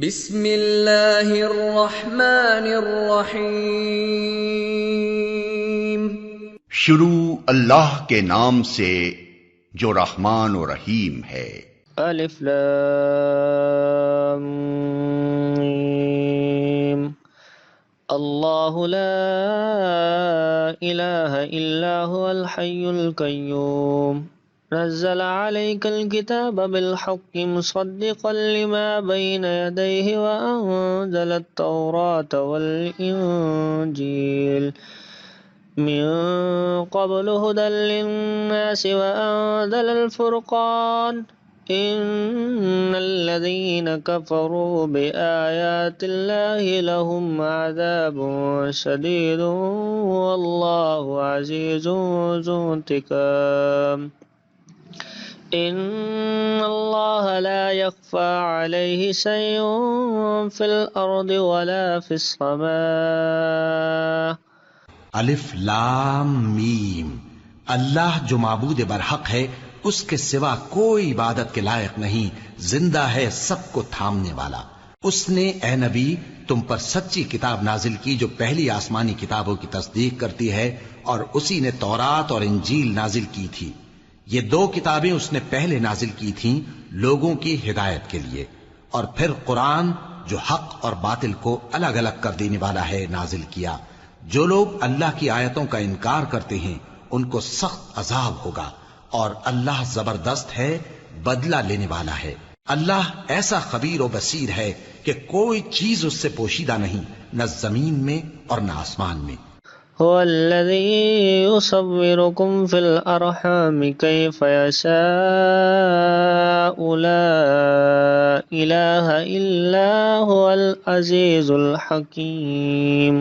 بسم اللہ الرحمن الرحیم۔ شروع اللہ کے نام سے جو رحمان و رحیم ہے۔ الف لام میم۔ اللہ لا الہ الا هو الحی القیوم نزل عليك الكتاب بالحق مصدقا لما بين يديه وأنزل التوراة والإنجيل من قبل هدى للناس وأنزل الفرقان إن الذين كفروا بآيات الله لهم عذاب شديد والله عزيز ذو انتقام إن الله لا يخفى عليه شيء في الأرض ولا في السماء۔ الف لام میم۔ اللہ جو معبود برحق ہے اس کے سوا کوئی عبادت کے لائق نہیں، زندہ ہے، سب کو تھامنے والا۔ اس نے اے نبی تم پر سچی کتاب نازل کی جو پہلی آسمانی کتابوں کی تصدیق کرتی ہے، اور اسی نے تورات اور انجیل نازل کی تھی۔ یہ دو کتابیں اس نے پہلے نازل کی تھیں لوگوں کی ہدایت کے لیے، اور پھر قرآن جو حق اور باطل کو الگ الگ کر دینے والا ہے نازل کیا۔ جو لوگ اللہ کی آیتوں کا انکار کرتے ہیں ان کو سخت عذاب ہوگا، اور اللہ زبردست ہے، بدلہ لینے والا ہے۔ اللہ ایسا خبیر و بصیر ہے کہ کوئی چیز اس سے پوشیدہ نہیں، نہ زمین میں اور نہ آسمان میں۔ هو الذي يصوركم في الأرحام كيف يشاء لا إله إلا هو العزيز الحكيم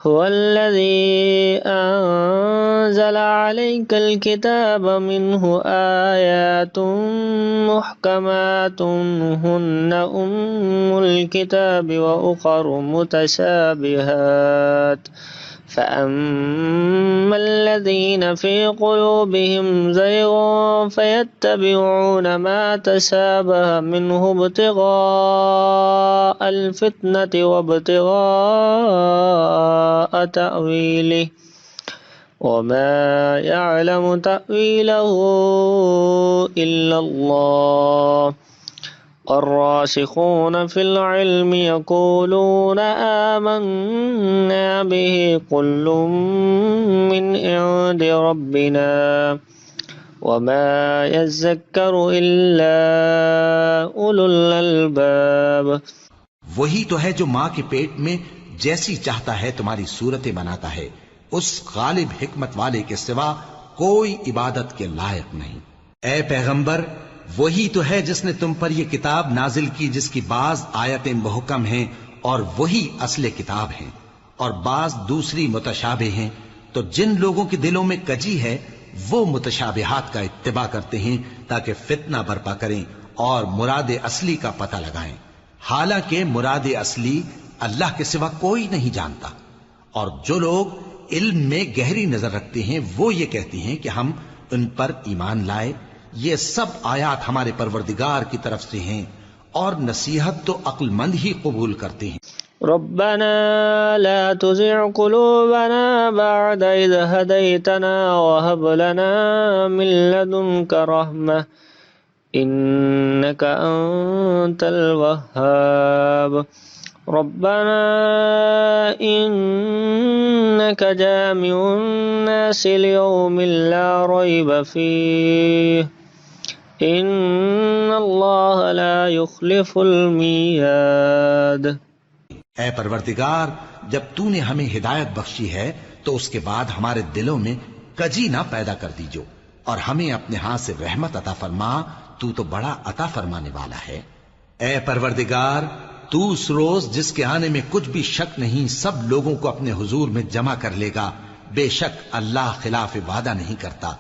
هو الذي أنزل عليك الكتاب منه آيات محكمات هن أم الكتاب وأخر متشابهات فأما الذين في قلوبهم زيغ فيتبعون ما تشابه منه ابتغاء الفتنة وابتغاء تأويله وما يعلم تأويله إلا الله الراسخون في العلم يقولون آمنا به كل من عند ربنا وما يذكر إلا أولو الألباب۔ وہی تو ہے جو ماں کے پیٹ میں جیسی چاہتا ہے تمہاری صورتیں بناتا ہے، اس غالب حکمت والے کے سوا کوئی عبادت کے لائق نہیں۔ اے پیغمبر، وہی تو ہے جس نے تم پر یہ کتاب نازل کی جس کی بعض آیتیں محکم ہیں اور وہی اصل کتاب ہیں، اور بعض دوسری متشابہ ہیں۔ تو جن لوگوں کے دلوں میں کجی ہے وہ متشابہات کا اتباع کرتے ہیں تاکہ فتنہ برپا کریں اور مراد اصلی کا پتہ لگائیں، حالانکہ مراد اصلی اللہ کے سوا کوئی نہیں جانتا۔ اور جو لوگ علم میں گہری نظر رکھتے ہیں وہ یہ کہتے ہیں کہ ہم ان پر ایمان لائے۔ یہ سب آیات ہمارے پروردگار کی طرف سے ہیں، اور نصیحت تو عقل مند ہی قبول کرتے ہیں۔ ربنا لا تزغ قلوبنا بعد إذ هديتنا وهب لنا من لدنك رحمة إنك أنت الوهاب ربنا إنك جامع الناس ليوم لا ريب فيه إن الله لا يخلف الميعاد۔ اے پروردگار، جب تو نے ہمیں ہدایت بخشی ہے تو اس کے بعد ہمارے دلوں میں کجی نہ پیدا کر دیجو، اور ہمیں اپنے ہاتھ سے رحمت عطا فرما، تو بڑا عطا فرمانے والا ہے۔ اے پروردگار، تو اس روز جس کے آنے میں کچھ بھی شک نہیں سب لوگوں کو اپنے حضور میں جمع کر لے گا، بے شک اللہ خلاف وعدہ نہیں کرتا۔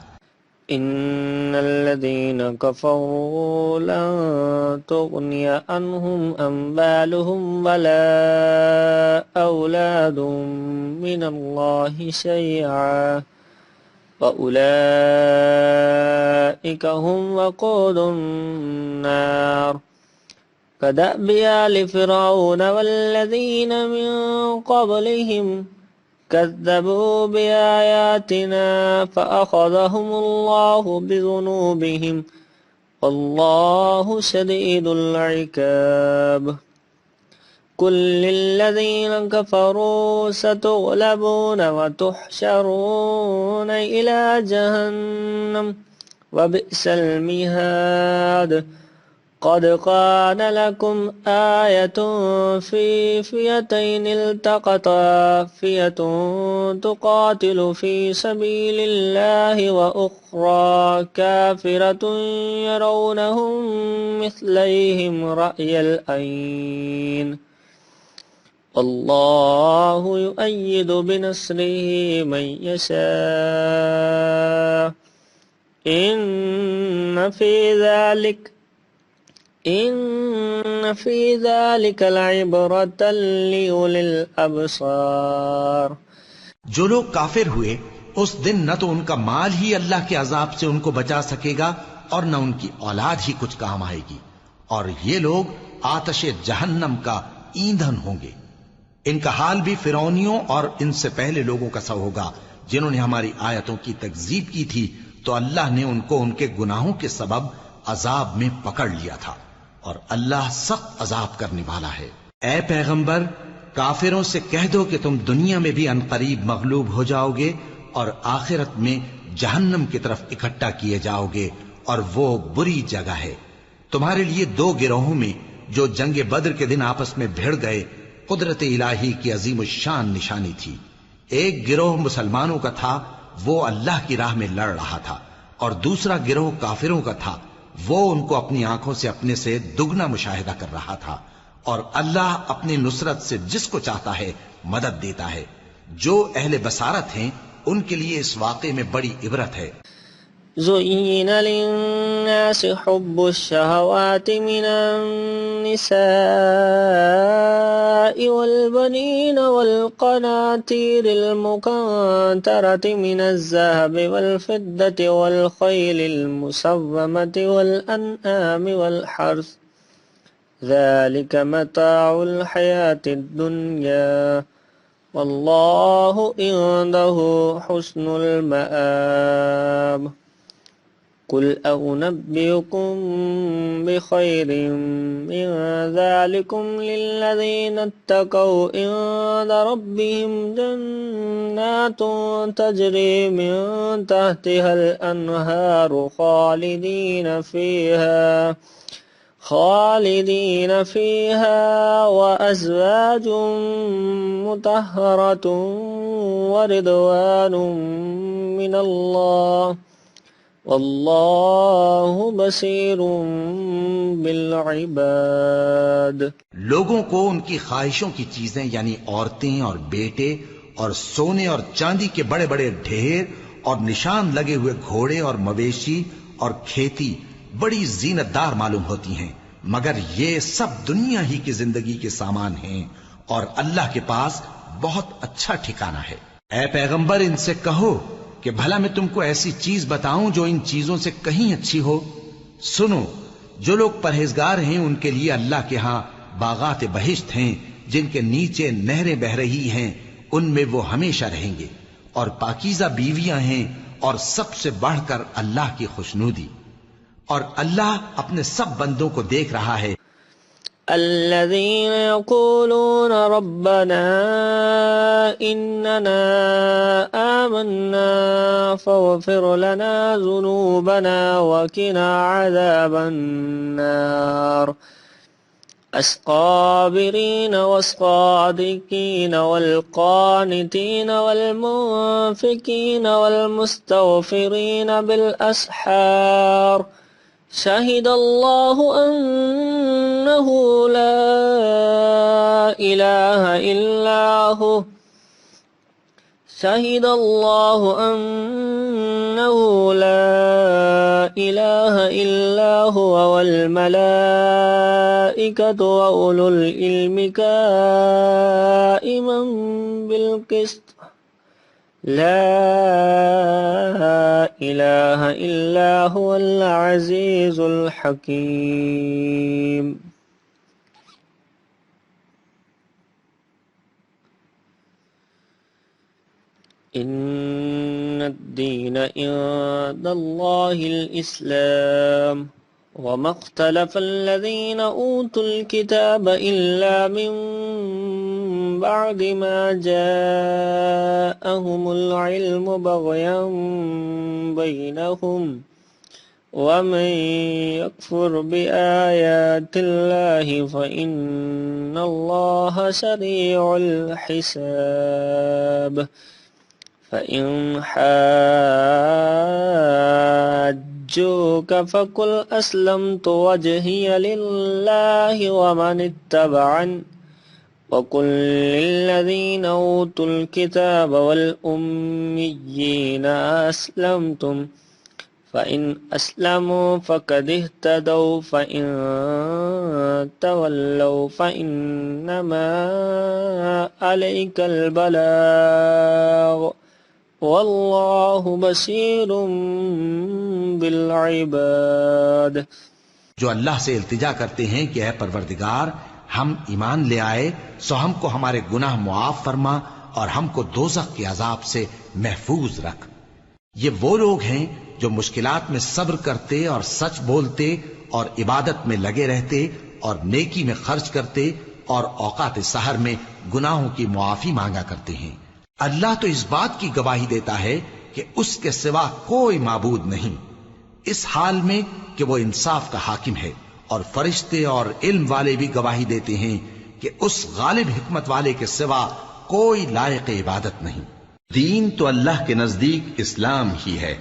إن الذين كفروا لن تغني عنهم أموالهم ولا أولادهم من الله شيئا وأولئك هم وقود النار كدأب آل فرعون والذين من قبلهم كذبوا بآياتنا فأخذهم الله بذنوبهم والله شديد العقاب قل للذين كفروا ستغلبون وتحشرون إلى جهنم وبئس المهاد قد كان لكم آية في فئتين التقتا فئة تقاتل في سبيل الله وأخرى كافرة يرونهم مثليهم رأي العين الله يؤيد بنصره من يشاء إن في ذلك لعبرة لأولي الأبصار جو لوگ کافر ہوئے اس دن نہ تو ان کا مال ہی اللہ کے عذاب سے ان کو بچا سکے گا اور نہ ان کی اولاد ہی کچھ کام آئے گی، اور یہ لوگ آتش جہنم کا ایندھن ہوں گے۔ ان کا حال بھی فرعونیوں اور ان سے پہلے لوگوں کا سا ہوگا جنہوں نے ہماری آیتوں کی تکذیب کی تھی، تو اللہ نے ان کو ان کے گناہوں کے سبب عذاب میں پکڑ لیا تھا، اور اللہ سخت عذاب کرنے والا ہے۔ اے پیغمبر، کافروں سے کہہ دو کہ تم دنیا میں بھی عنقریب مغلوب ہو جاؤ گے اور آخرت میں جہنم کی طرف اکٹھا کیے جاؤ گے، اور وہ بری جگہ ہے۔ تمہارے لیے دو گروہوں میں جو جنگ بدر کے دن آپس میں بھیڑ گئے قدرت الہی کی عظیم الشان نشانی تھی۔ ایک گروہ مسلمانوں کا تھا، وہ اللہ کی راہ میں لڑ رہا تھا، اور دوسرا گروہ کافروں کا تھا، وہ ان کو اپنی آنکھوں سے اپنے سے دگنا مشاہدہ کر رہا تھا، اور اللہ اپنی نصرت سے جس کو چاہتا ہے مدد دیتا ہے۔ جو اہل بصارت ہیں ان کے لیے اس واقعے میں بڑی عبرت ہے۔ زين للناس حب الشهوات من النساء والبنين والقناطير المقنطرة من الذهب والفضة والخيل المسومة والأنعام والحرث ذلك متاع الحياة الدنيا والله عنده حسن المآب قل أنبئكم بخير من ذلكم للذين اتقوا عند ربهم جنات تجري من تحتها الأنهار خالدين فيها وأزواج مطهرة ورضوان من الله واللہ بصیر بالعباد۔ لوگوں کو ان کی خواہشوں کی چیزیں یعنی عورتیں اور بیٹے اور سونے اور چاندی کے بڑے بڑے ڈھیر اور نشان لگے ہوئے گھوڑے اور مویشی اور کھیتی بڑی زینت دار معلوم ہوتی ہیں، مگر یہ سب دنیا ہی کی زندگی کے سامان ہیں، اور اللہ کے پاس بہت اچھا ٹھکانہ ہے۔ اے پیغمبر، ان سے کہو کہ بھلا میں تم کو ایسی چیز بتاؤں جو ان چیزوں سے کہیں اچھی ہو؟ سنو، جو لوگ پرہیزگار ہیں ان کے لیے اللہ کے ہاں باغات بہشت ہیں جن کے نیچے نہریں بہ رہی ہیں، ان میں وہ ہمیشہ رہیں گے، اور پاکیزہ بیویاں ہیں، اور سب سے بڑھ کر اللہ کی خوشنودی، اور اللہ اپنے سب بندوں کو دیکھ رہا ہے۔ الذين يقولون ربنا إننا آمنا فاغفر لنا ذنوبنا وقنا عذاب النار الصابرين والصادقين والقانتين والمنفقين والمستغفرين بالأسحار شهد الله أنه لا إله إلا هو شهد الله أنه لا إله إلا هو والملائكة وأولو العلم قائما بالقسط لا إله إلا هو العزيز الحكيم۔ إن الدين عند الله الإسلام وما اختلف الذين أوتوا الكتاب إلا من بعد ما جاءهم العلم بغيا بينهم ومن يكفر بآيات الله فإن الله سريع الحساب فإن حاجوك فقل أسلمت وجهي لله ومن اتبعني وقل للذين أوتوا الكتاب والأميين أسلمتم فإن أسلموا فقد اهتدوا فإن تولوا فإنما عليك البلاغ واللہ بصیر بالعباد۔ جو اللہ سے التجا کرتے ہیں کہ اے پروردگار ہم ایمان لے آئے سو ہم کو ہمارے گناہ معاف فرما اور ہم کو دوزخ کے عذاب سے محفوظ رکھ۔ یہ وہ لوگ ہیں جو مشکلات میں صبر کرتے اور سچ بولتے اور عبادت میں لگے رہتے اور نیکی میں خرچ کرتے اور اوقات سحر میں گناہوں کی معافی مانگا کرتے ہیں۔ اللہ تو اس بات کی گواہی دیتا ہے کہ اس کے سوا کوئی معبود نہیں، اس حال میں کہ وہ انصاف کا حاکم ہے، اور فرشتے اور علم والے بھی گواہی دیتے ہیں کہ اس غالب حکمت والے کے سوا کوئی لائق عبادت نہیں۔ دین تو اللہ کے نزدیک اسلام ہی ہے،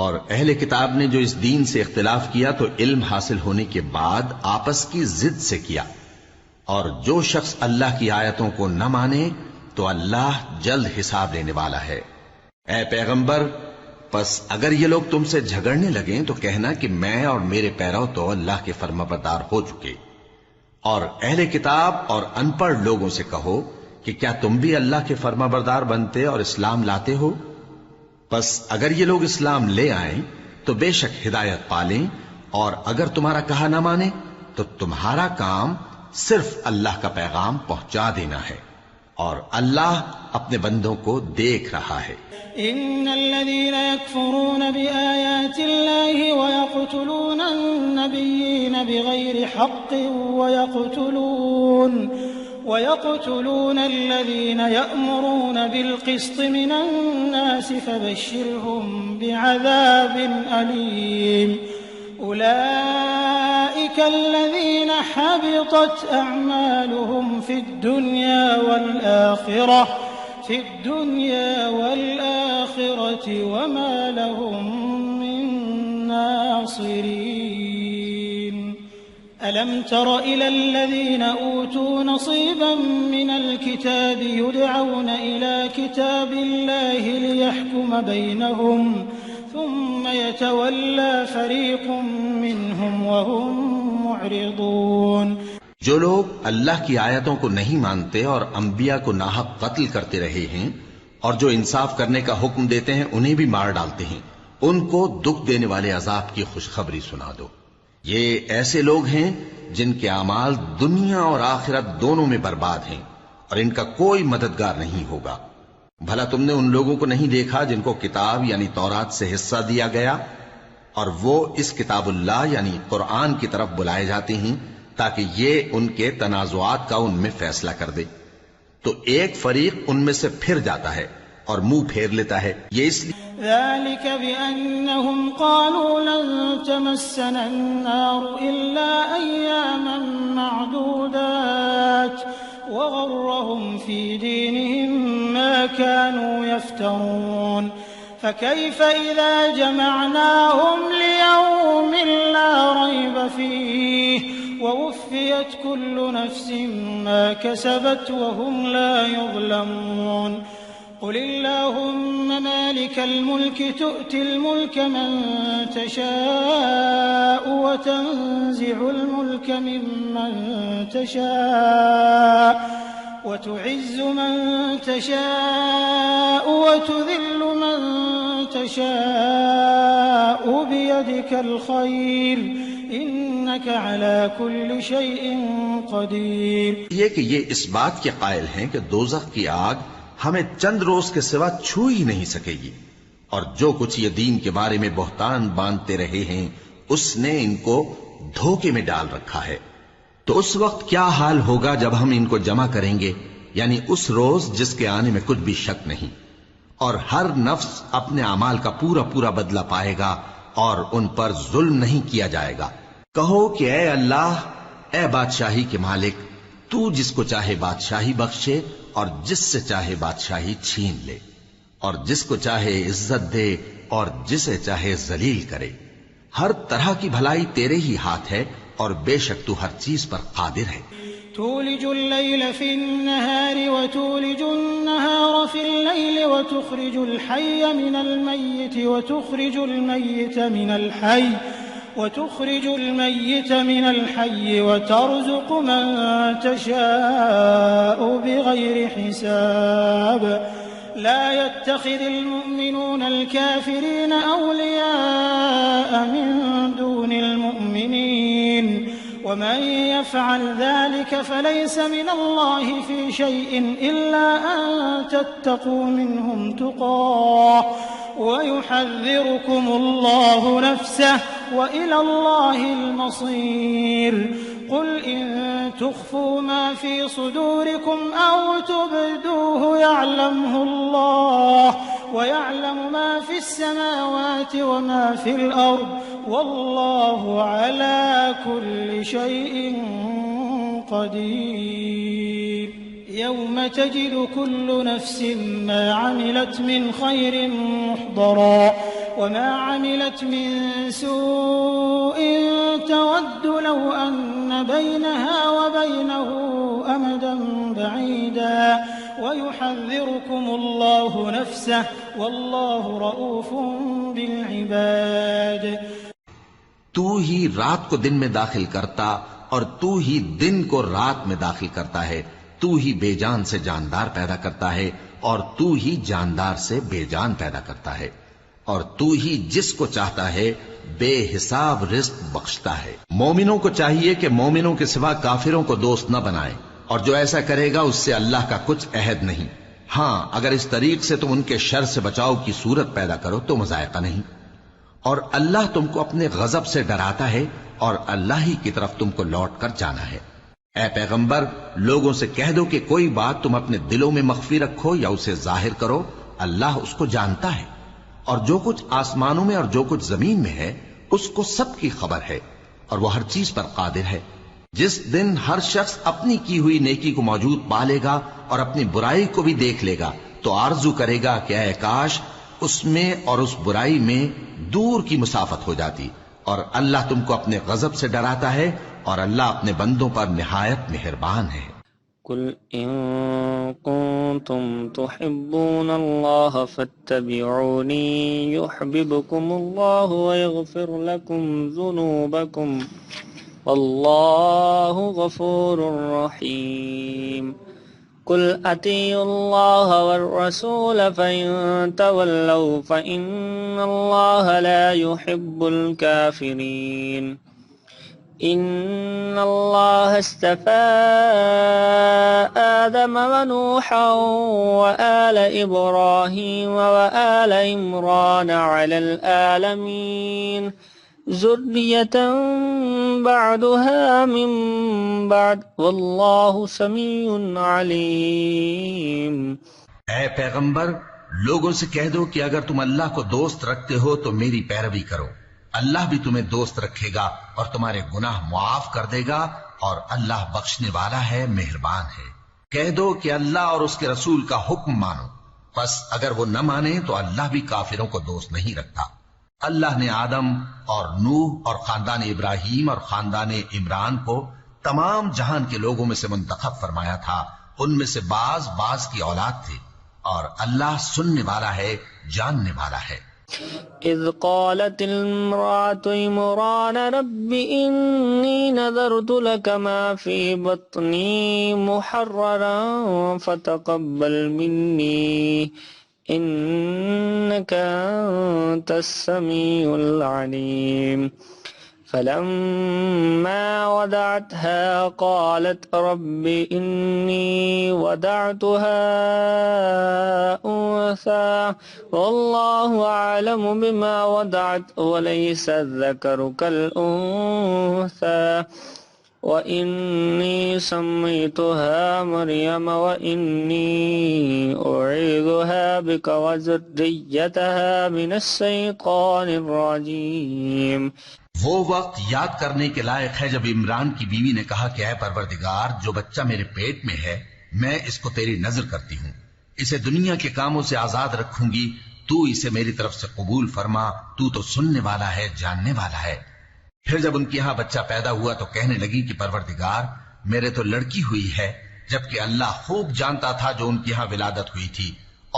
اور اہل کتاب نے جو اس دین سے اختلاف کیا تو علم حاصل ہونے کے بعد آپس کی ضد سے کیا، اور جو شخص اللہ کی آیتوں کو نہ مانے تو اللہ جلد حساب لینے والا ہے۔ اے پیغمبر پس اگر یہ لوگ تم سے جھگڑنے لگیں تو کہنا کہ میں اور میرے پیرو تو اللہ کے فرمانبردار ہو چکے، اور اہل کتاب اور ان پڑھ لوگوں سے کہو کہ کیا تم بھی اللہ کے فرمانبردار بنتے اور اسلام لاتے ہو؟ پس اگر یہ لوگ اسلام لے آئیں تو بے شک ہدایت پالیں، اور اگر تمہارا کہا نہ مانے تو تمہارا کام صرف اللہ کا پیغام پہنچا دینا ہے، اور اللہ اپنے بندوں کو دیکھ رہا ہے۔ ان الذين يكفرون بآيات الله ويقتلون النبيين بغير حق ويقتلون الذين يأمرون بالقسط من الناس فبشرهم بعذاب أليم أولئك الذين حبطت أعمالهم في الدنيا والآخرة وما لهم من ناصرين ألم تر إلى الذين أوتوا نصيبا من الكتاب يدعون إلى كتاب الله ليحكم بينهم ثم يتولى فريق منهم وهم معرضون۔ جو لوگ اللہ کی آیتوں کو نہیں مانتے اور انبیاء کو ناحق قتل کرتے رہے ہیں اور جو انصاف کرنے کا حکم دیتے ہیں انہیں بھی مار ڈالتے ہیں، ان کو دکھ دینے والے عذاب کی خوشخبری سنا دو۔ یہ ایسے لوگ ہیں جن کے اعمال دنیا اور آخرت دونوں میں برباد ہیں، اور ان کا کوئی مددگار نہیں ہوگا۔ بھلا تم نے ان لوگوں کو نہیں دیکھا جن کو کتاب یعنی تورات سے حصہ دیا گیا، اور وہ اس کتاب اللہ یعنی قرآن کی طرف بلائے جاتے ہیں تاکہ یہ ان کے تنازعات کا ان میں فیصلہ کر دے، تو ایک فریق ان میں سے پھر جاتا ہے اور منہ پھیر لیتا ہے۔ یہ اس لیے ذلك بأنهم قالوا لن تمسنا النار إلا أياما معدودات وغرهم في دينهم ما كانوا يفترون فكيف إذا جمعناهم ليوم لا ريب فيه ووفيت كل نفس ما كسبت وهم لا يظلمون قل اللهم مالك الملك تؤتي الملك من تشاء وتنزع الملك ممن تشاء وتعز من تشاء وتذل من تشاء بيدك الخير إنك على كل شيء قدير۔ یہ کہ یہ اس بات کے قائل ہیں کہ دوزخ کی آگ ہمیں چند روز کے سوا چھو ہی نہیں سکے گی، اور جو کچھ یہ دین کے بارے میں بہتان باندھتے رہے ہیں اس نے ان کو دھوکے میں ڈال رکھا ہے۔ تو اس وقت کیا حال ہوگا جب ہم ان کو جمع کریں گے، یعنی اس روز جس کے آنے میں کچھ بھی شک نہیں، اور ہر نفس اپنے اعمال کا پورا پورا بدلہ پائے گا اور ان پر ظلم نہیں کیا جائے گا۔ کہو کہ اے اللہ، اے بادشاہی کے مالک، تو جس کو چاہے بادشاہی بخشے اور جس سے چاہے بادشاہی چھین لے، اور جس کو چاہے عزت دے اور جسے چاہے ذلیل کرے۔ ہر طرح کی بھلائی تیرے ہی ہاتھ ہے، اور بے شک تو ہر چیز پر قادر ہے۔ تولج الليل في النهار وتولج النهار في الليل وتخرج الحي من الميت وتخرج الميت من الحي وترزق من تشاء بغير حساب لا يتخذ المؤمنون الكافرين أولياء من دون المؤمنين ومن يفعل ذلك فليس من الله في شيء إلا أن تتقوا منهم تقاه ويحذركم الله نفسه وإلى الله المصير قل إن تخفوا ما في صدوركم أو تبدوه يعلمه الله ويعلم ما في السماوات وما في الأرض والله على كل شيء قدير يوم تجد كل نفس ما عملت من خير محضرا وما عملت من سوء تود لو أن بينها وبينه أمدا بعيدا ويحذركم الله نفسه والله رؤوف بالعباد۔ تو ہی رات کو دن میں داخل کرتا اور تو ہی دن کو رات میں داخل کرتا ہے، تو ہی بے جان سے جاندار پیدا کرتا ہے اور تو ہی جاندار سے بے جان پیدا کرتا ہے، اور تو ہی جس کو چاہتا ہے بے حساب رزق بخشتا ہے۔ مومنوں کو چاہیے کہ مومنوں کے سوا کافروں کو دوست نہ بنائیں، اور جو ایسا کرے گا اس سے اللہ کا کچھ عہد نہیں۔ ہاں اگر اس طریق سے تم ان کے شر سے بچاؤ کی صورت پیدا کرو تو مذائقہ نہیں، اور اللہ تم کو اپنے غضب سے ڈراتا ہے اور اللہ ہی کی طرف تم کو لوٹ کر جانا ہے۔ اے پیغمبر، لوگوں سے کہہ دو کہ کوئی بات تم اپنے دلوں میں مخفی رکھو یا اسے ظاہر کرو، اللہ اس کو جانتا ہے، اور جو کچھ آسمانوں میں اور جو کچھ زمین میں ہے اس کو سب کی خبر ہے، اور وہ ہر چیز پر قادر ہے۔ جس دن ہر شخص اپنی کی ہوئی نیکی کو موجود پا لے گا اور اپنی برائی کو بھی دیکھ لے گا تو آرزو کرے گا کہ اے کاش اس میں اور اس برائی میں دور کی مسافت ہو جاتی، اور اللہ تم کو اپنے غضب سے ڈراتا ہے اور اللہ اپنے بندوں پر نہایت مہربان ہے۔ قل إن كنتم تحبون الله فاتبعوني يحببكم الله ويغفر لكم ذنوبكم والله غفور رحيم قل أطيعوا الله والرسول فإن تولوا فإن الله لا يحب الكافرين إن الله اصطفى آدم ونوحا وآل إبراهيم وآل عمران على العالمين ذرية بعدها من بعد والله سميع عليم۔ اے پیغمبر، لوگوں سے کہہ دو کہ اگر تم اللہ کو دوست رکھتے ہو تو میری پیروی کرو، اللہ بھی تمہیں دوست رکھے گا اور تمہارے گناہ معاف کر دے گا، اور اللہ بخشنے والا ہے، مہربان ہے۔ کہہ دو کہ اللہ اور اس کے رسول کا حکم مانو، بس اگر وہ نہ مانے تو اللہ بھی کافروں کو دوست نہیں رکھتا۔ اللہ نے آدم اور نوح اور خاندان ابراہیم اور خاندان عمران کو تمام جہان کے لوگوں میں سے منتخب فرمایا تھا، ان میں سے بعض کی اولاد تھے، اور اللہ سننے والا ہے، جاننے والا ہے۔ إذ قالت المرأة عمران رب إني نذرت لك ما في بطني محررا فتقبل مني إنك أنت السميع العليم فلما وضعتها قالت رب إني وضعتها أنثى والله أعلم بما وضعت وليس الذكر كالأنثى وإني سميتها مريم وإني أعيذها بك وذريتها من الشيطان الرجيم۔ وہ وقت یاد کرنے کے لائق ہے جب عمران کی بیوی نے کہا کہ اے پروردگار، جو بچہ میرے پیٹ میں ہے میں اس کو تیری نظر کرتی ہوں، اسے دنیا کے کاموں سے آزاد رکھوں گی، تو اسے میری طرف سے قبول فرما، تو سننے والا ہے، جاننے والا ہے۔ پھر جب ان کے ہاں بچہ پیدا ہوا تو کہنے لگی کہ پروردگار میرے تو لڑکی ہوئی ہے، جبکہ اللہ خوب جانتا تھا جو ان کے ہاں ولادت ہوئی تھی،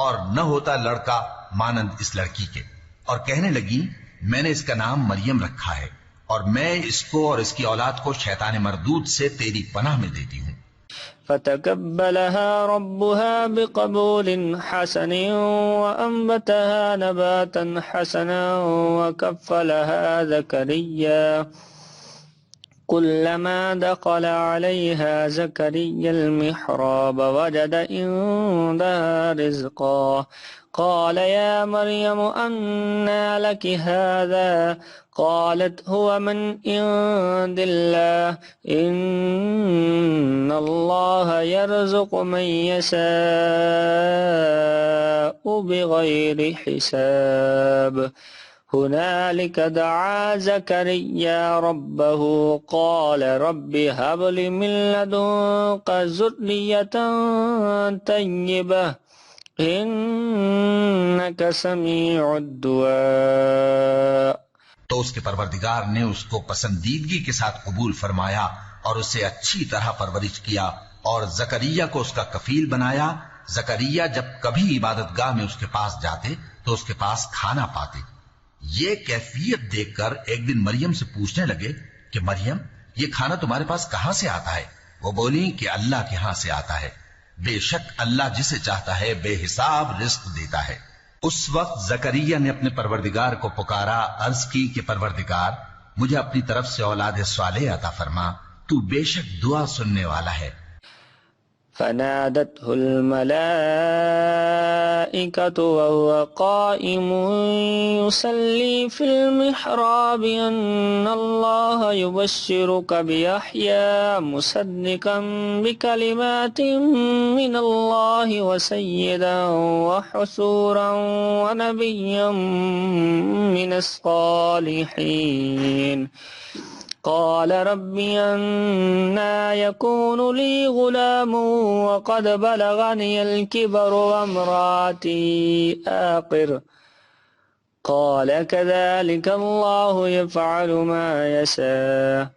اور نہ ہوتا لڑکا مانند اس لڑکی کے، اور کہنے لگی میں نے اس کا نام مریم رکھا ہے، اور میں اس کو اور اس کی اولاد کو شیطان مردود سے تیری پناہ میں دیتی ہوں۔ فتقبلها ربها بقبول حسن وأنبتها نباتا حسنا وكفلها زكريا كلما دخل عليها زكريا المحراب وجد عندها رزقا قال يا مريم أنى لك هذا قالت هو من عند الله إن الله يرزق من يشاء بغير حساب هنالك دعا زكريا ربه قال رب هب لي من لدنك ذرية طيبة إنك سميع الدعاء۔ تو اس کے پروردگار نے اس کو پسندیدگی کے ساتھ قبول فرمایا اور اسے اچھی طرح پرورش کیا اور زکریا کو اس کا کفیل بنایا۔ زکریا جب کبھی عبادت گاہ میں اس کے پاس جاتے تو اس کے پاس کھانا پاتے۔ یہ کیفیت دیکھ کر ایک دن مریم سے پوچھنے لگے کہ مریم یہ کھانا تمہارے پاس کہاں سے آتا ہے؟ وہ بولی کہ اللہ کے ہاں سے آتا ہے، بے شک اللہ جسے چاہتا ہے بے حساب رزق دیتا ہے۔ اس وقت زکریا نے اپنے پروردگار کو پکارا، عرض کی کہ پروردگار مجھے اپنی طرف سے اولاد صالح عطا فرما، تو بے شک دعا سننے والا ہے۔ فنادته الملائكة وهو قائم يصلي في المحراب أن الله يبشرك بيحيى مصدقا بكلمات من الله وسيدا وحسورا ونبيا من الصالحين قال رب أنى يكون لي غلام وقد بلغني الكبر وامرأتي آقر قال كذلك الله يفعل ما يشاء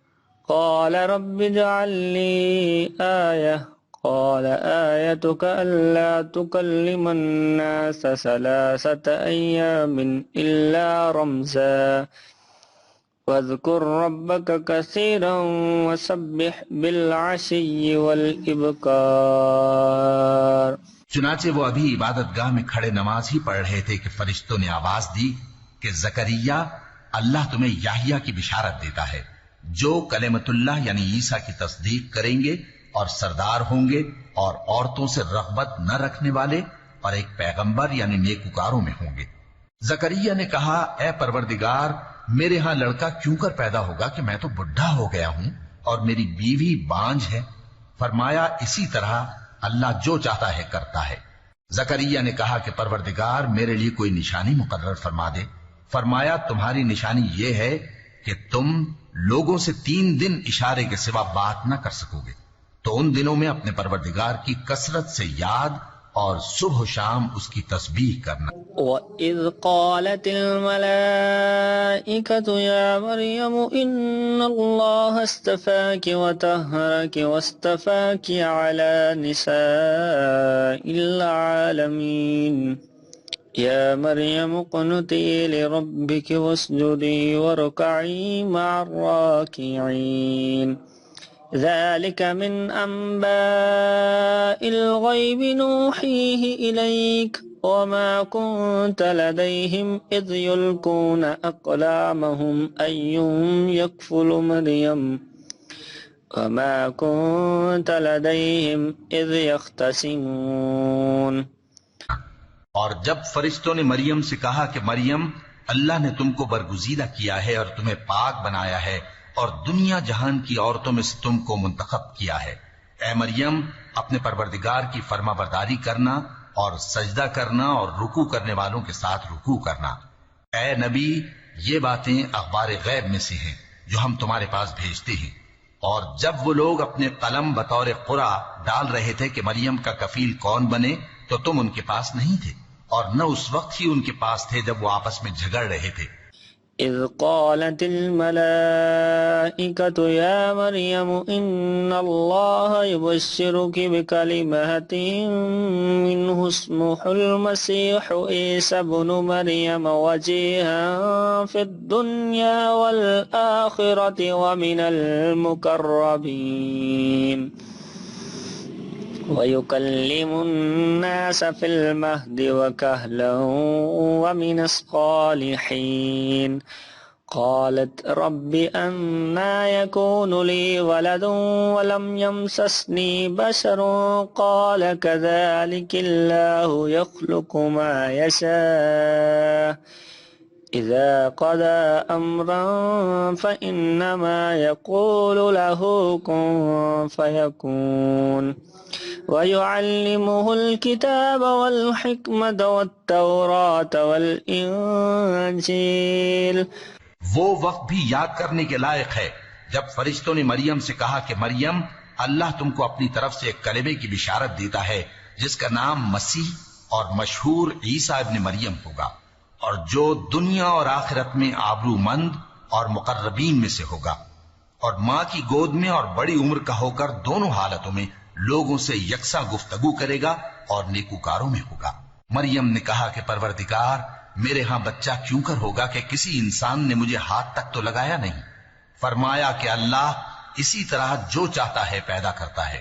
قال رب اجعل لي آية قال آيتك ألا تكلم الناس 3 أيام إلا رمزا واذكر ربك كثيرا وسبح بالعشي والإبكار۔ چنانچہ وہ ابھی عبادت گاہ میں کھڑے نماز ہی پڑھ رہے تھے کہ فرشتوں نے آواز دی کہ زکریا اللہ تمہیں یحییٰ کی بشارت دیتا ہے جو کلمت اللہ یعنی عیسیٰ کی تصدیق کریں گے اور سردار ہوں گے اور عورتوں سے رغبت نہ رکھنے والے اور ایک پیغمبر یعنی نیکوکاروں میں ہوں گے۔ زکریا نے کہا اے پروردگار میرے ہاں لڑکا کیوں کر پیدا ہوگا کہ میں تو بڈھا ہو گیا ہوں اور میری بیوی بانجھ ہے۔ فرمایا اسی طرح اللہ جو چاہتا ہے کرتا ہے۔ زکریا نے کہا کہ پروردگار میرے لیے کوئی نشانی مقرر فرما دے۔ فرمایا تمہاری نشانی یہ ہے کہ تم لوگوں سے 3 دن اشارے کے سوا بات نہ کر سکو گے، تو ان دنوں میں اپنے پروردگار کی کثرت سے یاد اور صبح و شام اس کی تسبیح کرنا۔ وَإِذْ قَالَتِ الْمَلَائِكَةُ يَا مَرْيَمُ إِنَّ اللَّهَ اصْطَفَاكِ وَطَهَّرَكِ وَاصْطَفَاكِ عَلَى نِسَاءِ الْعَالَمِينَ يَا مَرْيَمُ اقْنُتِي لِرَبِّكِ وَاسْجُدِي وَارْكَعِي مَعَ الرَّاكِعِينَ ذلك من أنباء الغيب نوحيه إليك وما كنت لديهم إذ يلقون أقلامهم أيهم يكفل مريم وما كنت لديهم إذ يختصمون. اور جب فرشتوں نے مریم سے کہا کہ مریم اللہ نے تم کو برگزیدہ کیا ہے اور تمہیں پاک بنایا ہے اور دنیا جہان کی عورتوں میں سے تم کو منتخب کیا ہے، اے مریم اپنے پروردگار کی فرما برداری کرنا اور سجدہ کرنا اور رکوع کرنے والوں کے ساتھ رکوع کرنا. اے نبی یہ باتیں اخبار غیب میں سے ہیں جو ہم تمہارے پاس بھیجتے ہیں. اور جب وہ لوگ اپنے قلم بطور قرعہ ڈال رہے تھے کہ مریم کا کفیل کون بنے تو تم ان کے پاس نہیں تھے اور نہ اس وقت ہی ان کے پاس تھے جب وہ آپس میں جھگڑ رہے تھے. إذ قالت الملائكة يا مريم إن الله يبشرك بكلمات منه اسمه المسيح عيسى ابن مريم وجيها في الدنيا والآخرة ومن المقربين ويكلم الناس في المهد وكهلا ومن الصالحين. قالت رب أنى يكون لي ولد ولم يمسسني بشر قال كذلك الله يخلق ما يشاء إذا قضى أمرا فإنما يقول له كن فيكون. ويعلمه الكتاب والحكمة والتوراة والإنجيل. وہ وقت بھی یاد کرنے کے لائق ہے جب فرشتوں نے مریم سے کہا کہ مریم اللہ تم کو اپنی طرف سے ایک کلمے کی بشارت دیتا ہے جس کا نام مسیح اور مشہور عیسیٰ ابن مریم ہوگا اور جو دنیا اور آخرت میں آبرو مند اور مقربین میں سے ہوگا اور ماں کی گود میں اور بڑی عمر کا ہو کر دونوں حالتوں میں لوگوں سے یکساں گفتگو کرے گا اور نیکوکاروں میں ہوگا. مریم نے کہا کہ پروردگار میرے ہاں بچہ کیوں کر ہوگا کہ کسی انسان نے مجھے ہاتھ تک تو لگایا نہیں. فرمایا کہ اللہ اسی طرح جو چاہتا ہے پیدا کرتا ہے.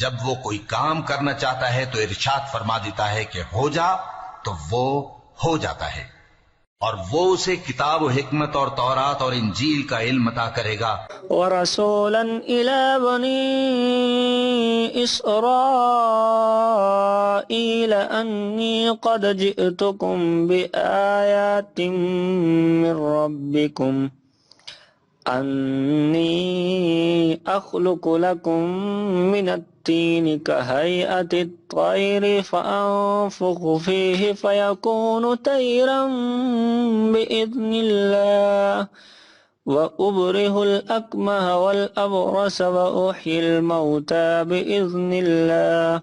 جب وہ کوئی کام کرنا چاہتا ہے تو ارشاد فرما دیتا ہے کہ ہو جا تو وہ ہو جاتا ہے. اور وہ اسے کتاب و حکمت اور تورات اور انجیل کا علم عطا کرے گا. ورسولا إلى بني إسرائيل أني قد جئتكم بآيات من ربكم أني أخلق لكم من الطين كهيئة الطير فأنفخ فيه فيكون طيرا بإذن الله وأبره الأكمه والأبرص وأحيي الموتى بإذن الله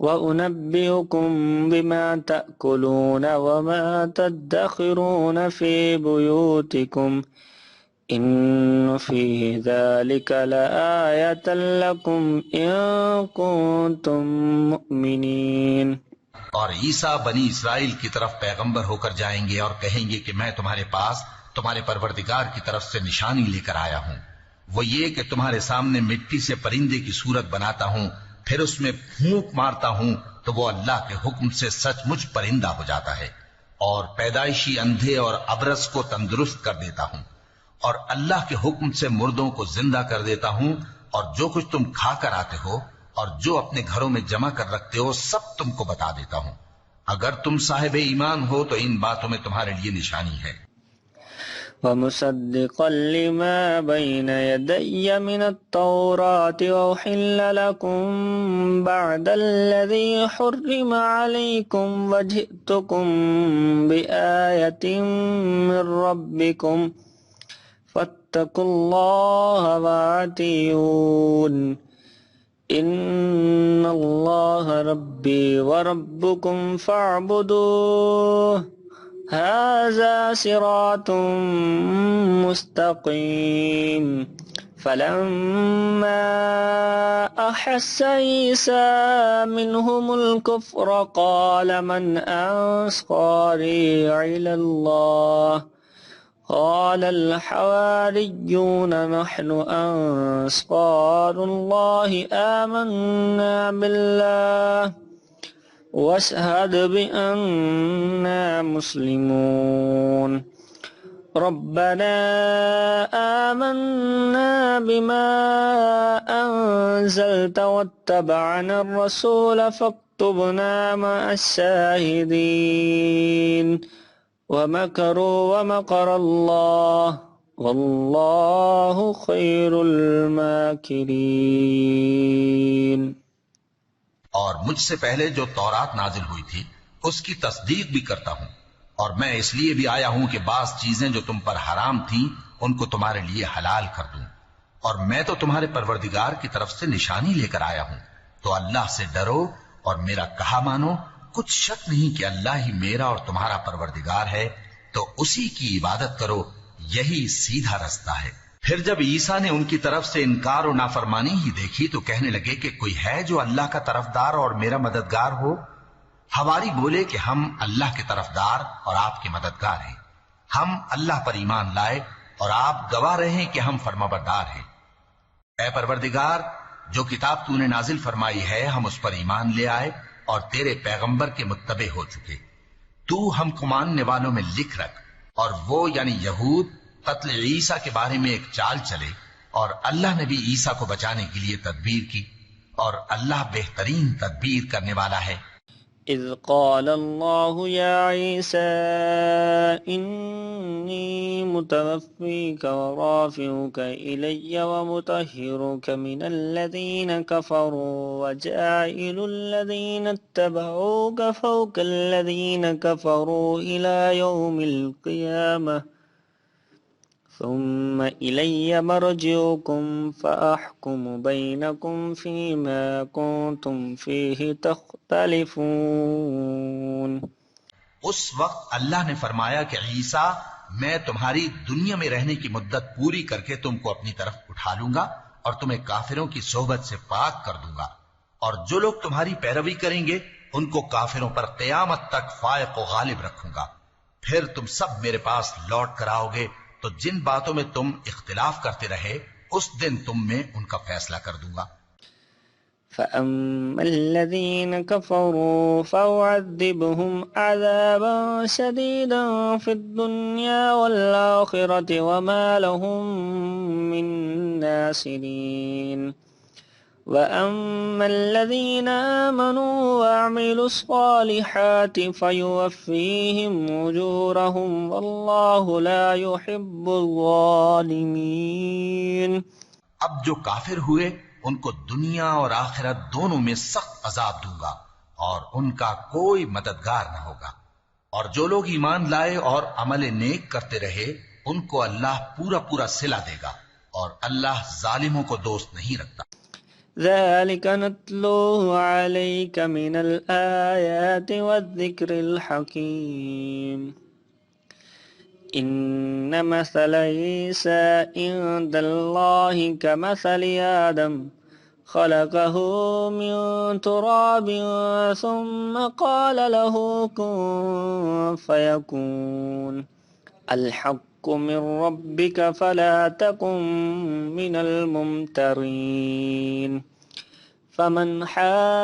وأنبئكم بما تأكلون وما تدخرون في بيوتكم إن في ذلك لآية لكم إن كنتم مؤمنين. اور عیسیٰ بنی اسرائیل کی طرف پیغمبر ہو کر جائیں گے اور کہیں گے کہ میں تمہارے پاس تمہارے پروردگار کی طرف سے نشانی لے کر آیا ہوں. وہ یہ کہ تمہارے سامنے مٹی سے پرندے کی صورت بناتا ہوں پھر اس میں پھونک مارتا ہوں تو وہ اللہ کے حکم سے سچ مچ پرندہ ہو جاتا ہے اور پیدائشی اندھے اور ابرص کو تندرست کر دیتا ہوں اور اللہ کے حکم سے مردوں کو زندہ کر دیتا ہوں اور جو کچھ تم کھا کر آتے ہو اور جو اپنے گھروں میں جمع کر رکھتے ہو سب تم کو بتا دیتا ہوں. اگر تم صاحب ایمان ہو تو ان باتوں میں تمہارے لیے نشانی ہے. ومصدقا لما بين يدي من التوراة وأحل لكم بعد الذي حرم عليكم وجئتكم بآية من ربكم فاتقوا الله وأطيعون إن الله ربي وربكم فاعبدوه هذا صراط مستقيم. فلما أحس عيسى منهم الكفر قال من أنصاري إلى الله قال الحواريون نحن أنصار الله آمنا بالله واشهد بأننا مسلمون ربنا آمنا بما أنزلت واتبعنا الرسول فاكتبنا مع الشاهدين ومكروا ومكر الله والله خير الماكرين۔ اور مجھ سے پہلے جو تورات نازل ہوئی تھی اس کی تصدیق بھی کرتا ہوں، اور میں اس لیے بھی آیا ہوں کہ بعض چیزیں جو تم پر حرام تھیں ان کو تمہارے لیے حلال کر دوں، اور میں تو تمہارے پروردگار کی طرف سے نشانی لے کر آیا ہوں، تو اللہ سے ڈرو اور میرا کہا مانو۔ کچھ شک نہیں کہ اللہ ہی میرا اور تمہارا پروردگار ہے، تو اسی کی عبادت کرو، یہی سیدھا رستہ ہے۔ پھر جب عیسیٰ نے ان کی طرف سے انکار و نافرمانی ہی دیکھی تو کہنے لگے کہ کوئی ہے جو اللہ کا طرفدار اور میرا مددگار ہو؟ حواری بولے کہ ہم اللہ کے طرفدار اور آپ کے مددگار ہیں، ہم اللہ پر ایمان لائے اور آپ گواہ رہے ہیں کہ ہم فرمانبردار ہیں۔ اے پروردگار، جو کتاب تو نے نازل فرمائی ہے ہم اس پر ایمان لے آئے اور تیرے پیغمبر کے متبع ہو چکے، تو ہم کو ماننے والوں میں لکھ رکھ۔ اور وہ یعنی یہود قتل عیسیٰ کے بارے میں ایک چال چلے، اور اللہ نے بھی عیسیٰ کو بچانے کے لیے تدبیر کی، اور اللہ بہترین تدبیر کرنے والا ہے۔ إذ قال الله يا عيسى إني متوفيك ورافعك إلي ومطهرك من الذين كفروا وجاعل الذين اتبعوك فوق الذين كفروا إلى يوم القيامة ثم إلي مرجعكم فأحكم بينكم فيما كنتم فيه تختلفون۔ اس وقت اللہ نے فرمایا کہ عیسیٰ، میں تمہاری دنیا میں رہنے کی مدت پوری کر کے تم کو اپنی طرف اٹھا لوں گا اور تمہیں کافروں کی صحبت سے پاک کر دوں گا، اور جو لوگ تمہاری پیروی کریں گے ان کو کافروں پر قیامت تک فائق و غالب رکھوں گا۔ پھر تم سب میرے پاس لوٹ کر آؤ گے تو جن باتوں میں تم اختلاف کرتے رہے اس دن تم میں ان کا فیصلہ کر دوں گا۔ فأما الذين كفروا فأعذبهم عذابا شديدا في الدنيا والآخرة وما لهم من ناصرين وأما الذين آمنوا وعملوا الصالحات فيوفيهم أجورهم والله لا يحب الظالمين۔ اب جو کافر ہوئے ان کو دنیا اور آخرت دونوں میں سخت عذاب دوں گا اور ان کا کوئی مددگار نہ ہوگا، اور جو لوگ ایمان لائے اور عمل نیک کرتے رہے ان کو اللہ پورا پورا صلہ دے گا، اور اللہ ظالموں کو دوست نہیں رکھتا۔ ذلك نتلوه عليك من الآيات والذكر الحكيم إن مثل عيسى عند الله كمثل آدم خلقه من تراب ثم قال له كن فيكون الحق من ربك فلا تكن من الممترين فمن حاجك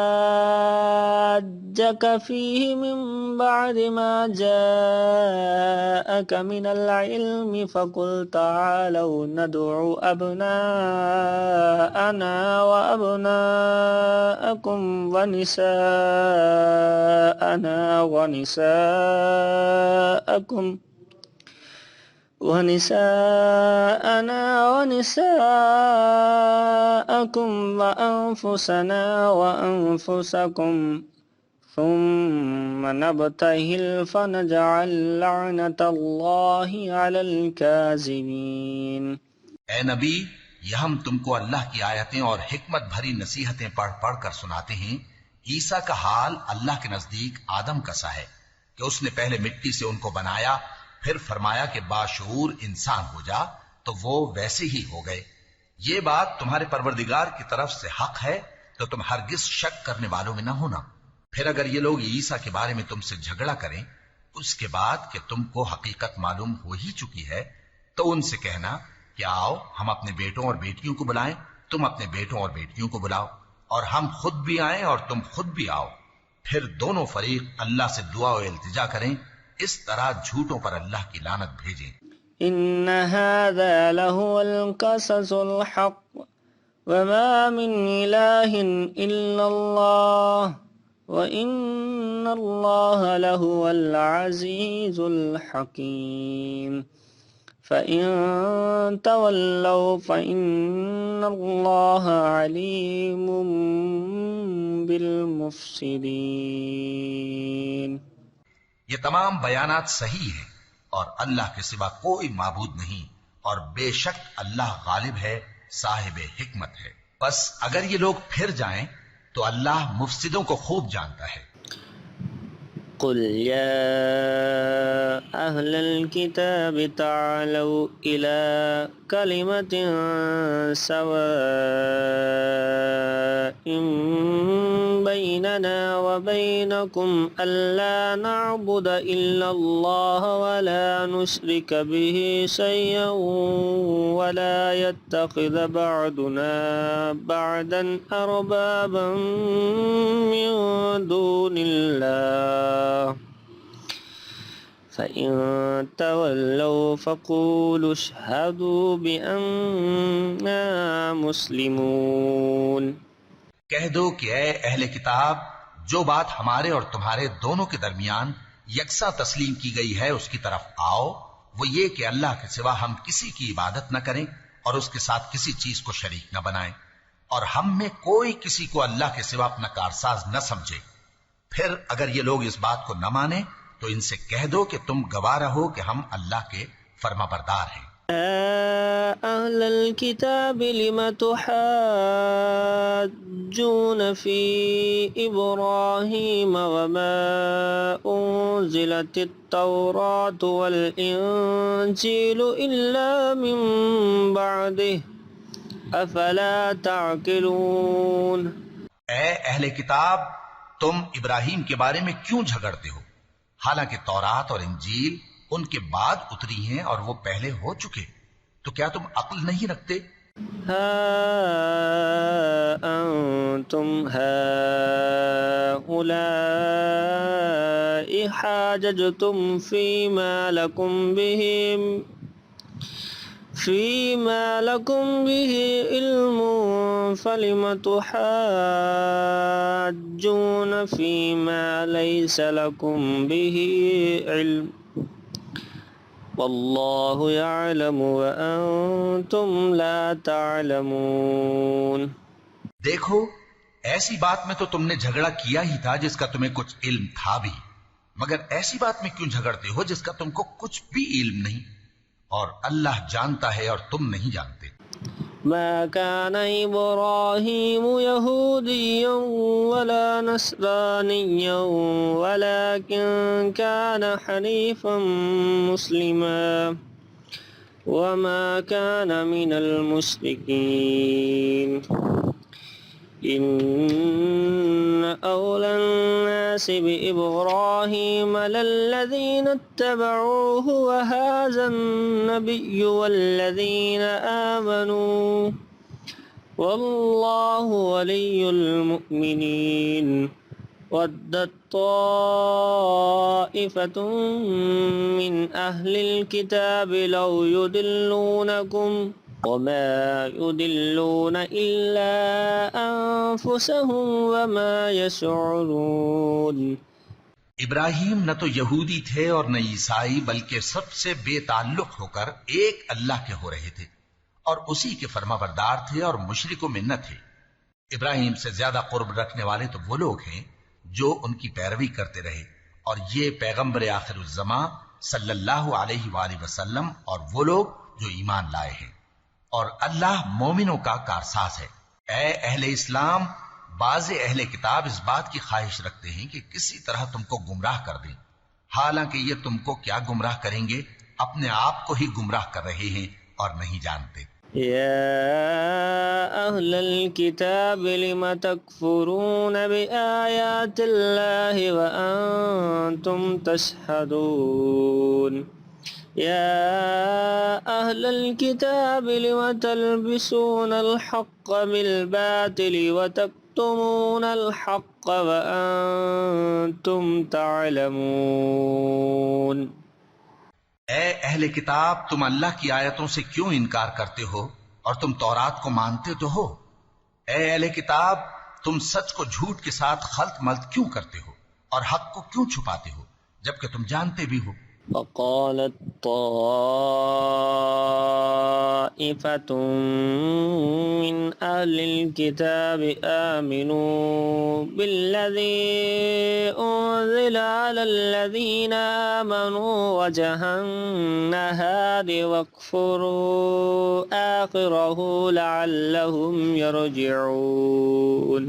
فيه من بعد ما جاءك من العلم فقل تعالوا ندعو أبناءنا وأبناءكم ونساءنا ونساءكم وأنفسنا وأنفسكم ثم نبتهل فنجعل لعنة الله على الكاذبين۔ اے نبی، یہ ہم تم کو اللہ کی آیتیں اور حکمت بھری نصیحتیں پڑھ پڑھ کر سناتے ہیں۔ عیسیٰ کا حال اللہ کے نزدیک آدم کا سا ہے کہ اس نے پہلے مٹی سے ان کو بنایا، پھر فرمایا کہ باشعور انسان ہو جا، تو وہ ویسے ہی ہو گئے۔ یہ بات تمہارے پروردگار کی طرف سے حق ہے، تو تم ہرگز شک کرنے والوں میں نہ ہونا۔ پھر اگر یہ لوگ عیسیٰ کے بارے میں تم سے جھگڑا کریں اس کے بعد کہ تم کو حقیقت معلوم ہو ہی چکی ہے تو ان سے کہنا کہ آؤ ہم اپنے بیٹوں اور بیٹیوں کو بلائیں، تم اپنے بیٹوں اور بیٹیوں کو بلاؤ، اور ہم خود بھی آئیں اور تم خود بھی آؤ، پھر دونوں فریق اللہ سے دعا و التجا کریں، اس طرح جھوٹوں پر اللہ کی لعنت بھیجیں۔ إن هذا لهو القصص الحق وما من إله إلا الله وإن الله لهو العزيز الحكيم فإن تولوا فإن الله عليم بالمفسدين۔ یہ تمام بیانات صحیح ہیں اور اللہ کے سوا کوئی معبود نہیں، اور بے شک اللہ غالب ہے، صاحب حکمت ہے۔ بس اگر یہ لوگ پھر جائیں تو اللہ مفسدوں کو خوب جانتا ہے۔ قل يا أهل الكتاب تعالوا إلى كلمة سواء بيننا وبينكم ألا نعبد إلا الله ولا نشرك به شيئا ولا يتخذ بعضنا بعضا أربابا من دون الله فإن تولوا فقولوا اشهدوا بأننا مسلمون۔ کہہ دو کہ اے اہل کتاب، جو بات ہمارے اور تمہارے دونوں کے درمیان یکساں تسلیم کی گئی ہے اس کی طرف آؤ، وہ یہ کہ اللہ کے سوا ہم کسی کی عبادت نہ کریں اور اس کے ساتھ کسی چیز کو شریک نہ بنائیں، اور ہم میں کوئی کسی کو اللہ کے سوا اپنا کارساز نہ سمجھے۔ پھر اگر یہ لوگ اس بات کو نہ مانیں تو ان سے کہہ دو کہ تم گواہ رہو کہ ہم اللہ کے فرما بردار ہیں۔ أهل الكتاب لم تحاجون في إبراهيم وما أنزلت التوراة والإنجيل إلا من بعده أفلا تعقلون۔ اے اہل کتاب، تم ابراہیم کے بارے میں کیوں جھگڑتے ہو، حالانکہ تورات اور انجیل ان کے بعد اتری ہیں اور وہ پہلے ہو چکے، تو کیا تم عقل نہیں رکھتے؟ ها أنتم هؤلاء حاججتم فيما لكم به علم فلم تحاجون فيما ليس لكم به علم والله يعلم وأنتم لا تعلمون۔ دیکھو، ایسی بات میں تو تم نے جھگڑا کیا ہی تھا جس کا تمہیں کچھ علم تھا بھی، مگر ایسی بات میں کیوں جھگڑتے ہو جس کا تم کو کچھ بھی علم نہیں، اور اللہ جانتا ہے اور تم نہیں جانتے۔ ما كان إبراهيم يهوديا ولا نصرانيا ولكن كان حنيفا مسلما وما كان من المشركين إن أولى الناس بإبراهيم للذين اتبعوه وهذا النبي والذين آمنوا والله ولي المؤمنين ودت طائفة من أهل الكتاب لو يضلونكم وما يضلون إلا أنفسهم وما يشعرون۔ ابراہیم نہ تو یہودی تھے اور نہ عیسائی، بلکہ سب سے بے تعلق ہو کر ایک اللہ کے ہو رہے تھے اور اسی کے فرما بردار تھے اور مشرکوں میں نہ تھے۔ ابراہیم سے زیادہ قرب رکھنے والے تو وہ لوگ ہیں جو ان کی پیروی کرتے رہے، اور یہ پیغمبر آخر الزماں صلی اللہ علیہ وآلہ وسلم اور وہ لوگ جو ایمان لائے ہیں، اور اللہ مومنوں کا کارساز ہے۔ اے اہل اسلام، بعض اہل کتاب اس بات کی خواہش رکھتے ہیں کہ کسی طرح تم کو گمراہ کر دیں، حالانکہ یہ تم کو کیا گمراہ کریں گے، اپنے آپ کو ہی گمراہ کر رہے ہیں اور نہیں جانتے۔ يا أهل الكتاب لم تكفرون بآيات الله وأنتم تشهدون يا أهل الكتاب لم تلبسون الحق بالباطل وتكتمون الحق وأنتم تعلمون۔ اے اہل کتاب، تم اللہ کی آیتوں سے کیوں انکار کرتے ہو اور تم تورات کو مانتے تو ہو؟ اے اہل کتاب، تم سچ کو جھوٹ کے ساتھ خلط ملط کیوں کرتے ہو اور حق کو کیوں چھپاتے ہو جبکہ تم جانتے بھی ہو؟ وقالت طائفة من أهل الكتاب آمنوا بالذي أنزل على الذين آمنوا وجه النهار واكفروا آخره لعلهم يرجعون۔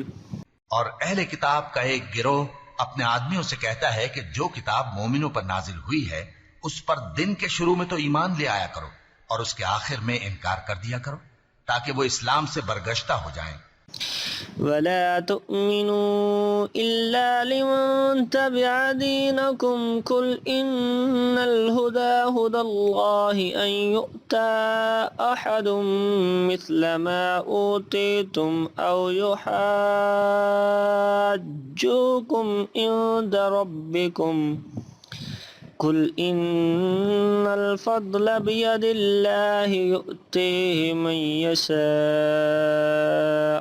اور اہل کتاب کا ایک گروہ اپنے آدمیوں سے کہتا ہے کہ جو کتاب مومنوں پر نازل ہوئی ہے اس پر دن کے شروع میں تو ایمان لے آیا کرو اور اس کے آخر میں انکار کر دیا کرو تاکہ وہ اسلام سے برگشتہ ہو جائیں۔ ولا تؤمنوا إلا لمن تبع دينكم قل إن الهدى هدى الله أن يؤتى أحد مثل ما أوتيتم أو يحاجوكم عند ربكم قل إن الفضل بيد الله يؤتيه من يشاء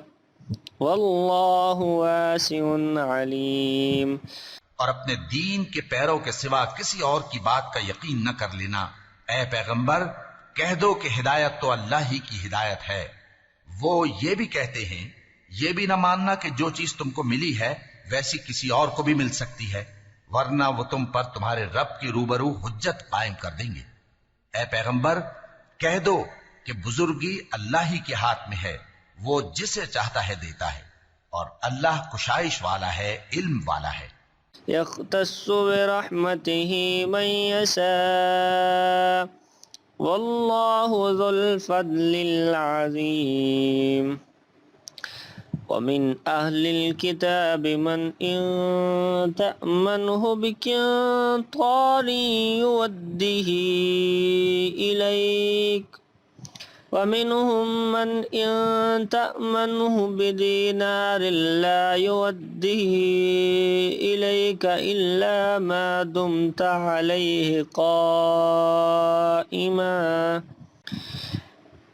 واللہ واسع علیم۔ اور اپنے دین کے پیروں کے سوا کسی اور کی بات کا یقین نہ کر لینا۔ اے پیغمبر، کہہ دو کہ ہدایت تو اللہ ہی کی ہدایت ہے۔ وہ یہ بھی کہتے ہیں، یہ بھی نہ ماننا کہ جو چیز تم کو ملی ہے ویسی کسی اور کو بھی مل سکتی ہے، ورنہ وہ تم پر تمہارے رب کی روبرو حجت قائم کر دیں گے۔ اے پیغمبر، کہہ دو کہ بزرگی اللہ ہی کے ہاتھ میں ہے، وہ جسے چاہتا ہے دیتا ہے، اور اللہ کشائش والا ہے، علم والا ہے۔ یختص برحمتہ من یشاء واللہ ذو الفضل العظیم۔ ومن أهل الكتاب من إن تأمنه بقنطار يوده إليك ومنهم من إن تأمنه بدينار لا يوده إليك إلا ما دمت عليه قائما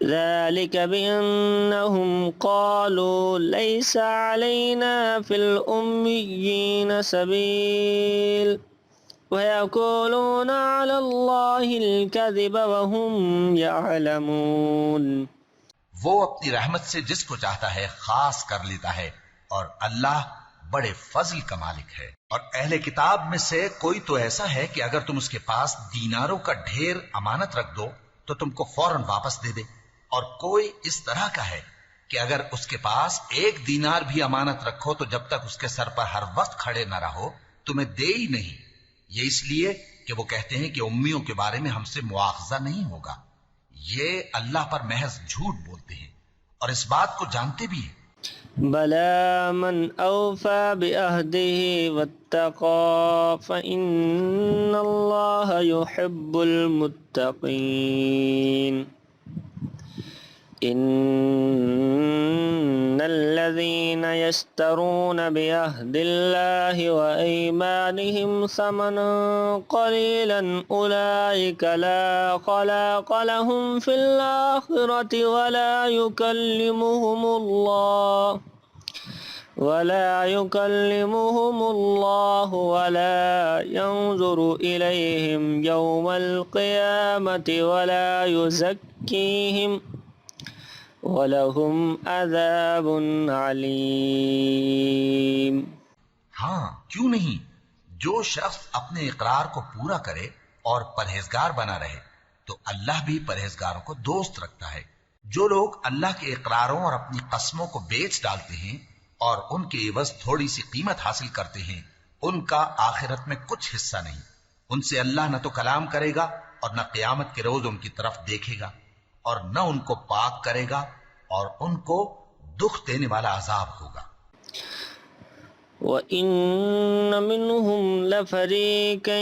ذلك بأنهم قالوا ليس علينا في الأميين سبيل ويقولون على الله الكذب وهم يعلمون۔ وہ اپنی رحمت سے جس کو چاہتا ہے خاص کر لیتا ہے، اور اللہ بڑے فضل کا مالک ہے۔ اور اہل کتاب میں سے کوئی تو ایسا ہے کہ اگر تم اس کے پاس دیناروں کا ڈھیر امانت رکھ دو تو تم کو فوراً واپس دے دے، اور کوئی اس طرح کا ہے کہ اگر اس کے پاس 1 دینار بھی امانت رکھو تو جب تک اس کے سر پر ہر وقت کھڑے نہ رہو تمہیں دے ہی نہیں، یہ اس لیے کہ وہ کہتے ہیں کہ امیوں کے بارے میں ہم سے مواخذہ نہیں ہوگا۔ یہ اللہ پر محض جھوٹ بولتے ہیں اور اس بات کو جانتے بھی ہیں۔ بلى من أوفى بعهده واتقى فإن الله يحب المتقين۔ إن الذين يشترون بعهد الله وأيمانهم ثمنا قليلا أولئك لا خلاق لهم في الآخرة ولا يكلمهم الله ولا ينظر إليهم يوم القيامة ولا يزكيهم وَلَهُمْ عَذَابٌ عَلِيمٌ۔ ہاں کیوں نہیں، جو شخص اپنے اقرار کو پورا کرے اور پرہیزگار بنا رہے تو اللہ بھی پرہیزگاروں کو دوست رکھتا ہے۔ جو لوگ اللہ کے اقراروں اور اپنی قسموں کو بیچ ڈالتے ہیں اور ان کے عوض تھوڑی سی قیمت حاصل کرتے ہیں، ان کا آخرت میں کچھ حصہ نہیں۔ ان سے اللہ نہ تو کلام کرے گا اور نہ قیامت کے روز ان کی طرف دیکھے گا، اور نہ ان کو پاک کرے گا، اور ان کو دکھ دینے والا عذاب ہوگا۔ وَإِنَّ مِنْهُمْ لَفَرِيقًا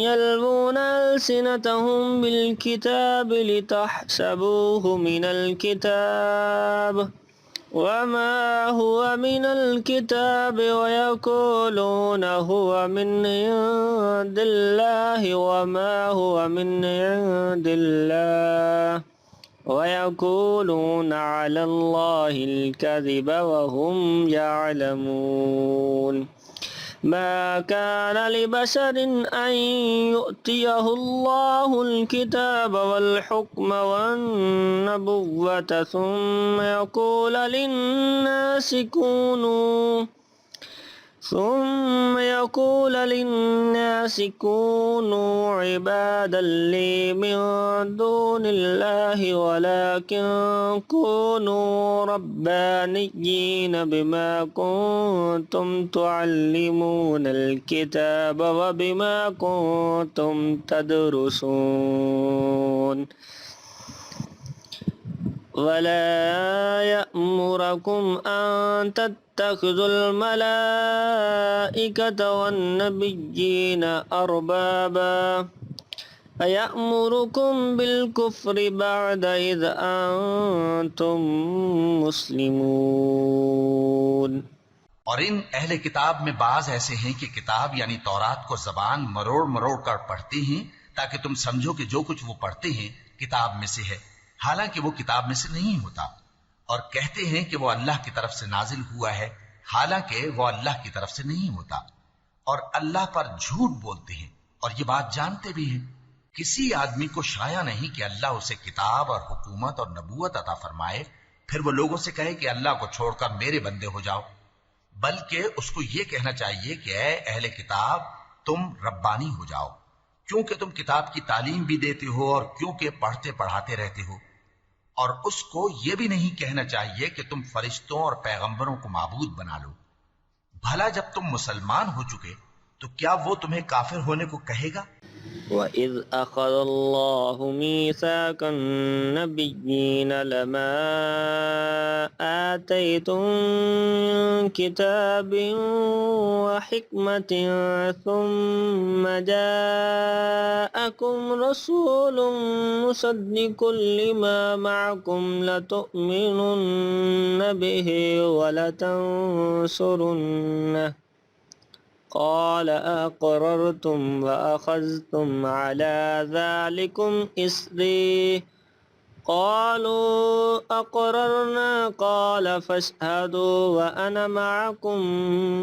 يَلْوُونَ أَلْسِنَتَهُم بِالْكِتَابِ لِتَحْسَبُوهُ مِنَ الْكِتَابِ وَمَا هُوَ مِنَ الْكِتَابِ وَيَقُولُونَ هُوَ مِنْ عِندِ اللَّهِ وَمَا هُوَ مِنْ عِندِ اللَّهِ وَيَقُولُونَ عَلَى اللَّهِ الْكَذِبَ وَهُمْ يَعْلَمُونَ مَا كَانَ لِبَشَرٍ أَن يُؤْتِيَهُ اللَّهُ الْكِتَابَ وَالْحُكْمَ وَالنُّبُوَّةَ ثُمَّ يَقُولَ لِلنَّاسِ كُونُوا عِبَادًا لِّي مِن دُونِ اللَّهِ وَلَكِن كُونُوا رَبَّانِيِّينَ بِمَا كُنتُمْ تُعَلِّمُونَ الْكِتَابَ وَبِمَا كُنتُمْ تَدْرُسُونَ وَلَا يَأْمُرَكُمْ أَن تَتَّخِذُوا الْمَلَائِكَةَ وَالنَّبِيِّينَ أَرْبَابًا أَيَأْمُرُكُمْ بِالْكُفْرِ بَعْدَ إِذْ أَنْتُمْ مُسْلِمُونَ۔ اور ان اہل کتاب میں بعض ایسے ہیں کہ کتاب یعنی تورات کو زبان مروڑ مروڑ کر پڑھتے ہیں تاکہ تم سمجھو کہ جو کچھ وہ پڑھتے ہیں کتاب میں سے ہے، حالانکہ وہ کتاب میں سے نہیں ہوتا، اور کہتے ہیں کہ وہ اللہ کی طرف سے نازل ہوا ہے، حالانکہ وہ اللہ کی طرف سے نہیں ہوتا، اور اللہ پر جھوٹ بولتے ہیں اور یہ بات جانتے بھی ہیں۔ کسی آدمی کو شایع نہیں کہ اللہ اسے کتاب اور حکومت اور نبوت عطا فرمائے، پھر وہ لوگوں سے کہے کہ اللہ کو چھوڑ کر میرے بندے ہو جاؤ، بلکہ اس کو یہ کہنا چاہیے کہ اے اہل کتاب تم ربانی ہو جاؤ، کیونکہ تم کتاب کی تعلیم بھی دیتے ہو اور کیونکہ پڑھتے پڑھاتے رہتے ہو، اور اس کو یہ بھی نہیں کہنا چاہیے کہ تم فرشتوں اور پیغمبروں کو معبود بنا لو۔ بھلا جب تم مسلمان ہو چکے تو کیا وہ تمہیں کافر ہونے کو کہے گا؟ وَإِذْ أَخَذَ اللَّهُ مِيثَاقَ النَّبِيِّينَ لَمَا آتَيْتُم مِّن كِتَابٍ وَحِكْمَةٍ ثُمَّ جَاءَكُمْ رَسُولٌ مُّصَدِّقٌ لِّمَا مَعَكُمْ لَتُؤْمِنُنَّ بِهِ وَلَتَنصُرُنَّهُ قال أقررتم وأخذتم على ذلكم إصري قالوا أقررنا قال فاشهدوا وأنا معكم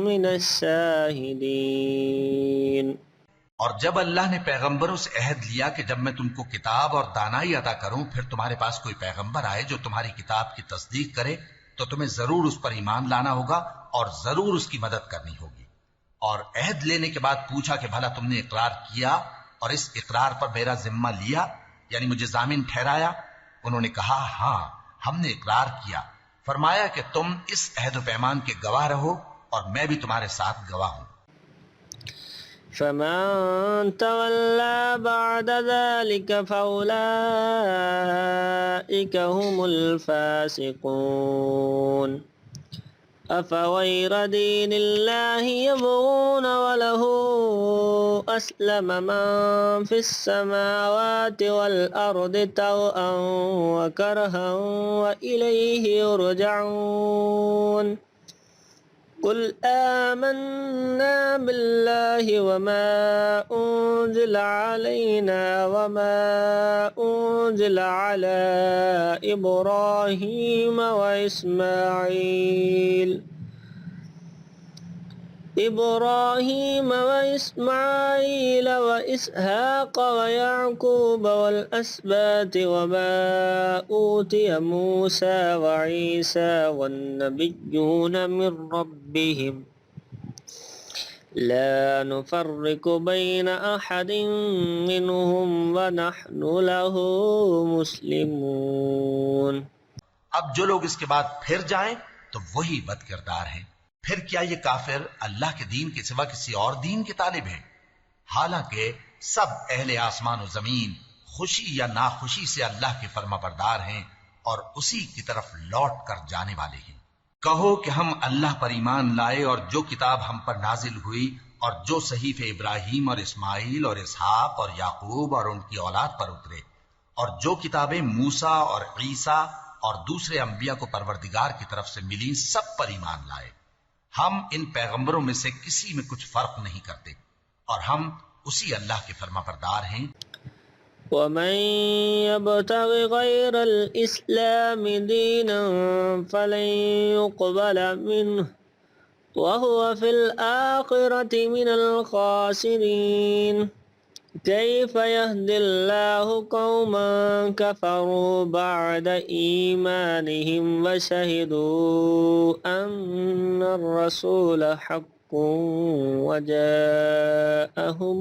من الشاهدين۔ اور جب اللہ نے پیغمبروں سے عہد لیا کہ جب میں تم کو کتاب اور دانائی عطا کروں پھر تمہارے پاس کوئی پیغمبر آئے جو تمہاری کتاب کی تصدیق کرے تو تمہیں ضرور اس پر ایمان لانا ہوگا اور ضرور اس کی مدد کرنی ہوگی۔ اور عہد لینے کے بعد پوچھا کہ بھلا تم نے اقرار کیا اور اس اقرار پر میرا ذمہ لیا، یعنی مجھے ضامن ٹھہرایا؟ انہوں نے کہا ہاں ہم نے اقرار کیا۔ فرمایا کہ تم اس عہد و پیمان کے گواہ رہو اور میں بھی تمہارے ساتھ گواہ ہوں۔ فَمَن تَوَلَّى بَعْدَ ذَلِكَ فَأُولَئِكَ هُمُ الْفَاسِقُونَ۔ أَفَغَيْرَ دِينِ اللَّهِ يَبْغُونَ وَلَهُ أَسْلَمَ مَن فِي السَّمَاوَاتِ وَالْأَرْضِ طَوْعًا وَكَرْهًا وَإِلَيْهِ يُرْجَعُونَ قُلْ آمَنَّا بِاللَّهِ وَمَا أُنزِلَ عَلَيْنَا وَمَا أُنزِلَ عَلَى إِبْرَاهِيمَ وَإِسْمَاعِيلَ وَإِسْحَاقَ وَيَعْقُوبَ وَالْأَسْبَاطِ وَمَا أُوتِيَ مُوسَى وَعِيسَى وَالنَّبِيُّونَ مِن رَّبِّهِمْ لَا نُفَرِّقُ بَيْنَ أَحَدٍ مِّنْهُمْ وَنَحْنُ لَهُ مُسْلِمُونَ۔ اب جو لوگ اس کے بعد پھر جائیں تو وہی بد کردار ہیں۔ پھر کیا یہ کافر اللہ کے دین کے سوا کسی اور دین کے طالب ہیں؟ حالانکہ سب اہل آسمان و زمین خوشی یا ناخوشی سے اللہ کے فرما بردار ہیں اور اسی کی طرف لوٹ کر جانے والے ہیں۔ کہو کہ ہم اللہ پر ایمان لائے اور جو کتاب ہم پر نازل ہوئی اور جو صحیفے ابراہیم اور اسماعیل اور اسحاق اور یعقوب اور ان کی اولاد پر اترے اور جو کتابیں موسیٰ اور عیسیٰ اور دوسرے انبیاء کو پروردگار کی طرف سے ملی سب پر ایمان لائے۔ ہم ان پیغمبروں میں سے کسی میں کچھ فرق نہیں کرتے اور ہم اسی اللہ کے فرما بردار ہیں۔ ومن يبتغ غير الإسلام دينا فلن يقبل منه وهو في الآخرة من الخاسرين كيف يهدي الله قوما كفروا بعد إيمانهم وشهدوا أن الرسول حق وجاءهم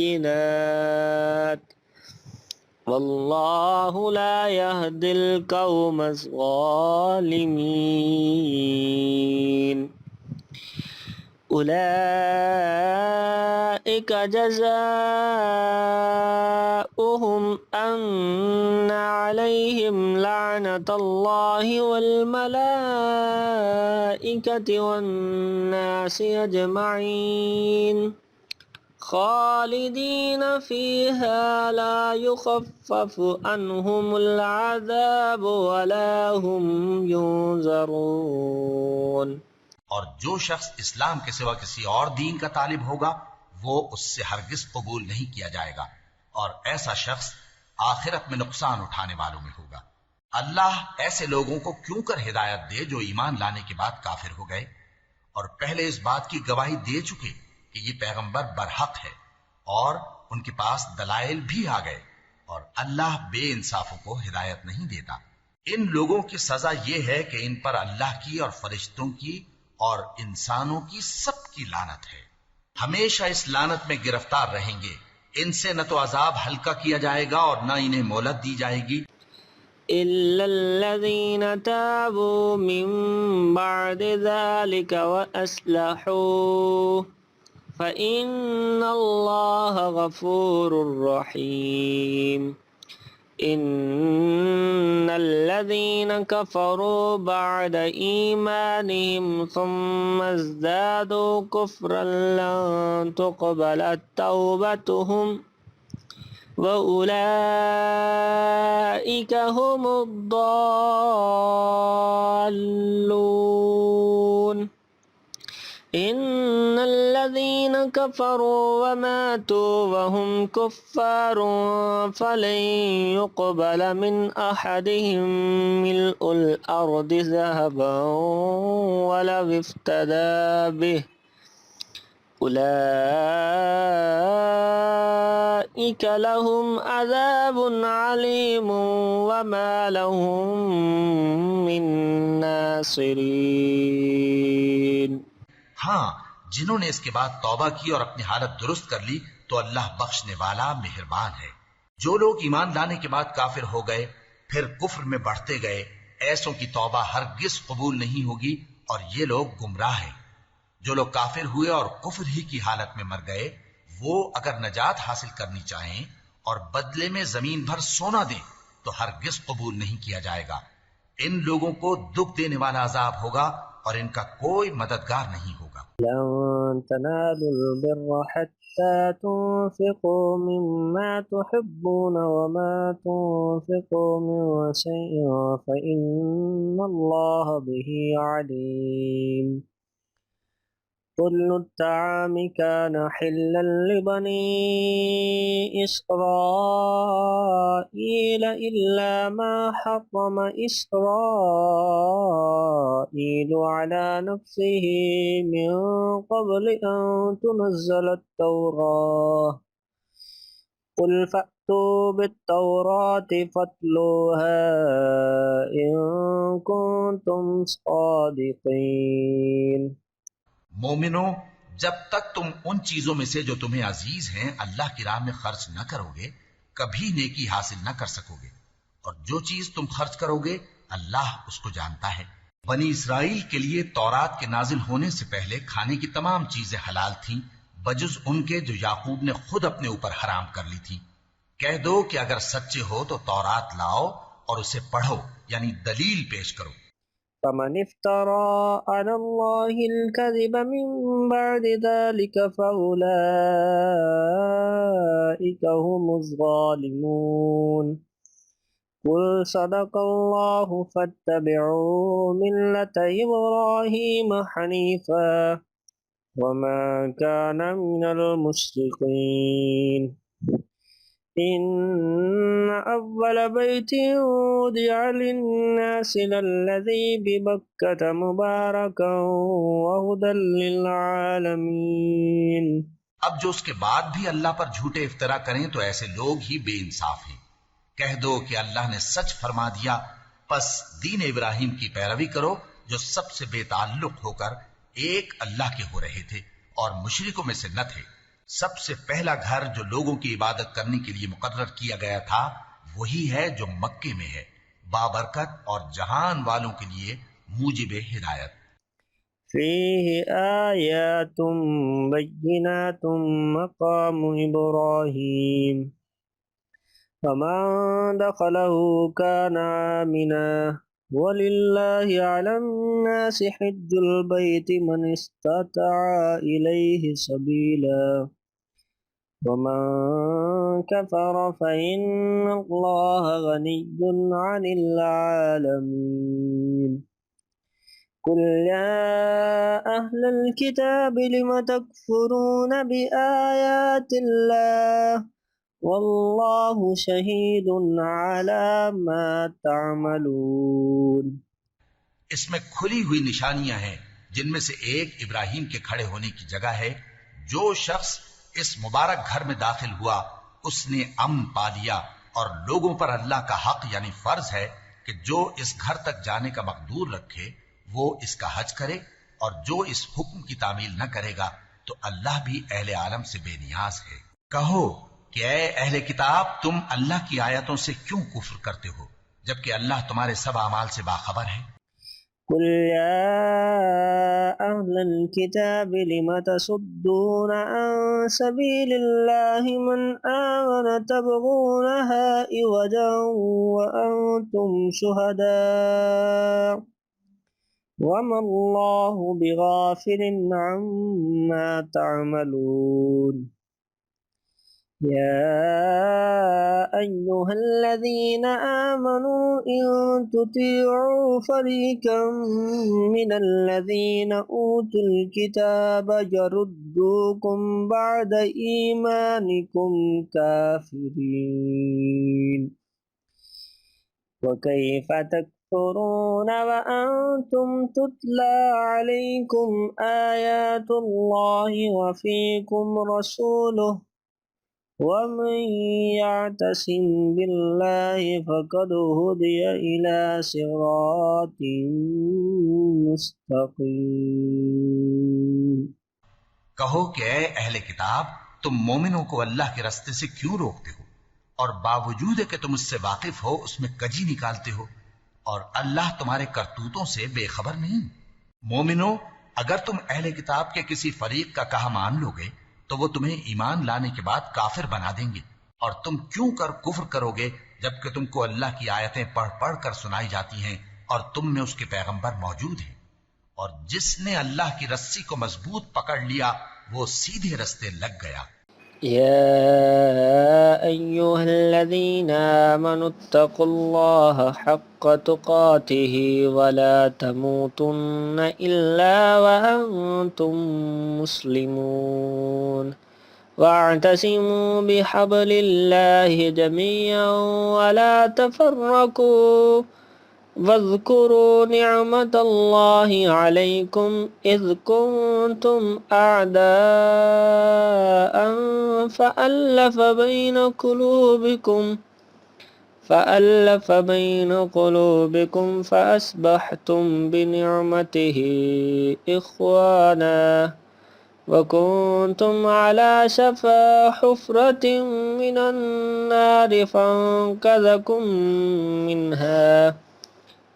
البينات والله لا يهدي القوم الظالمين أولئك جزاؤهم أن عليهم لعنة الله والملائكة والناس أجمعين خالدين فيها لا يخفف عنهم العذاب ولا هم ينظرون۔ اور جو شخص اسلام کے سوا کسی اور دین کا طالب ہوگا وہ اس سے ہرگز قبول نہیں کیا جائے گا، اور ایسا شخص آخرت میں نقصان اٹھانے والوں میں ہوگا۔ اللہ ایسے لوگوں کو کیوں کر ہدایت دے جو ایمان لانے کے بعد کافر ہو گئے اور پہلے اس بات کی گواہی دے چکے کہ یہ پیغمبر برحق ہے اور ان کے پاس دلائل بھی آ گئے، اور اللہ بے انصافوں کو ہدایت نہیں دیتا۔ ان لوگوں کی سزا یہ ہے کہ ان پر اللہ کی اور فرشتوں کی اور انسانوں کی سب کی لعنت ہے، ہمیشہ اس لعنت میں گرفتار رہیں گے۔ ان سے نہ تو عذاب ہلکا کیا جائے گا اور نہ انہیں مہلت دی جائے گی۔ إلا الذين تابوا من بعد ذلك وأصلحوا فإن الله غفور رحيم۔ إن الذين كفروا بعد إيمانهم ثم ازدادوا كفرا لن تقبل توبتهم وأولئك هم الضالون۔ إن الذين كفروا وماتوا وهم كفار فلن يقبل من أحدهم ملء الأرض ذهبا ولو افتدى به أولئك لهم عذاب عليم وما لهم من ناصرين۔ ہاں، جنہوں نے اس کے بعد توبہ کی اور اپنی حالت درست کر لی تو اللہ بخشنے والا مہربان ہے۔ جو لوگ ایمان لانے کے بعد کافر ہو گئے پھر کفر میں بڑھتے گئے، ایسوں کی توبہ ہرگز قبول نہیں ہوگی اور یہ لوگ گمراہ ہیں۔ جو لوگ کافر ہوئے اور کفر ہی کی حالت میں مر گئے، وہ اگر نجات حاصل کرنی چاہیں اور بدلے میں زمین بھر سونا دیں تو ہرگز قبول نہیں کیا جائے گا۔ ان لوگوں کو دکھ دینے والا عذاب ہوگا اور ان کا کوئی مددگار نہیں ہوگا۔ لن تنالوا البر حتى تنفقوا مما تحبون وما تنفقوا من شيء فإن الله به عليم۔ كل الطعام كان حلا لبني إسرائيل إلا ما حرم إسرائيل على نفسه من قبل أن تنزل التوراة قل فأتوا بالتوراة فاتلوها إن كنتم صادقين۔ مومنو، جب تک تم ان چیزوں میں سے جو تمہیں عزیز ہیں اللہ کی راہ میں خرچ نہ کرو گے کبھی نیکی حاصل نہ کر سکو گے، اور جو چیز تم خرچ کرو گے اللہ اس کو جانتا ہے۔ بنی اسرائیل کے لیے تورات کے نازل ہونے سے پہلے کھانے کی تمام چیزیں حلال تھیں بجز ان کے جو یعقوب نے خود اپنے اوپر حرام کر لی تھی۔ کہہ دو کہ اگر سچے ہو تو تورات لاؤ اور اسے پڑھو، یعنی دلیل پیش کرو۔ فمن افترى على الله الكذب من بعد ذلك فأولئك هم الظالمون قل صدق الله فاتبعوا ملة إبراهيم حنيفا وما كان من المشركين إن أول بيت وضع للناس للذي ببكة مباركا وهدى للعالمين۔ اب جو اس کے بعد بھی اللہ پر جھوٹے افطرا کریں تو ایسے لوگ ہی بے انصاف ہیں۔ کہہ دو کہ اللہ نے سچ فرما دیا، پس دین ابراہیم کی پیروی کرو جو سب سے بے تعلق ہو کر ایک اللہ کے ہو رہے تھے اور مشرکوں میں سے نہ تھے۔ سب سے پہلا گھر جو لوگوں کی عبادت کرنے کے لیے مقرر کیا گیا تھا وہی ہے جو مکے میں ہے، بابرکت اور جہان والوں کے لیے موجب ہدایت۔ فيه آيات بينات مقام إبراهيم فمن دخله كان آمنا ولله على الناس حج البيت من استطاع إليه سبيلا ومن كفر فإن الله غني عن العالمين قل يا أهل الكتاب لم تكفرون بآيات الله والله شهيد على ما تعملون۔ اس میں کھلی ہوئی نشانیاں ہیں جن میں سے ایک ابراہیم کے کھڑے ہونے کی جگہ ہے۔ جو شخص اس مبارک گھر میں داخل ہوا اس نے امن پا لیا، اور لوگوں پر اللہ کا حق یعنی فرض ہے کہ جو اس گھر تک جانے کا مقدور رکھے وہ اس کا حج کرے، اور جو اس حکم کی تعمیل نہ کرے گا تو اللہ بھی اہل عالم سے بے نیاز ہے۔ کہو کہ اے اہل کتاب، تم اللہ کی آیتوں سے کیوں کفر کرتے ہو جبکہ اللہ تمہارے سب اعمال سے باخبر ہے؟ قل يا أهل الكتاب لم تصدون عن سبيل الله من آمن تبغونها عوجا وأنتم شهداء وما الله بغافل عما تعملون يا أيها الذين آمنوا إن تطيعوا فريقا من الذين أوتوا الكتاب يردوكم بعد إيمانكم كافرين وكيف تكفرون وأنتم تتلى عليكم آيات الله وفيكم رسوله ومن يعتصم بالله فقد هدي إلى صراط مستقيم۔ کہو کہ اے اہل کتاب، تم مومنوں کو اللہ کے راستے سے کیوں روکتے ہو، اور باوجود کہ تم اس سے واقف ہو اس میں کجی نکالتے ہو، اور اللہ تمہارے کرتوتوں سے بے خبر نہیں۔ مومنوں، اگر تم اہل کتاب کے کسی فریق کا کہا مان لو گے تو وہ تمہیں ایمان لانے کے بعد کافر بنا دیں گے، اور تم کیوں کر کفر کرو گے جبکہ تم کو اللہ کی آیتیں پڑھ پڑھ کر سنائی جاتی ہیں اور تم میں اس کے پیغمبر موجود ہیں، اور جس نے اللہ کی رسی کو مضبوط پکڑ لیا وہ سیدھے رستے لگ گیا۔ يا أيها الذين آمنوا اتقوا الله حق تقاته ولا تموتن إلا وأنتم مسلمون واعتصموا بحبل الله جميعا ولا تفرقوا واذكروا نعمة الله عليكم إذ كنتم أعداء فألف بين قلوبكم فأصبحتم بنعمته إخوانا وكنتم على شفا حفرة من النار فانقذكم منها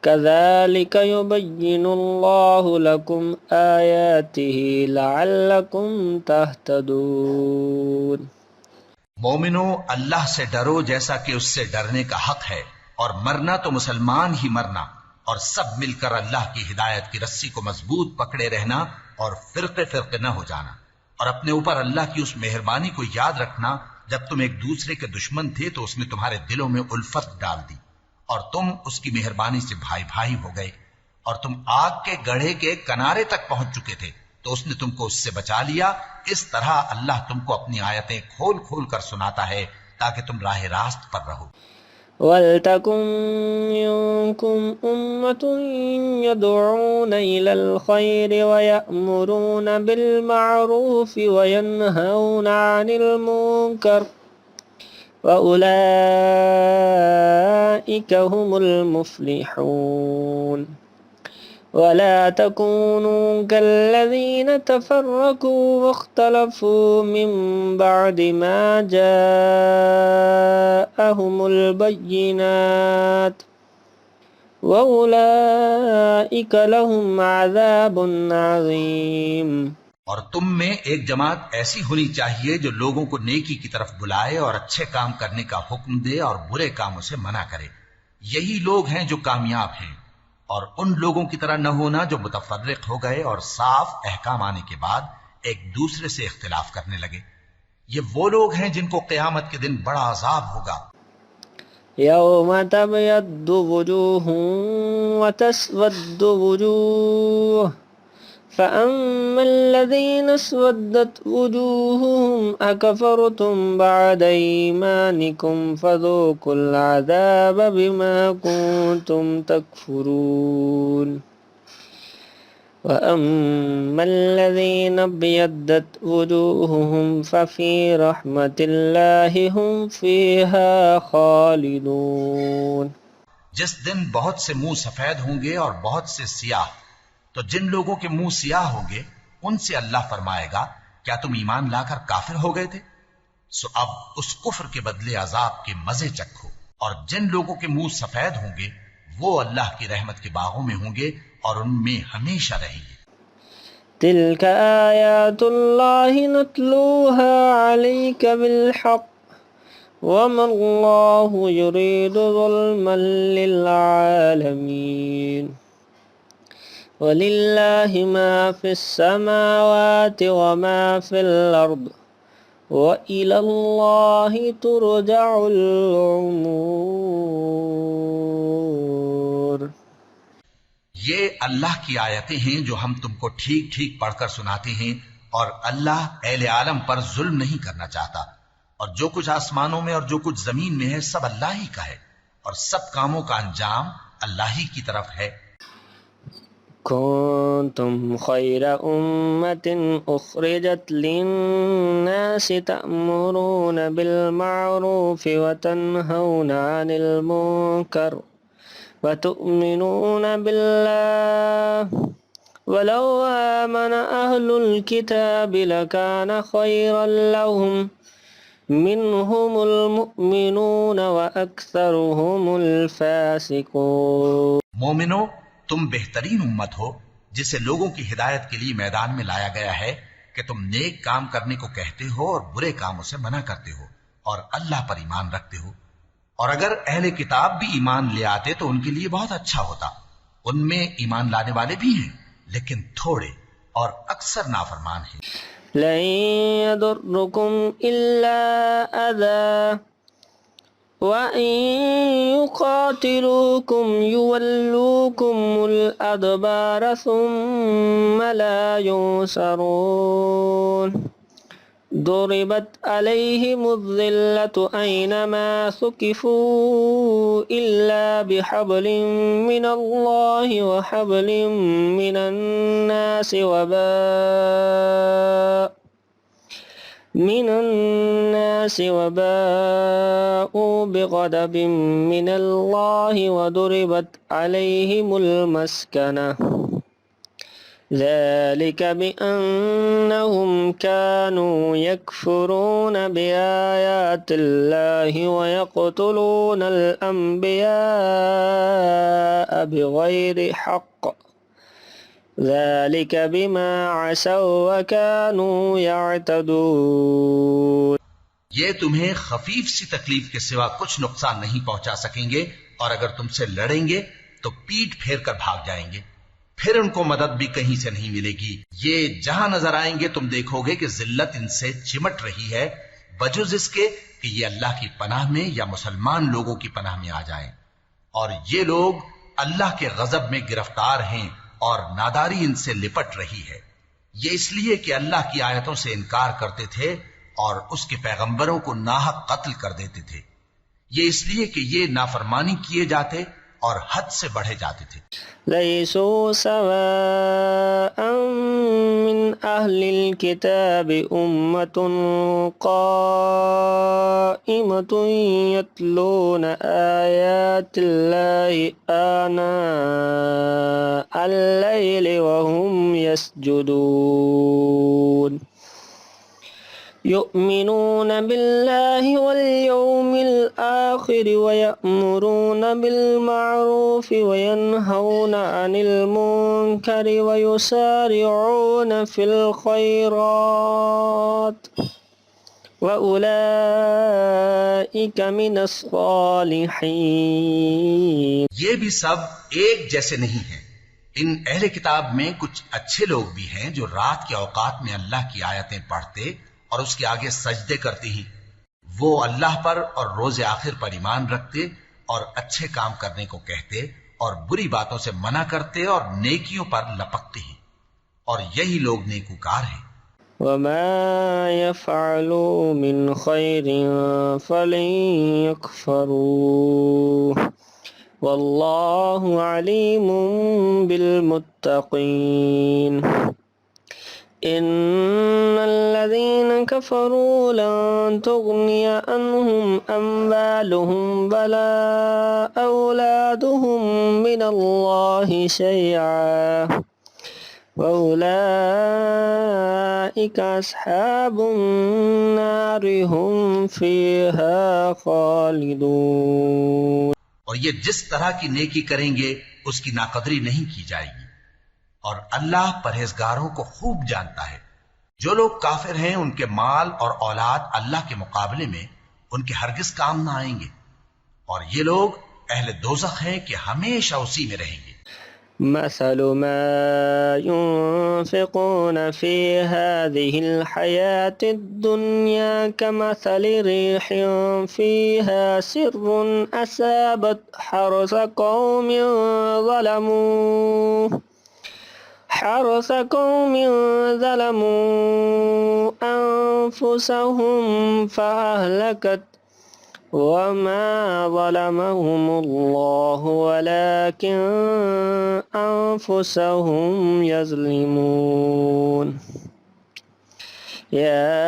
كذلك يبين الله لكم آياته لعلكم تهتدون۔ مومنو، اللہ سے ڈرو جیسا کہ اس سے ڈرنے کا حق ہے، اور مرنا تو مسلمان ہی مرنا، اور سب مل کر اللہ کی ہدایت کی رسی کو مضبوط پکڑے رہنا اور فرقے فرقے نہ ہو جانا، اور اپنے اوپر اللہ کی اس مہربانی کو یاد رکھنا جب تم ایک دوسرے کے دشمن تھے تو اس نے تمہارے دلوں میں الفت ڈال دی اور تم اس کی مہربانی سے بھائی بھائی ہو گئے، اور تم آگ کے گڑھے کے کنارے تک پہنچ چکے تھے تو اس نے تم کو اس سے بچا لیا۔ اس طرح اللہ تم کو اپنی آیتیں کھول کھول کر سناتا ہے تاکہ تم راہ راست پر رہو۔ وَلْتَكُن مِّنكُمْ أُمَّةٌ يَدْعُونَ إِلَى الْخَيْرِ وَيَأْمُرُونَ بِالْمَعْرُوفِ وَيَنْهَوْنَ عَنِ الْمُنكَرِ وَأُولَئِكَ هُمُ الْمُفْلِحُونَ ولا تكونوا كالذين تفرقوا واختلفوا من بعد ما جاءهم البينات وأولئك لهم عذاب عظيم۔ اور تم میں ایک جماعت ایسی ہونی چاہیے جو لوگوں کو نیکی کی طرف بلائے اور اچھے کام کرنے کا حکم دے اور برے کاموں سے منع کرے، یہی لوگ ہیں جو کامیاب ہیں، اور ان لوگوں کی طرح نہ ہونا جو متفرق ہو گئے اور صاف احکام آنے کے بعد ایک دوسرے سے اختلاف کرنے لگے۔ یہ وہ لوگ ہیں جن کو قیامت کے دن بڑا عذاب ہوگا۔ يوم تبيض وجوه وتسود وجوه فأما الذين اسودت وجوههم أكفرتم بعد إيمانكم فذوقوا العذاب بما كنتم تكفرون وأما الذين ابيضت وجوههم ففي رحمة الله هم فيها خالدون۔ جس دن بہت سے منہ سفید ہوں گے اور بہت سے سیاہ، تو جن لوگوں کے منہ سیاہ ہوں گے ان سے اللہ فرمائے گا کیا تم ایمان لا کر کافر ہو گئے تھے؟ سو اب اس کفر کے بدلے عذاب کے مزے چکھو، اور جن لوگوں کے منہ سفید ہوں گے وہ اللہ کی رحمت کے باغوں میں ہوں گے اور ان میں ہمیشہ رہیں گے۔ تلك آیات اللہ نتلوها علیک بالحق وما اللہ یرید ظلما للعالمین وَلِلَّهِ مَا فِي السَّمَاوَاتِ وَمَا فِي الْأَرْضِ وَإِلَى اللَّهِ تُرْجَعُ الْأُمُورُ۔ یہ اللہ کی آیتیں ہیں جو ہم تم کو ٹھیک ٹھیک پڑھ کر سناتے ہیں، اور اللہ اہل عالم پر ظلم نہیں کرنا چاہتا، اور جو کچھ آسمانوں میں اور جو کچھ زمین میں ہے سب اللہ ہی کا ہے، اور سب کاموں کا انجام اللہ ہی کی طرف ہے۔ كنتم خير أمة أخرجت للناس تأمرون بالمعروف وتنهون عن المنكر وتؤمنون بالله ولو آمن أهل الكتاب لكان خيرا لهم منهم المؤمنون وأكثرهم الفاسقون۔ مومنو، تم بہترین امت ہو جسے لوگوں کی ہدایت کے لیے میدان میں لایا گیا ہے کہ تم نیک کام کرنے کو کہتے ہو اور برے کاموں سے منع کرتے ہو اور اللہ پر ایمان رکھتے ہو، اور اگر اہل کتاب بھی ایمان لے آتے تو ان کے لیے بہت اچھا ہوتا، ان میں ایمان لانے والے بھی ہیں لیکن تھوڑے اور اکثر نافرمان ہیں۔ لن يضركم إلا أذى وَإِن يُقَاتِلُوكُمْ يُوَلُّوكُمُ الْأَدْبَارَ ثُمَّ لَا يُنصَرُونَ ضُرِبَتْ عَلَيْهِمُ الذِّلَّةُ أَيْنَمَا ثُقِفُوا إِلَّا بِحَبْلٍ مِّنَ اللَّهِ وَحَبْلٍ مِّنَ النَّاسِ وباءوا بغضب من الله وضربت عليهم المسكنة ذلك بأنهم كانوا يكفرون بآيات الله ويقتلون الأنبياء بغير حق ذلك بما عصوا وكانوا يعتدون۔ یہ تمہیں خفیف سی تکلیف کے سوا کچھ نقصان نہیں پہنچا سکیں گے، اور اگر تم سے لڑیں گے تو پیٹ پھیر کر بھاگ جائیں گے، پھر ان کو مدد بھی کہیں سے نہیں ملے گی۔ یہ جہاں نظر آئیں گے تم دیکھو گے کہ ذلت ان سے چمٹ رہی ہے، بجز اس کے کہ یہ اللہ کی پناہ میں یا مسلمان لوگوں کی پناہ میں آ جائیں، اور یہ لوگ اللہ کے غضب میں گرفتار ہیں اور ناداری ان سے لپٹ رہی ہے۔ یہ اس لیے کہ اللہ کی آیتوں سے انکار کرتے تھے اور اس کے پیغمبروں کو ناحق قتل کر دیتے تھے، یہ اس لیے کہ یہ نافرمانی کیے جاتے اور حد سے بڑھے جاتے تھے۔ ليسوا سواء من أهل الكتاب أمة قائمة يتلون آيات الله آناء الليل وهم يسجدون يؤمنون بالله واليوم الآخر ويأمرون بالمعروف وينهون عن المنكر ويسارعون في الخيرات وأولئك من الصالحين۔ یہ بھی سب ایک جیسے نہیں ہیں۔ ان اہل کتاب میں کچھ اچھے لوگ بھی ہیں جو رات کے اوقات میں اللہ کی آیتیں پڑھتے اور اس کے آگے سجدے کرتے ہیں، وہ اللہ پر اور روز آخر پر ایمان رکھتے اور اچھے کام کرنے کو کہتے اور بری باتوں سے منع کرتے اور نیکیوں پر لپکتے ہیں، اور یہی لوگ نیکوکار ہیں۔ وما يفعلوا من خير فلن يكفروه والله عليم بالمتقين۔ إن الذين كفروا لن تغني عنهم أموالهم ولا أولادهم من الله شيئا وأولئك أصحاب النار هم فيها خالدون۔ اور یہ جس طرح کی نیکی کریں گے اس کی ناقدری نہیں کی جائے گی، اور اللہ پرہیزگاروں کو خوب جانتا ہے۔ جو لوگ کافر ہیں ان کے مال اور اولاد اللہ کے مقابلے میں ان کے ہرگز کام نہ آئیں گے، اور یہ لوگ اہل دوزخ ہیں کہ ہمیشہ اسی میں رہیں گے۔ مثل ما ينفقون في هذه الحياة الدنيا كمثل ريح فيها سر أصابت حرث قوم ظلموا أنفسهم فأهلكت وما ظلمهم الله ولكن أنفسهم يظلمون۔ يا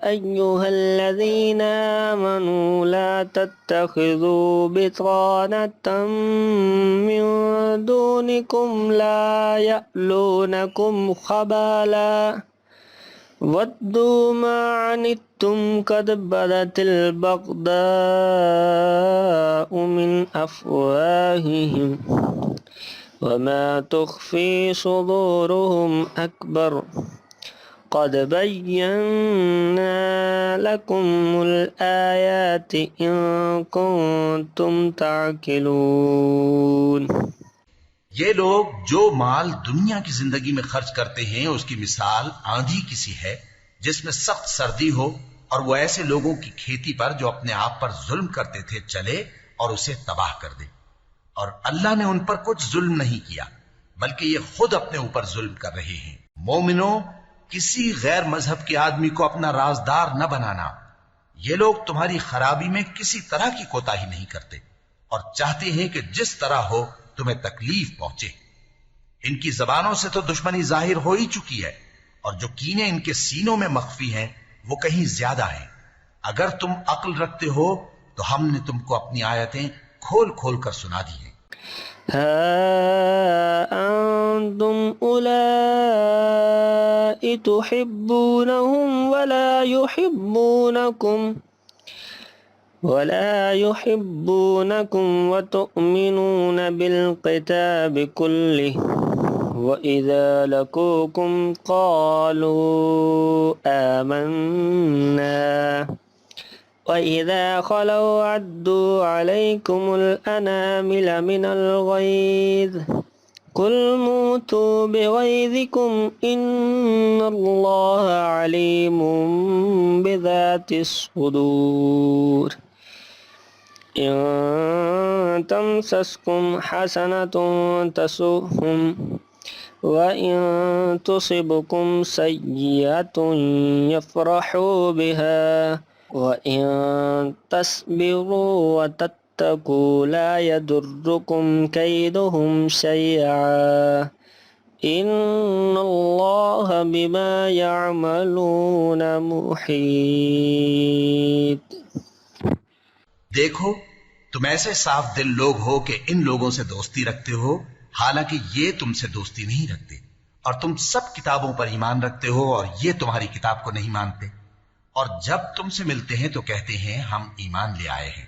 أيها الذين آمنوا لا تتخذوا بطانة من دونكم لا يألونكم خبالا ودوا ما عنتم قد بدت البغضاء من أفواههم وما تخفي صدورهم أكبر قد بينا لكم الآيات إن كنتم تعقلون۔ یہ لوگ جو مال دنیا کی زندگی میں خرچ کرتے ہیں اس کی مثال آندھی کسی ہے جس میں سخت سردی ہو، اور وہ ایسے لوگوں کی کھیتی پر جو اپنے آپ پر ظلم کرتے تھے چلے اور اسے تباہ کر دے، اور اللہ نے ان پر کچھ ظلم نہیں کیا بلکہ یہ خود اپنے اوپر ظلم کر رہے ہیں۔ مومنوں، کسی غیر مذہب کے آدمی کو اپنا رازدار نہ بنانا۔ یہ لوگ تمہاری خرابی میں کسی طرح کی کوتاہی نہیں کرتے اور چاہتے ہیں کہ جس طرح ہو تمہیں تکلیف پہنچے۔ ان کی زبانوں سے تو دشمنی ظاہر ہو ہی چکی ہے، اور جو کینے ان کے سینوں میں مخفی ہیں وہ کہیں زیادہ ہیں۔ اگر تم عقل رکھتے ہو تو ہم نے تم کو اپنی آیتیں کھول کھول کر سنا دی ہیں۔ ها أنتم أولئك تحبونهم ولا يحبونكم وتؤمنون بالكتاب كله وَإِذَا لَقُوكُمْ قَالُوا آمَنَّا وَإِذَا خَلَوْا عَضُّوا عَلَيْكُمُ الْأَنَامِلَ مِنَ الْغَيْظِ قُلْ مُوتُوا بِغَيْظِكُمْ إِنَّ اللَّهَ عَلِيمٌ بِذَاتِ الصُّدُورِ إِن تَمْسَسْكُمْ حَسَنَةٌ تَسُؤْهُمْ وَإِن تُصِبْكُمْ سَيِّئَةٌ يَفْرَحُوا بِهَا وَإِن تَصْبِرُوا وَتَتَّقُوا لَا يَضُرُّكُمْ كَيْدُهُمْ شَيْئًا إِنَّ اللَّهَ بِمَا يَعْمَلُونَ مُحِيطٌ۔ دیکھو تم ایسے صاف دل لوگ ہو کہ ان لوگوں سے دوستی رکھتے ہو حالانکہ یہ تم سے دوستی نہیں رکھتے، اور تم سب کتابوں پر ایمان رکھتے ہو اور یہ تمہاری کتاب کو نہیں مانتے، اور جب تم سے ملتے ہیں تو کہتے ہیں ہم ایمان لے آئے ہیں،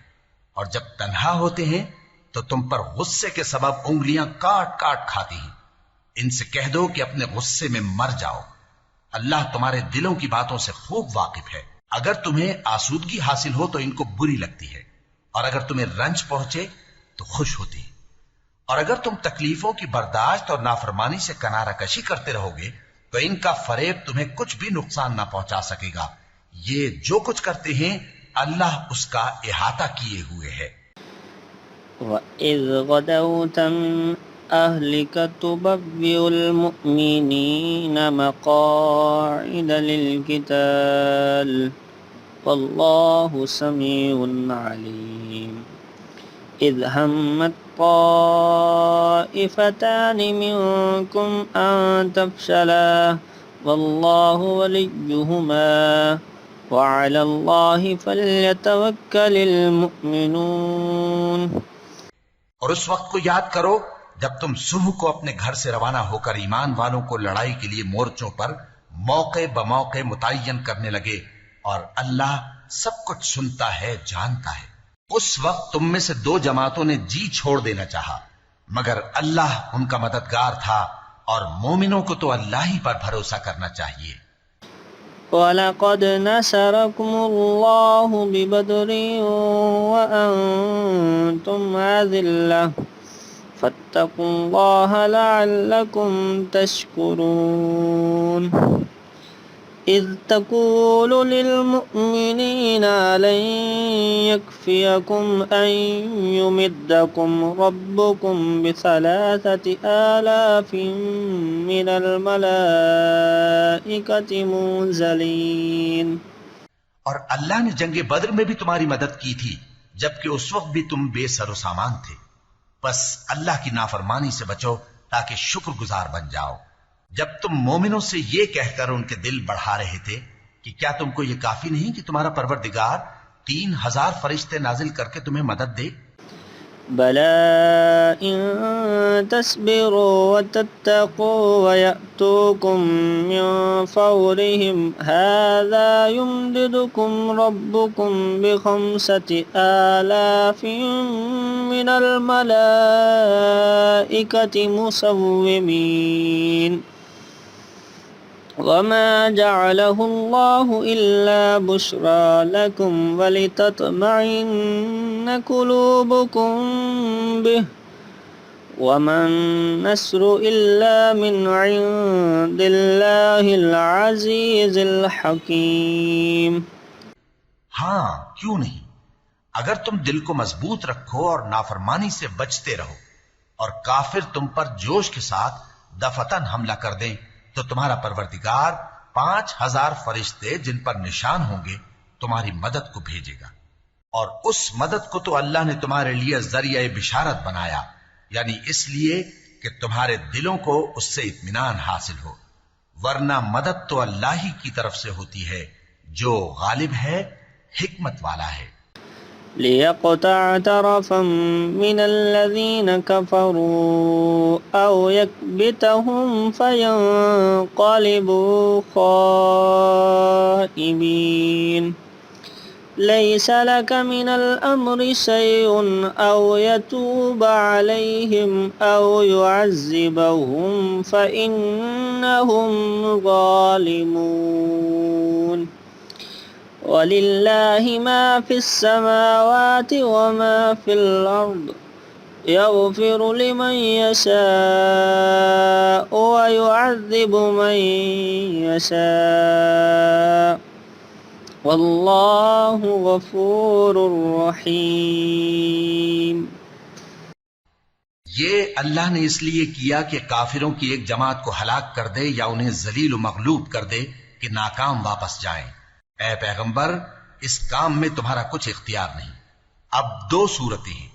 اور جب تنہا ہوتے ہیں تو تم پر غصے کے سبب انگلیاں کاٹ کاٹ کھاتی ہیں۔ ان سے کہہ دو کہ اپنے غصے میں مر جاؤ، اللہ تمہارے دلوں کی باتوں سے خوب واقف ہے۔ اگر تمہیں آسودگی حاصل ہو تو ان کو بری لگتی ہے، اور اگر تمہیں رنج پہنچے تو خوش ہوتی ہے، اور اگر تم تکلیفوں کی برداشت اور نافرمانی سے کنارہ کشی کرتے رہو گے تو ان کا فریب تمہیں کچھ بھی نقصان نہ پہنچا سکے گا۔ یہ جو کچھ کرتے ہیں اللہ اس کا احاطہ کیے ہوئے ہے۔ وَإِذْ غَدَوْتَ مِنْ أَهْلِكَ تُبَوِّئُ الْمُؤْمِنِينَ مَقَاعِدَ لِلْقِتَالِ وَاللَّهُ سَمِيعٌ عَلِيمٌ إِذْ هَمَّتْ طَائِفَتَانِ مِنْكُمْ أَنْ تَفْشَلَا وَاللَّهُ وَلِيُّهُمَا وَعَلَى اللَّهِ فَلْيَتَوَكَّلِ الْمُؤْمِنُونَ۔ اور اس وقت کو یاد کرو جب تم صبح کو اپنے گھر سے روانہ ہو کر ایمان والوں کو لڑائی کے لیے مورچوں پر موقع بموقع متعین کرنے لگے، اور اللہ سب کچھ سنتا ہے جانتا ہے۔ اس وقت تم میں سے دو جماعتوں نے جی چھوڑ دینا چاہا، مگر اللہ ان کا مددگار تھا، اور مومنوں کو تو اللہ ہی پر بھروسہ کرنا چاہیے۔ وَلَقَدْ نَصَرَكُمُ اللَّهُ بِبَدْرٍ وَأَنْتُمْ أَذِلَّةٌ فَاتَّقُوا اللَّهَ لَعَلَّكُمْ تَشْكُرُونَ إِذْ تَقُولُ لِلْمُؤْمِنِينَ أَلَنْ يَكْفِيَكُمْ أَنْ يُمِدَّكُمْ رَبُّكُمْ بِثَلَاثَةِ آلَافٍ مِّنَ الْمَلَائِكَةِ مُنزَلِينَ۔ اور اللہ نے جنگ بدر میں بھی تمہاری مدد کی تھی جبکہ اس وقت بھی تم بے سر و سامان تھے، بس اللہ کی نافرمانی سے بچو تاکہ شکر گزار بن جاؤ۔ جب تم مومنوں سے یہ کہہ کر ان کے دل بڑھا رہے تھے کہ کیا تم کو یہ کافی نہیں کہ تمہارا پروردگار 3000 فرشتے نازل کر کے تمہیں مدد دے؟ بَلَىٰ إِن تَصْبِرُوا وَتَتَّقُوا وَيَأْتُوكُم مِّن فَوْرِهِمْ هَٰذَا يُمْدِدْكُمْ رَبُّكُم بِخَمْسَةِ آلَافٍ مِّنَ الْمَلَائِكَةِ مُسَوِّمِينَ وَمَا جَعَلَهُ اللَّهُ إِلَّا بُشْرَىٰ لَكُمْ وَلِتَطْمَئِنَّ قُلُوبُكُم بِهِ وَمَا النَّصْرُ إِلَّا مِنْ عِندِ اللَّهِ الْعَزِيزِ الْحَكِيمِ۔ ہاں کیوں نہیں، اگر تم دل کو مضبوط رکھو اور نافرمانی سے بچتے رہو اور کافر تم پر جوش کے ساتھ دفتن حملہ کر دیں تو تمہارا پروردگار 5000 فرشتے جن پر نشان ہوں گے تمہاری مدد کو بھیجے گا، اور اس مدد کو تو اللہ نے تمہارے لیے ذریعہ بشارت بنایا، یعنی اس لیے کہ تمہارے دلوں کو اس سے اطمینان حاصل ہو، ورنہ مدد تو اللہ ہی کی طرف سے ہوتی ہے جو غالب ہے، حکمت والا ہے۔ لِيَقْطَعَ طَرَفًا مِّنَ الَّذِينَ كَفَرُوا أَوْ يَكْبِتَهُمْ فَيَنقَلِبُوا خَائِبِينَ ليس لك من الأمر شيء أو يتوب عليهم أو يعذبهم فإنهم ظالمون ولله ما في السماوات وما في الأرض يغفر لمن يشاء ويعذب من يشاء واللہ غفور رحیم۔ یہ اللہ نے اس لیے کیا کہ کافروں کی ایک جماعت کو ہلاک کر دے یا انہیں ذلیل و مغلوب کر دے کہ ناکام واپس جائیں۔ اے پیغمبر، اس کام میں تمہارا کچھ اختیار نہیں۔ اب دو صورتیں ہیں،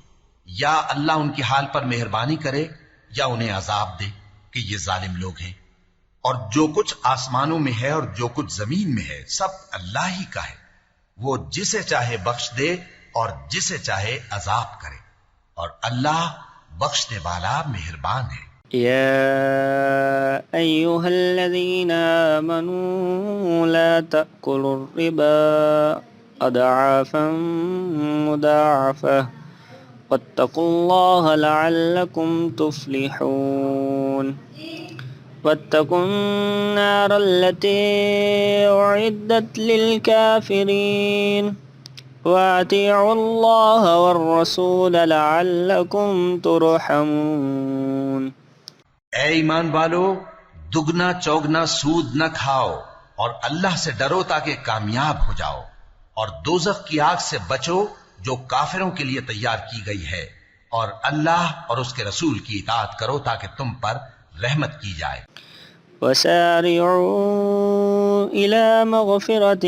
یا اللہ ان کی حال پر مہربانی کرے یا انہیں عذاب دے کہ یہ ظالم لوگ ہیں، اور جو کچھ آسمانوں میں ہے اور جو کچھ زمین میں ہے سب اللہ ہی کا ہے، وہ جسے چاہے بخش دے اور جسے چاہے عذاب کرے، اور اللہ بخشنے والا مہربان ہے۔ يا أيها الذين آمنوا لا تأكلوا الربا أضعافا مضاعفة واتقوا الله لعلكم تفلحون واتقوا النار التي أعدت للكافرين وأطيعوا الله والرسول لعلكم ترحمون۔ اے ایمان والو، دگنا چوگنا سود نہ کھاؤ اور اللہ سے ڈرو تاکہ کامیاب ہو جاؤ، اور دوزخ کی آگ سے بچو جو کافروں کے لیے تیار کی گئی ہے، اور اللہ اور اس کے رسول کی اطاعت کرو تاکہ تم پر رحمت کی جائے۔ وسارعوا إلى مغفرة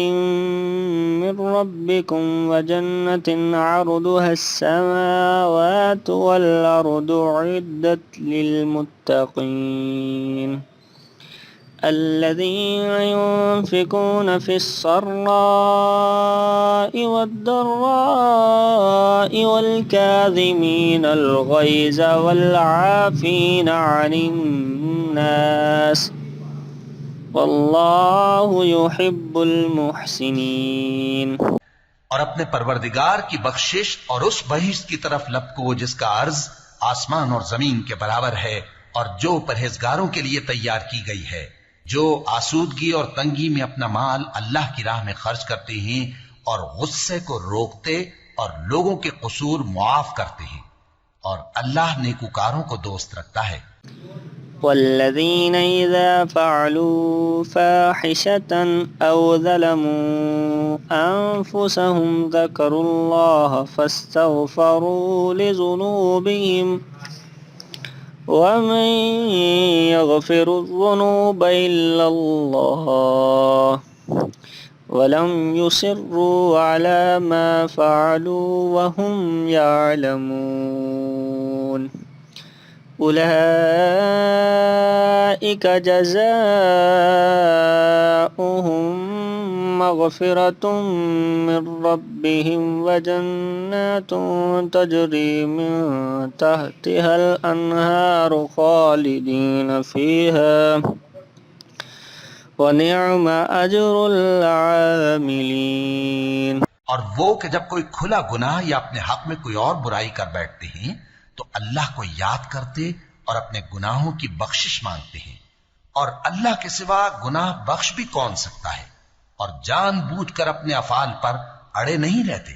من ربكم وجنة عرضها السماوات والأرض أعدت للمتقين الذين ينفقون في السراء والضراء والكاظمين الغيظ والعافين عن الناس واللہ یحب المحسنین۔ اور اپنے پروردگار کی بخشش اور اس بہشت کی طرف لپکو جس کا عرض آسمان اور زمین کے برابر ہے، اور جو پرہیزگاروں کے لیے تیار کی گئی ہے، جو آسودگی اور تنگی میں اپنا مال اللہ کی راہ میں خرچ کرتے ہیں اور غصے کو روکتے اور لوگوں کے قصور معاف کرتے ہیں، اور اللہ نیکوکاروں کو دوست رکھتا ہے۔ والذین اذا فعلوا فاحشة او ظلموا انفسهم ذکروا اللہ فاستغفروا لذنوبهم ومن يغفر الذنوب الا اللہ ولم يصروا على ما فعلوا وهم يعلمون اولئک جزاؤہم مغفرۃ من ربہم وجنات تجری من تحتها الانہار خالدین فیہا ونعم اجر العاملین۔ اور وہ کہ جب کوئی کھلا گناہ یا اپنے حق میں کوئی اور برائی کر بیٹھتے ہیں تو اللہ کو یاد کرتے اور اپنے گناہوں کی بخشش مانگتے ہیں، اور اللہ کے سوا گناہ بخش بھی کون سکتا ہے، اور جان بوجھ کر اپنے افعال پر اڑے نہیں رہتے۔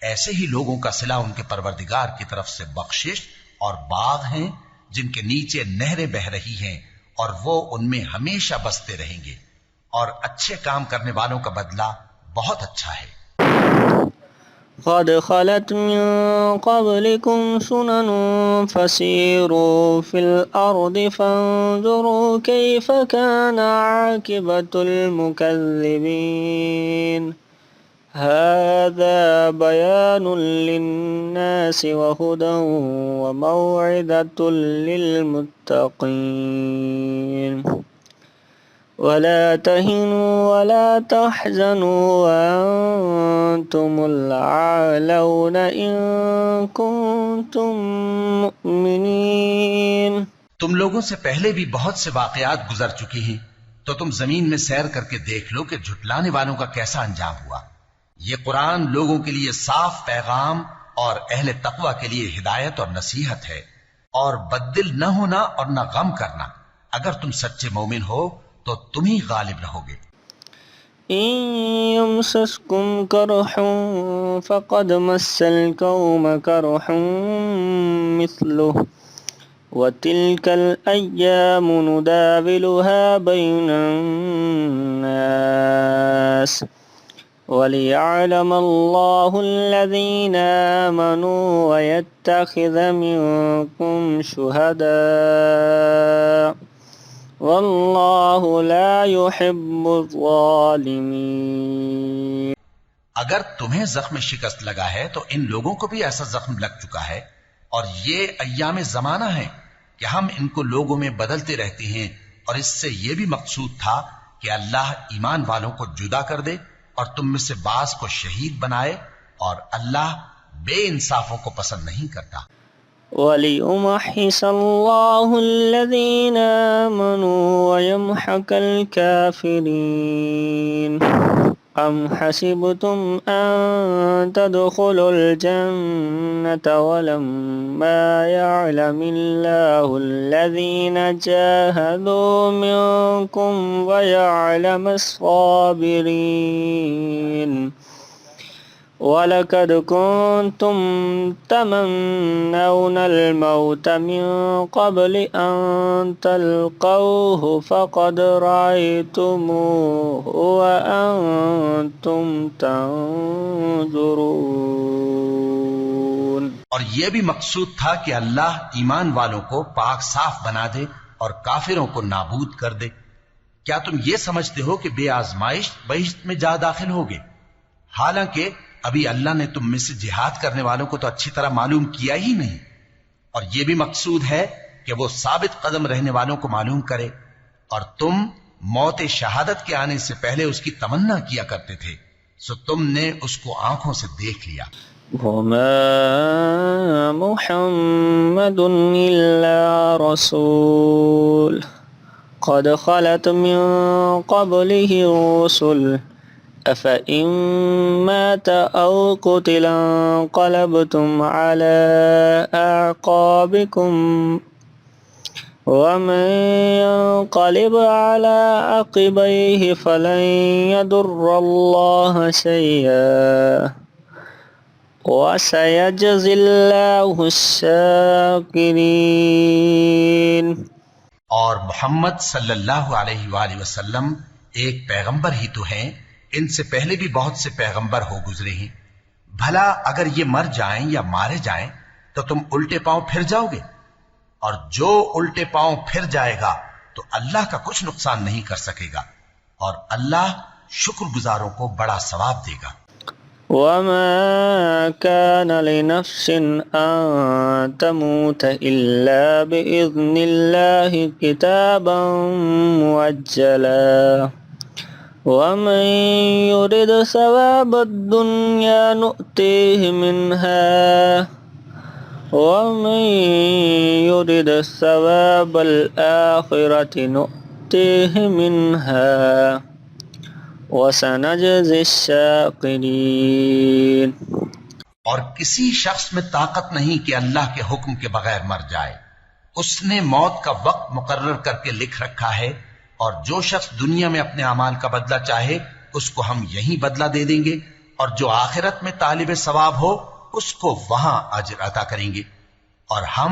ایسے ہی لوگوں کا صلہ ان کے پروردگار کی طرف سے بخشش اور باغ ہیں جن کے نیچے نہریں بہ رہی ہیں، اور وہ ان میں ہمیشہ بستے رہیں گے، اور اچھے کام کرنے والوں کا بدلہ بہت اچھا ہے۔ قد خلت من قبلكم سنن فسيروا في الأرض فانظروا كيف كان عاقبة المكذبين هذا بيان للناس وهدى وموعظة للمتقين ولا تهنوا ولا تحزنوا وأنتم الأعلون إن كنتم مؤمنين۔ تم لوگوں سے پہلے بھی بہت سے واقعات گزر چکے ہیں، تو تم زمین میں سیر کر کے دیکھ لو کہ جھٹلانے والوں کا کیسا انجام ہوا۔ یہ قرآن لوگوں کے لیے صاف پیغام اور اہل تقوی کے لیے ہدایت اور نصیحت ہے، اور بددل نہ ہونا اور نہ غم کرنا۔ اگر تم سچے مومن ہو تو تم ہی غالب رہو گے۔ إن يمسسكم قرح فقد مس القوم قرح مثله وتلك الأيام نداولها بين الناس وليعلم الله الذين آمنوا ويتخذ منكم شهداء واللہ لا يحب الظالمین۔ اگر تمہیں زخم شکست لگا ہے تو ان لوگوں کو بھی ایسا زخم لگ چکا ہے، اور یہ ایام زمانہ ہے کہ ہم ان کو لوگوں میں بدلتے رہتے ہیں، اور اس سے یہ بھی مقصود تھا کہ اللہ ایمان والوں کو جدا کر دے اور تم میں سے بعض کو شہید بنائے، اور اللہ بے انصافوں کو پسند نہیں کرتا۔ وَلِيُمَحِّصَ اللَّهُ الَّذِينَ آمَنُوا وَيَمْحَقَ الْكَافِرِينَ أَمْ حَسِبْتُمْ أَن تَدْخُلُوا الْجَنَّةَ وَلَمَّا يَعْلَمِ اللَّهُ الَّذِينَ جَاهَدُوا مِنكُمْ وَيَعْلَمَ الصَّابِرِينَ وَلَقَدْ كُنْتُمْ تَمَنَّوْنَ الْمَوْتَ مِنْ قَبْلِ أَنْ تَلْقَوْهُ فَقَدْ رَأَيْتُمُوهُ وَأَنْتُمْ تَنْظُرُونَ۔ اور یہ بھی مقصود تھا کہ اللہ ایمان والوں کو پاک صاف بنا دے اور کافروں کو نابود کر دے۔ کیا تم یہ سمجھتے ہو کہ بے آزمائش بہشت میں جا داخل ہوگے؟ حالانکہ ابھی اللہ نے تم میں سے جہاد کرنے والوں کو تو اچھی طرح معلوم کیا ہی نہیں، اور یہ بھی مقصود ہے کہ وہ ثابت قدم رہنے والوں کو معلوم کرے، اور تم موت شہادت کے آنے سے پہلے اس کی تمنا کیا کرتے تھے، سو تم نے اس کو آنکھوں سے دیکھ لیا۔ وَمَا مُحَمَّدٌ إِلَّا رَسُولٌ قَدْ خَلَتْ مِن قَبْلِهِ الرُّسُلُ أَفَإِن مَّاتَ أَوْ قُتِلَ انقَلَبْتُمْ عَلَى أَعْقَابِكُمْ وَمَن ينقلب على عقبيه فلن يضر الله شيئا وسيجزي الله الشاكرين۔ اور محمد صلی اللہ علیہ وآلہ وسلم ایک پیغمبر ہی تو ہیں، ان سے پہلے بھی بہت سے پیغمبر ہو گزرے ہیں۔ بھلا اگر یہ مر جائیں یا مارے جائیں تو تم الٹے پاؤں پھر جاؤ گے، اور جو الٹے پاؤں پھر جائے گا تو اللہ کا کچھ نقصان نہیں کر سکے گا، اور اللہ شکر گزاروں کو بڑا ثواب دے گا۔ وَمَا كَانَ لِنَفْسٍ أَن تَمُوتَ إِلَّا بِإِذْنِ اللَّهِ كِتَابًا مُؤَجَّلًا وَمَن يُرِدْ ثَوَابَ الدُّنْيَا نُؤْتِهِ مِنْهَا وَمَن يُرِدْ ثَوَابَ الْآخِرَةِ نُؤْتِهِ مِنْهَا وَسَنَجْزِي الشَّاكِرِينَ۔ اور کسی شخص میں طاقت نہیں کہ اللہ کے حکم کے بغیر مر جائے، اس نے موت کا وقت مقرر کر کے لکھ رکھا ہے، اور جو شخص دنیا میں اپنے اعمال کا بدلہ چاہے اس کو ہم یہی بدلہ دے دیں گے، اور جو آخرت میں طالب ثواب ہو اس کو وہاں اجر عطا کریں گے، اور ہم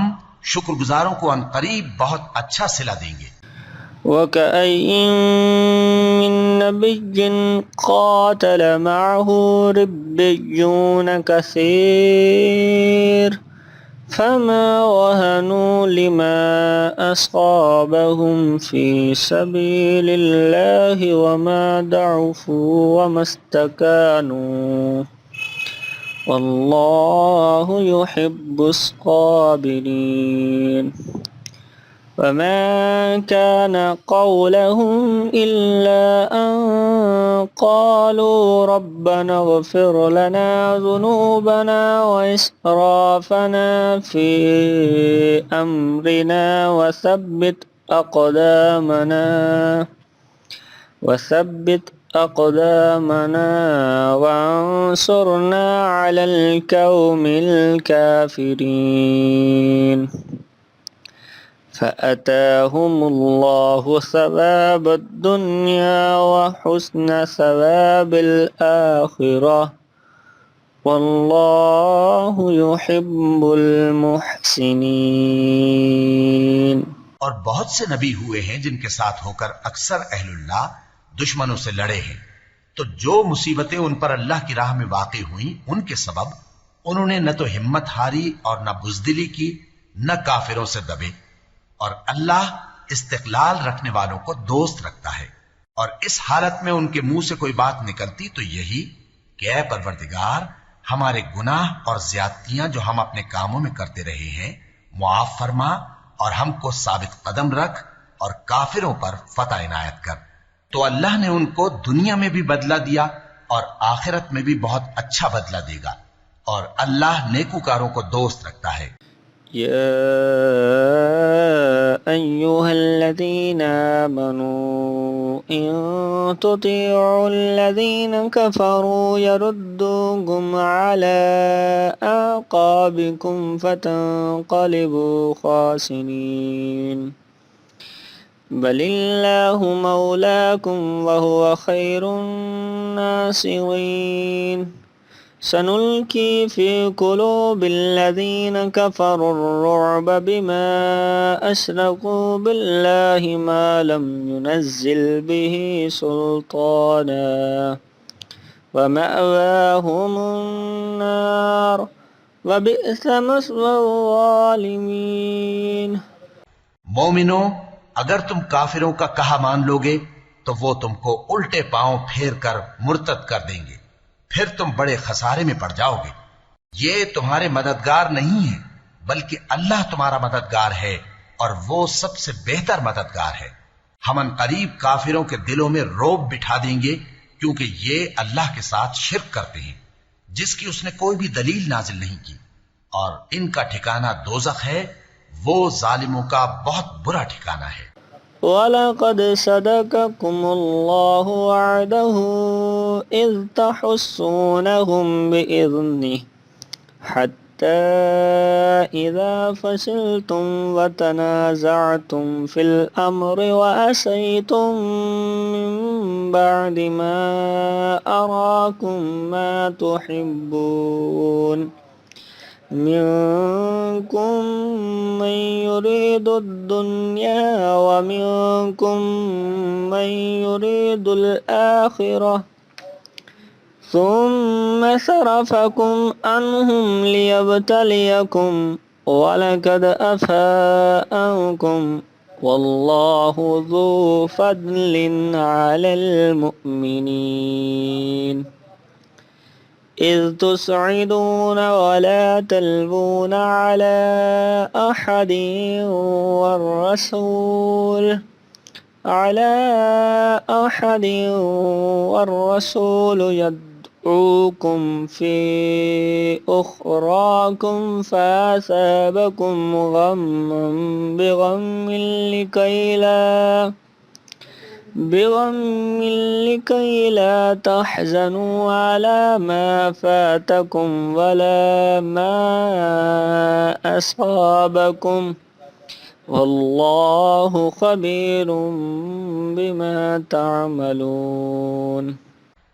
شکر گزاروں کو عن قریب بہت اچھا صلہ دیں گے۔ وَكَأَيِّن مِّن نَّبِيٍّ قَاتَلَ مَعَهُ رِبِّيُّونَ كَثِيرٌ فَمَا وَهَنُوا لِمَا أَصَابَهُمْ فِي سَبِيلِ اللَّهِ وَمَا ضَعُفُوا وَمَا اسْتَكَانُوا وَاللَّهُ يُحِبُّ الصَّابِرِينَ۔ وَمَا كَانَ قَوْلَهُمْ إِلَّا أَن قَالُوا رَبَّنَا اغْفِرْ لَنَا ذُنُوبَنَا وَإِسْرَافَنَا فِي أَمْرِنَا وَثَبِّتْ أَقْدَامَنَا وثبت أقدامنا وانصرنا على القوم الكافرين فأتاهم الله ثواب الدنيا وحسن ثواب الآخرة واللہ یحب المحسنین۔ اور بہت سے نبی ہوئے ہیں جن کے ساتھ ہو کر اکثر اہل اللہ دشمنوں سے لڑے ہیں، تو جو مصیبتیں ان پر اللہ کی راہ میں واقع ہوئیں ان کے سبب انہوں نے نہ تو ہمت ہاری اور نہ بزدلی کی، نہ کافروں سے دبے، اور اللہ استقلال رکھنے والوں کو دوست رکھتا ہے۔ اور اس حالت میں ان کے منہ سے کوئی بات نکلتی تو یہی کہ اے پروردگار، ہمارے گناہ اور زیادتیاں جو ہم اپنے کاموں میں کرتے رہے ہیں معاف فرما، اور ہم کو ثابت قدم رکھ اور کافروں پر فتح عنایت کر۔ تو اللہ نے ان کو دنیا میں بھی بدلہ دیا اور آخرت میں بھی بہت اچھا بدلہ دے گا، اور اللہ نیکوکاروں کو دوست رکھتا ہے۔ یا ایہا الذین آمنوا ان تطیعوا الذین کفروا یردوکم علی اعقابکم فتنقلبوا خاسرین بل اللہ مولاکم وہو خیر الناصرین سنلقي في قلوب الذين كفروا الرعب بما أشركوا بالله ما لم ينزل به سلطانا ومأواهم النار وبئس مثوى الظالمين۔ مومنو، اگر تم کافروں کا کہا مان لوگے تو وہ تم کو الٹے پاؤں پھیر کر مرتد کر دیں گے، پھر تم بڑے خسارے میں پڑ جاؤ گے۔ یہ تمہارے مددگار نہیں ہے بلکہ اللہ تمہارا مددگار ہے، اور وہ سب سے بہتر مددگار ہے۔ ہم ان قریب کافروں کے دلوں میں رعب بٹھا دیں گے، کیونکہ یہ اللہ کے ساتھ شرک کرتے ہیں جس کی اس نے کوئی بھی دلیل نازل نہیں کی، اور ان کا ٹھکانہ دوزخ ہے، وہ ظالموں کا بہت برا ٹھکانہ ہے۔ وَلَقَدْ صَدَقَكُمُ اللَّهُ وَعْدَهُ إِذْ تَحُسُّونَهُم بِإِذْنِهِ حَتَّى إِذَا فَشِلْتُمْ وَتَنَازَعْتُمْ فِي الْأَمْرِ وَعَصَيْتُم مِّن بَعْدِ مَا أَرَاكُم مَّا تُحِبُّونَ منكم من يريد الدنيا ومنكم من يريد الآخرة ثم صرفكم عنهم ليبتليكم ولقد عفا عنكم والله ذو فضل على المؤمنين إذ تصعدون ولا تلوون على أحد والرسول يدعوكم في أخراكم فأصابكم غما بغم لكي لا تحزنوا على ما فاتكم ولا ما أصابكم والله خبير بما تعملون۔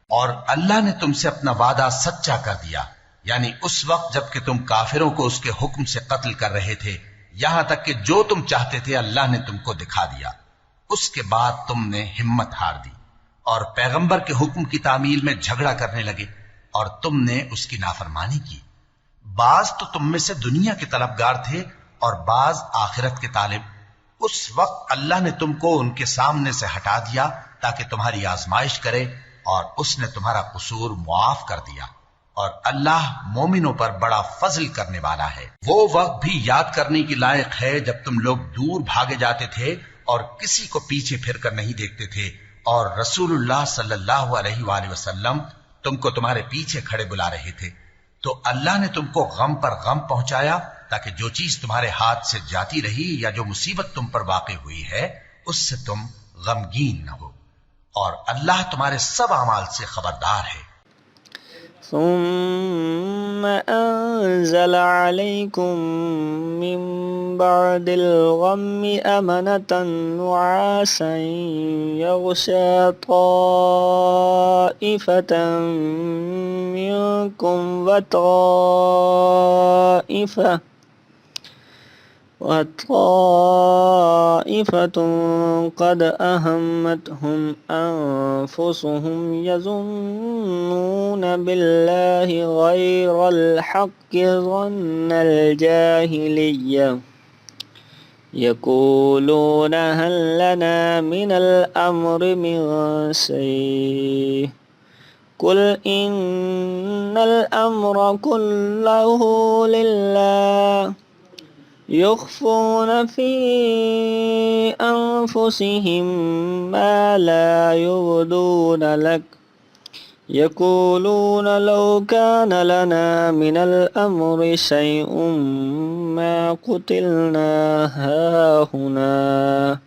اور اللہ نے تم سے اپنا وعدہ سچا کر دیا، یعنی اس وقت جب کہ تم کافروں کو اس کے حکم سے قتل کر رہے تھے، یہاں تک کہ جو تم چاہتے تھے اللہ نے تم کو دکھا دیا۔ اس کے بعد تم نے ہمت ہار دی اور پیغمبر کے حکم کی تعمیل میں جھگڑا کرنے لگے، اور تم نے اس کی نافرمانی کی۔ بعض تو تم میں سے دنیا کے طلبگار تھے اور بعض آخرت کے طالب۔ اس وقت اللہ نے تم کو ان کے سامنے سے ہٹا دیا تاکہ تمہاری آزمائش کرے، اور اس نے تمہارا قصور معاف کر دیا، اور اللہ مومنوں پر بڑا فضل کرنے والا ہے۔ وہ وقت بھی یاد کرنے کی لائق ہے جب تم لوگ دور بھاگے جاتے تھے اور کسی کو پیچھے پھر کر نہیں دیکھتے تھے، اور رسول اللہ صلی اللہ علیہ وآلہ وسلم تم کو تمہارے پیچھے کھڑے بلا رہے تھے، تو اللہ نے تم کو غم پر غم پہنچایا تاکہ جو چیز تمہارے ہاتھ سے جاتی رہی یا جو مصیبت تم پر واقع ہوئی ہے اس سے تم غمگین نہ ہو۔ اور اللہ تمہارے سب اعمال سے خبردار ہے۔ ثم أنزل عليكم من بعد الغم أمنة نعاسا يغشى طائفة منكم وطائفة قد أهمتهم أنفسهم يظنون بالله غير الحق ظن الجاهلية يقولون هل لنا من الأمر من شيء قل إن الأمر كله لله يخفون في أنفسهم ما لا يبدون لك يقولون لو كان لنا من الأمر شيء ما قتلنا هاهنا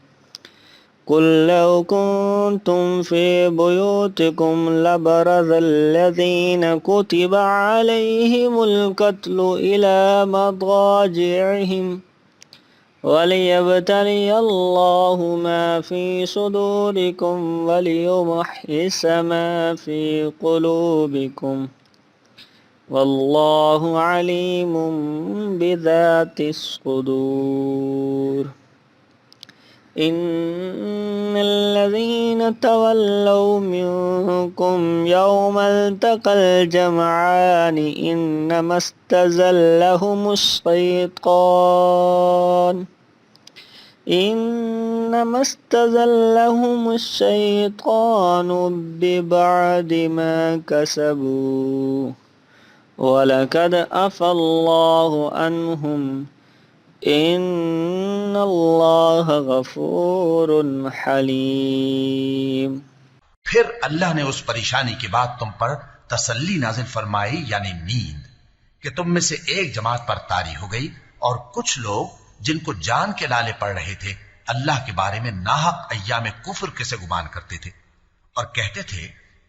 قل لو كنتم في بيوتكم لبرز الذين كتب عليهم القتل إلى مضاجعهم وليبتلي الله ما في صدوركم وليمحص ما في قلوبكم والله عليم بذات الصدور إن الذين تولوا منكم يوم التقى الجمعان إنما استزلهم الشيطان ببعد ما كسبوا ولقد عفى الله عنهم ان اللہ غفور حلیم۔ پھر اللہ نے اس پریشانی کے بعد تم پر تسلی نازل فرمائی یعنی نیند کہ تم میں سے ایک جماعت پر طاری ہو گئی، اور کچھ لوگ جن کو جان کے لالے پڑ رہے تھے اللہ کے بارے میں ناحق ایام کفر کے سے گمان کرتے تھے اور کہتے تھے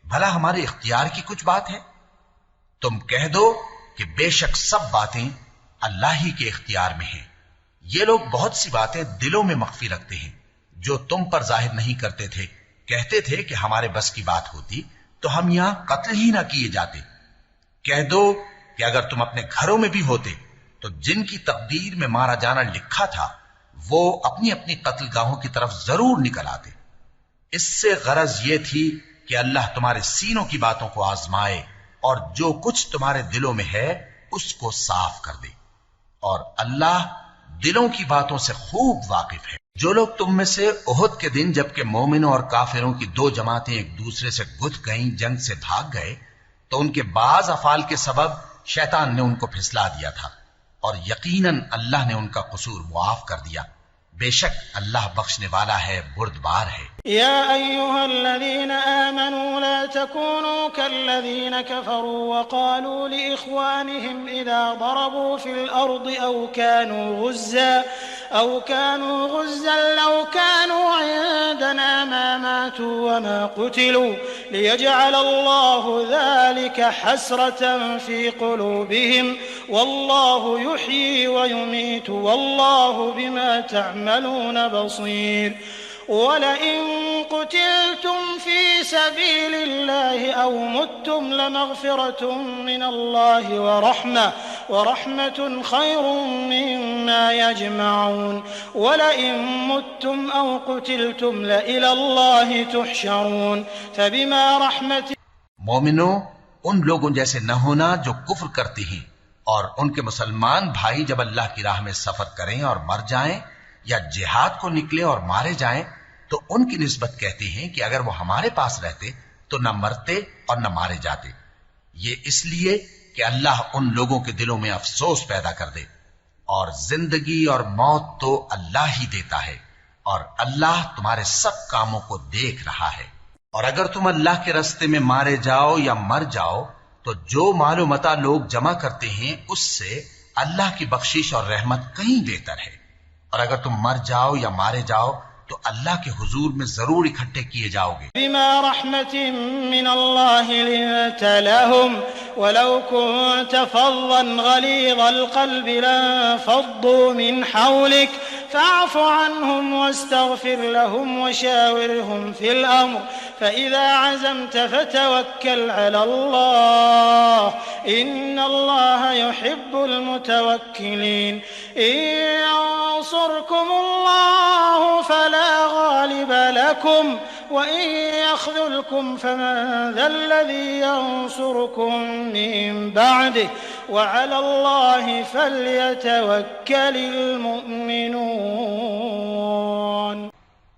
بھلا ہمارے اختیار کی کچھ بات ہے؟ تم کہہ دو کہ بے شک سب باتیں اللہ ہی کے اختیار میں ہیں۔ یہ لوگ بہت سی باتیں دلوں میں مخفی رکھتے ہیں جو تم پر ظاہر نہیں کرتے تھے۔ کہتے تھے کہ ہمارے بس کی بات ہوتی تو ہم یہاں قتل ہی نہ کیے جاتے۔ کہہ دو کہ اگر تم اپنے گھروں میں بھی ہوتے تو جن کی تقدیر میں مارا جانا لکھا تھا وہ اپنی اپنی قتل گاہوں کی طرف ضرور نکل آتے۔ اس سے غرض یہ تھی کہ اللہ تمہارے سینوں کی باتوں کو آزمائے اور جو کچھ تمہارے دلوں میں ہے اس کو صاف کر دے، اور اللہ دلوں کی باتوں سے خوب واقف ہے۔ جو لوگ تم میں سے احد کے دن جبکہ مومنوں اور کافروں کی دو جماعتیں ایک دوسرے سے گتھ گئیں جنگ سے بھاگ گئے تو ان کے بعض افعال کے سبب شیطان نے ان کو پھسلا دیا تھا، اور یقیناً اللہ نے ان کا قصور معاف کر دیا۔ بے شک اللہ بخشنے والا ہے، بردبار ہے۔ يا أيها الذين آمنوا لا تكونوا كالذين كفروا وقالوا لإخوانهم إذا ضربوا في الأرض أو كانوا غزا لو كانوا عندنا ما ماتوا وما قتلوا ليجعل الله ذلك حسرة في قلوبهم والله يحيي ويميت والله بما تعملون بصير ولئن قتلتم في سبيل الله أو متم لمغفرة من الله ورحمة خير مما يجمعون ولئن متم أو قتلتم لإلى الله تحشرون فبما رحمة مومنوں، ان لوگوں جیسے نہ ہونا جو کفر کرتے ہیں اور ان کے مسلمان بھائی جب اللہ کی راہ میں سفر کریں اور مر جائیں یا جہاد کو نکلے اور مارے جائیں تو ان کی نسبت کہتے ہیں کہ اگر وہ ہمارے پاس رہتے تو نہ مرتے اور نہ مارے جاتے، یہ اس لیے کہ اللہ ان لوگوں کے دلوں میں افسوس پیدا کر دے، اور زندگی اور موت تو اللہ ہی دیتا ہے، اور اللہ تمہارے سب کاموں کو دیکھ رہا ہے۔ اور اگر تم اللہ کے راستے میں مارے جاؤ یا مر جاؤ تو جو مال و متاع لوگ جمع کرتے ہیں اس سے اللہ کی بخشش اور رحمت کہیں بہتر ہے، اور اگر تم مر جاؤ یا مارے جاؤ تو اللہ کے حضور میں ضرور اکٹھے کیے جاؤ گے. بما رحمة من الله لنت لهم ولو كنت فظا غليظ القلب لانفضوا من حولك فاعف عنهم واستغفر لهم وشاورهم في الأمر فإذا عزمت فتوكل على الله إن الله يحب المتوكلين. إن ينصركم الله فلا غالب لكم وإن يخذلكم فمن ذا الذي ينصركم من بعده وعلى الله فليتوكل المؤمنون.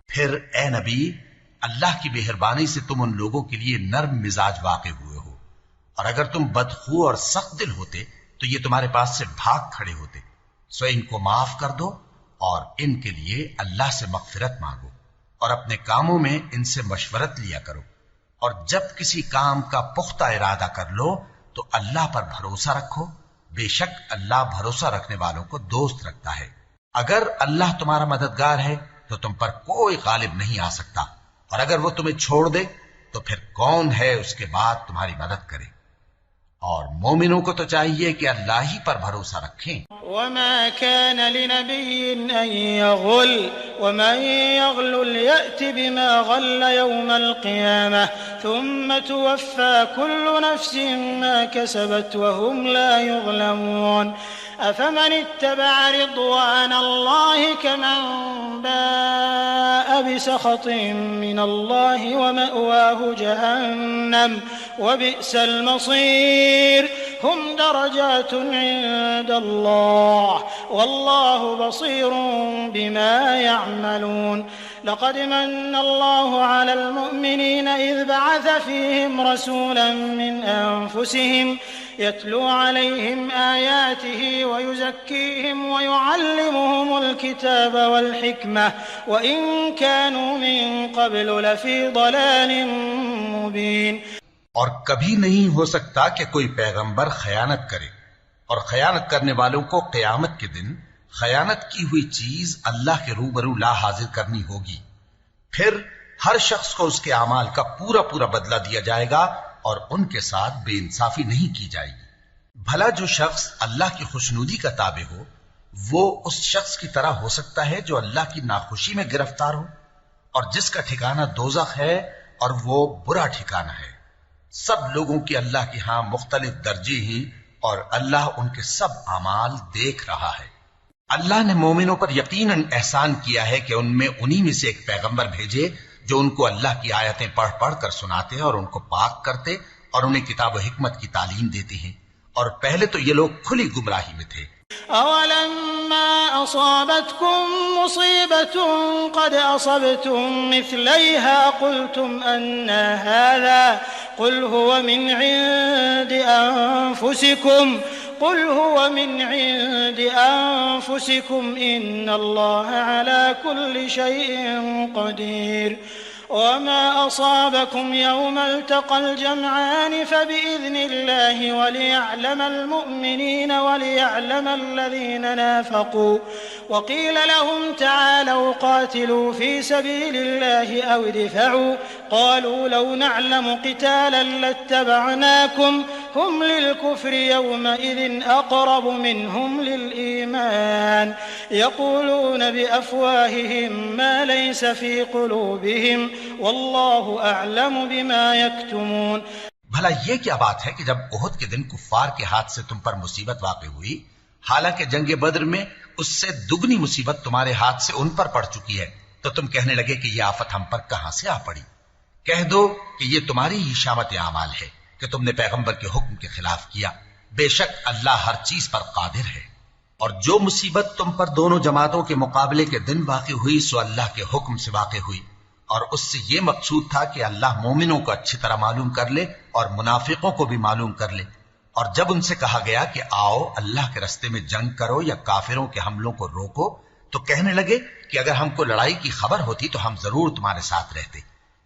پھر اے نبی، اللہ کی مہربانی سے تم ان لوگوں کے لیے نرم مزاج واقع ہوئے ہو، اور اگر تم بدخو اور سخت دل ہوتے تو یہ تمہارے پاس سے بھاگ کھڑے ہوتے. سو ان کو معاف کر دو اور ان کے لیے اللہ سے مغفرت مانگو اور اپنے کاموں میں ان سے مشورت لیا کرو، اور جب کسی کام کا پختہ ارادہ کر لو تو اللہ پر بھروسہ رکھو، بے شک اللہ بھروسہ رکھنے والوں کو دوست رکھتا ہے. اگر اللہ تمہارا مددگار ہے تو تم پر کوئی غالب نہیں آ سکتا، اور اگر وہ تمہیں چھوڑ دے تو پھر کون ہے اس کے بعد تمہاری مدد کرے. اور مومنوں کو تو چاہیے کہ اللہ ہی پر بھروسہ رکھیں. وما كان لنبي أن يغل ومن يغل يأت بما غل يوم القيامة ثم توفى كل نفس ما كسبت وهم لا يظلمون. أفمن اتبع رضوان الله كمن باء بسخط من الله ومأواه جهنم وبئس المصير. هم درجات عند الله والله بصير بما يعملون. لقد من الله على المؤمنين إذ بعث فيهم رسولا من أنفسهم يتلو عليهم آياته ويزكيهم ويعلمهم الكتاب والحكمة وإن كانوا من قبل لفي ضلال مبين. اور کبھی نہیں ہو سکتا کہ کوئی پیغمبر خیانت کرے، اور خیانت کرنے والوں کو قیامت کے دن خیانت کی ہوئی چیز اللہ کے روبرو لا حاضر کرنی ہوگی. پھر ہر شخص کو اس کے اعمال کا پورا پورا بدلہ دیا جائے گا اور ان کے ساتھ بے انصافی نہیں کی جائے گی. بھلا جو شخص اللہ کی خوشنودی کا تابع ہو وہ اس شخص کی طرح ہو سکتا ہے جو اللہ کی ناخوشی میں گرفتار ہو، اور جس کا ٹھکانہ دوزخ ہے اور وہ برا ٹھکانہ ہے. سب لوگوں کی اللہ کے ہاں مختلف درجے ہیں اور اللہ ان کے سب اعمال دیکھ رہا ہے. اللہ نے مومنوں پر یقیناً احسان کیا ہے کہ ان میں انہی میں سے ایک پیغمبر بھیجے جو ان کو اللہ کی آیتیں پڑھ پڑھ کر سناتے اور ان کو پاک کرتے اور انہیں کتاب و حکمت کی تعلیم دیتے ہیں، اور پہلے تو یہ لوگ کھلی گمراہی میں تھے. أولما أصابتكم مصيبة قد أصبتم مثليها قلتم أن هذا قل هو من عند أنفسكم إن الله على كل شيء قدير. وما أصابكم يوم التقى الجمعان فبإذن الله وليعلم المؤمنين وليعلم الذين نافقوا. وقيل لهم تعالوا قاتلوا في سبيل الله أو ادفعوا قالوا لو نعلم قتالا لاتبعناكم هم للكفر يومئذ أقرب منهم للإيمان يقولون بأفواههم ما ليس في قلوبهم والله أعلم بما يكتمون. بھلا یہ کیا بات ہے کہ جب احد کے دن کفار کے ہاتھ سے تم پر مصیبت واقع ہوئی، حالانکہ جنگ بدر میں اس سے دگنی مصیبت تمہارے ہاتھ سے ان پر پڑ چکی ہے، تو تم کہنے لگے کہ یہ آفت ہم پر کہاں سے آ پڑی؟ کہہ دو کہ یہ تمہاری ہی شامت اعمال ہے کہ تم نے پیغمبر کے حکم کے خلاف کیا. بے شک اللہ ہر چیز پر قادر ہے. اور جو مصیبت تم پر دونوں جماعتوں کے مقابلے کے دن واقع ہوئی سو اللہ کے حکم سے واقع ہوئی، اور اس سے یہ مقصود تھا کہ اللہ مومنوں کو اچھی طرح معلوم کر لے اور منافقوں کو بھی معلوم کر لے. اور جب ان سے کہا گیا کہ آؤ اللہ کے رستے میں جنگ کرو یا کافروں کے حملوں کو روکو، تو کہنے لگے کہ اگر ہم کو لڑائی کی خبر ہوتی تو ہم ضرور تمہارے ساتھ رہتے.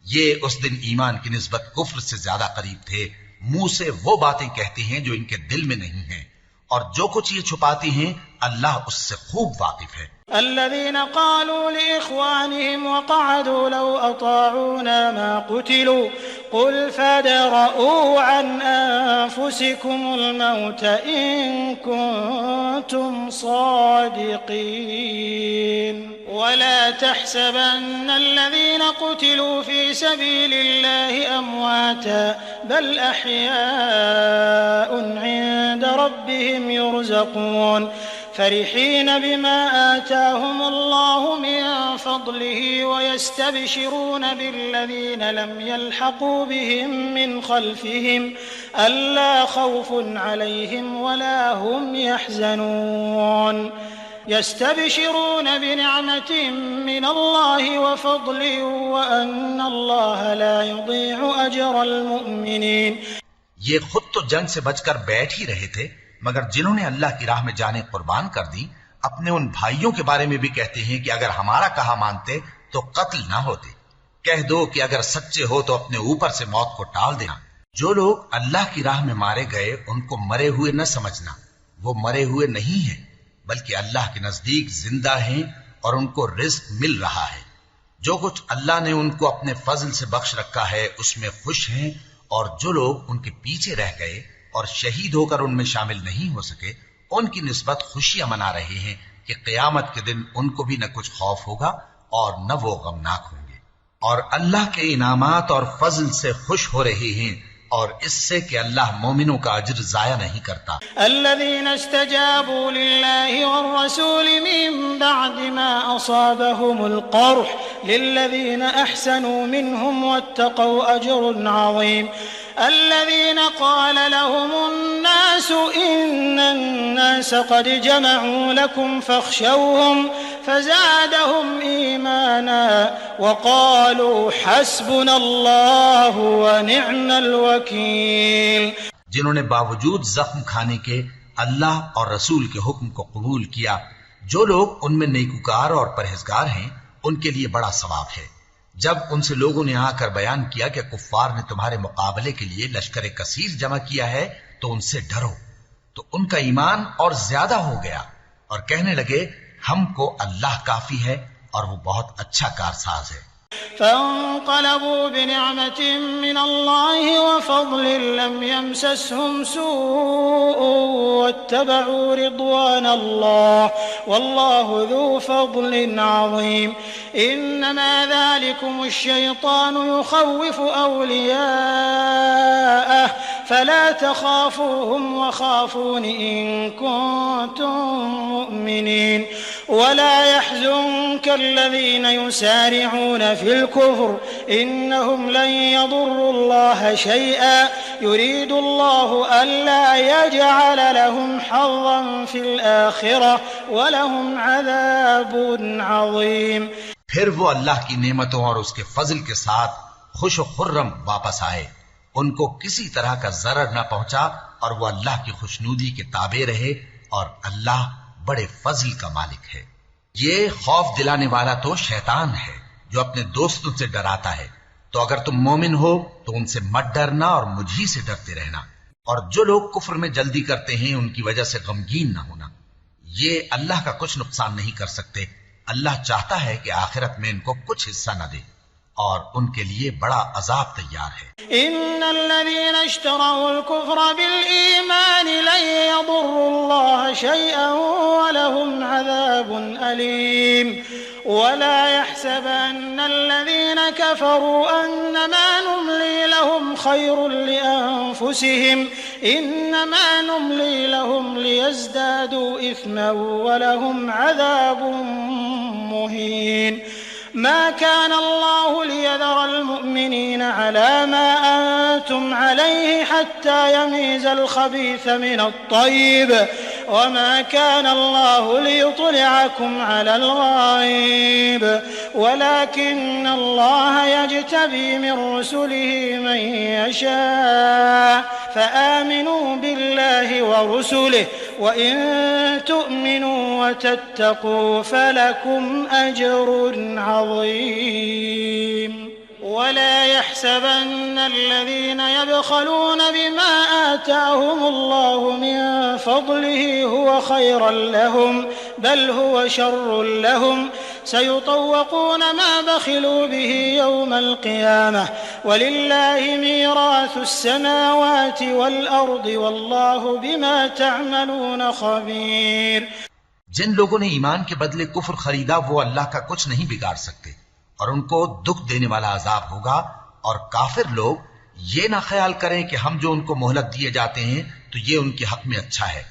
یہ اس دن ایمان کی نسبت کفر سے زیادہ قریب تھے، منہ سے وہ باتیں کہتے ہیں جو ان کے دل میں نہیں ہیں، اور جو کچھ یہ چھپاتی ہیں اللہ اس سے خوب واقف ہے۔ الذين قالوا لإخوانهم وقعدوا لو أطاعونا ما قتلوا قل فادرءوا عن أنفسكم الموت إن كنتم صادقين ولا تحسبن الذين قتلوا في سبيل الله أمواتا بل أحياء عند ربهم يرزقون فرحين بما آتاهم الله من فضله ويستبشرون بالذين لم يلحقوا بهم من خلفهم ألا خوف عليهم ولا هم يحزنون يستبشرون بنعمة من الله وفضل وأن الله لا يضيع أجر المؤمنين۔ یہ خود تو جنگ سے بچ کر بیٹھ ہی رہے تھے، مگر جنہوں نے اللہ کی راہ میں جانیں قربان کر دی اپنے ان بھائیوں کے بارے میں بھی کہتے ہیں کہ اگر ہمارا کہا مانتے تو قتل نہ ہوتے۔ کہہ دو کہ اگر سچے ہو تو اپنے اوپر سے موت کو ٹال دینا۔ جو لوگ اللہ کی راہ میں مارے گئے ان کو مرے ہوئے نہ سمجھنا، وہ مرے ہوئے نہیں ہیں بلکہ اللہ کے نزدیک زندہ ہیں اور ان کو رزق مل رہا ہے۔ جو کچھ اللہ نے ان کو اپنے فضل سے بخش رکھا ہے اس میں خوش ہیں، اور جو لوگ ان کے پیچھے رہ گئے اور شہید ہو کر ان میں شامل نہیں ہو سکے ان کی نسبت خوشیاں منا رہے ہیں کہ قیامت کے دن ان کو بھی نہ کچھ خوف ہوگا اور نہ وہ غمناک ہوں گے، اور اللہ کے انعامات اور فضل سے خوش ہو رہے ہیں، اور اس سے کہ اللہ مومنوں کا اجر ضائع نہیں کرتا۔ الذين استجابوا لله والرسول من بعد ما أصابهم القرح للذين أحسنوا منهم واتقوا أجر عظيم الذين قال لهم الناس إن الناس قد جمعوا لكم فاخشوهم فزادهم إيمانا وقالوا حسبنا الله ونعم الوكيل۔ جنہوں نے باوجود زخم کھانے کے اللہ اور رسول کے حکم کو قبول کیا، جو لوگ ان میں نیکوکار اور پرہیزگار ہیں ان کے لیے بڑا ثواب ہے۔ جب ان سے لوگوں نے آ کر بیان کیا کہ کفار نے تمہارے مقابلے کے لیے لشکر کثیر جمع کیا ہے تو ان سے ڈرو، تو ان کا ایمان اور زیادہ ہو گیا اور کہنے لگے ہم کو اللہ کافی ہے اور وہ بہت اچھا کارساز ہے۔ فانقلبوا بنعمة من الله وفضل لم يمسسهم سوء واتبعوا رضوان الله والله ذو فضل عظيم إنما ذلكم الشيطان يخوف أولياءه فلا تخافوهم وخافون إن كنتم مؤمنين ولا يحزنك الذين يسارعون في الكفر إنهم لن يضروا الله شيئا يريد الله ألا يجعل لهم حظا في الآخرة ولهم عذاب عظيم۔ پھر وہ اللہ کی نعمتوں اور اس کے فضل کے ساتھ خوش و خرم واپس آئے، ان کو کسی طرح کا ضرر نہ پہنچا اور وہ اللہ کی خوشنودی کے تابع رہے، اور اللہ بڑے فضل کا مالک ہے۔ یہ خوف دلانے والا تو شیطان ہے جو اپنے دوستوں سے ڈراتا ہے، تو اگر تم مومن ہو تو ان سے مت ڈرنا اور مجھ ہی سے ڈرتے رہنا، اور جو لوگ کفر میں جلدی کرتے ہیں ان کی وجہ سے غمگین نہ ہونا، یہ اللہ کا کچھ نقصان نہیں کر سکتے۔ اللہ چاہتا ہے کہ آخرت میں ان کو کچھ حصہ نہ دے، اور ان کے لیے بڑا عذاب تیار ہے۔ ان الذين اشتروا الكفر بالإيمان لن يضروا الله شيئا ولهم عذاب أليم ولا يحسبن الذين كفروا أنما نملي لهم خير لأنفسهم إنما نملي لهم ليزدادوا إثما ولهم عذاب مهين ما كان الله ليذر المؤمنين على ما أنتم عليه حتى يميز الخبيث من الطيب وما كان الله ليطلعكم على الغيب ولكن الله يجتبي من رسله من يشاء فآمنوا بالله ورسله وإن تؤمنوا وتتقوا فلكم أجر عظيم ولا يحسبن الذين يبخلون بما آتاهم الله من فضله هو خيرا لهم بل هو شر لهم سيطوقون ما بخلوا به يوم القيامة ولله ميراث السماوات والأرض والله بما تعملون خبير. جن لوگوں نے ایمان کے بدلے کفر خریدا وہ اللہ کا کچھ نہیں بگاڑ سکتے اور ان کو دکھ دینے والا عذاب ہوگا. اور کافر لوگ یہ نہ خیال کریں کہ ہم جو ان کو مہلت دیے جاتے ہیں تو یہ ان کے حق میں اچھا ہے.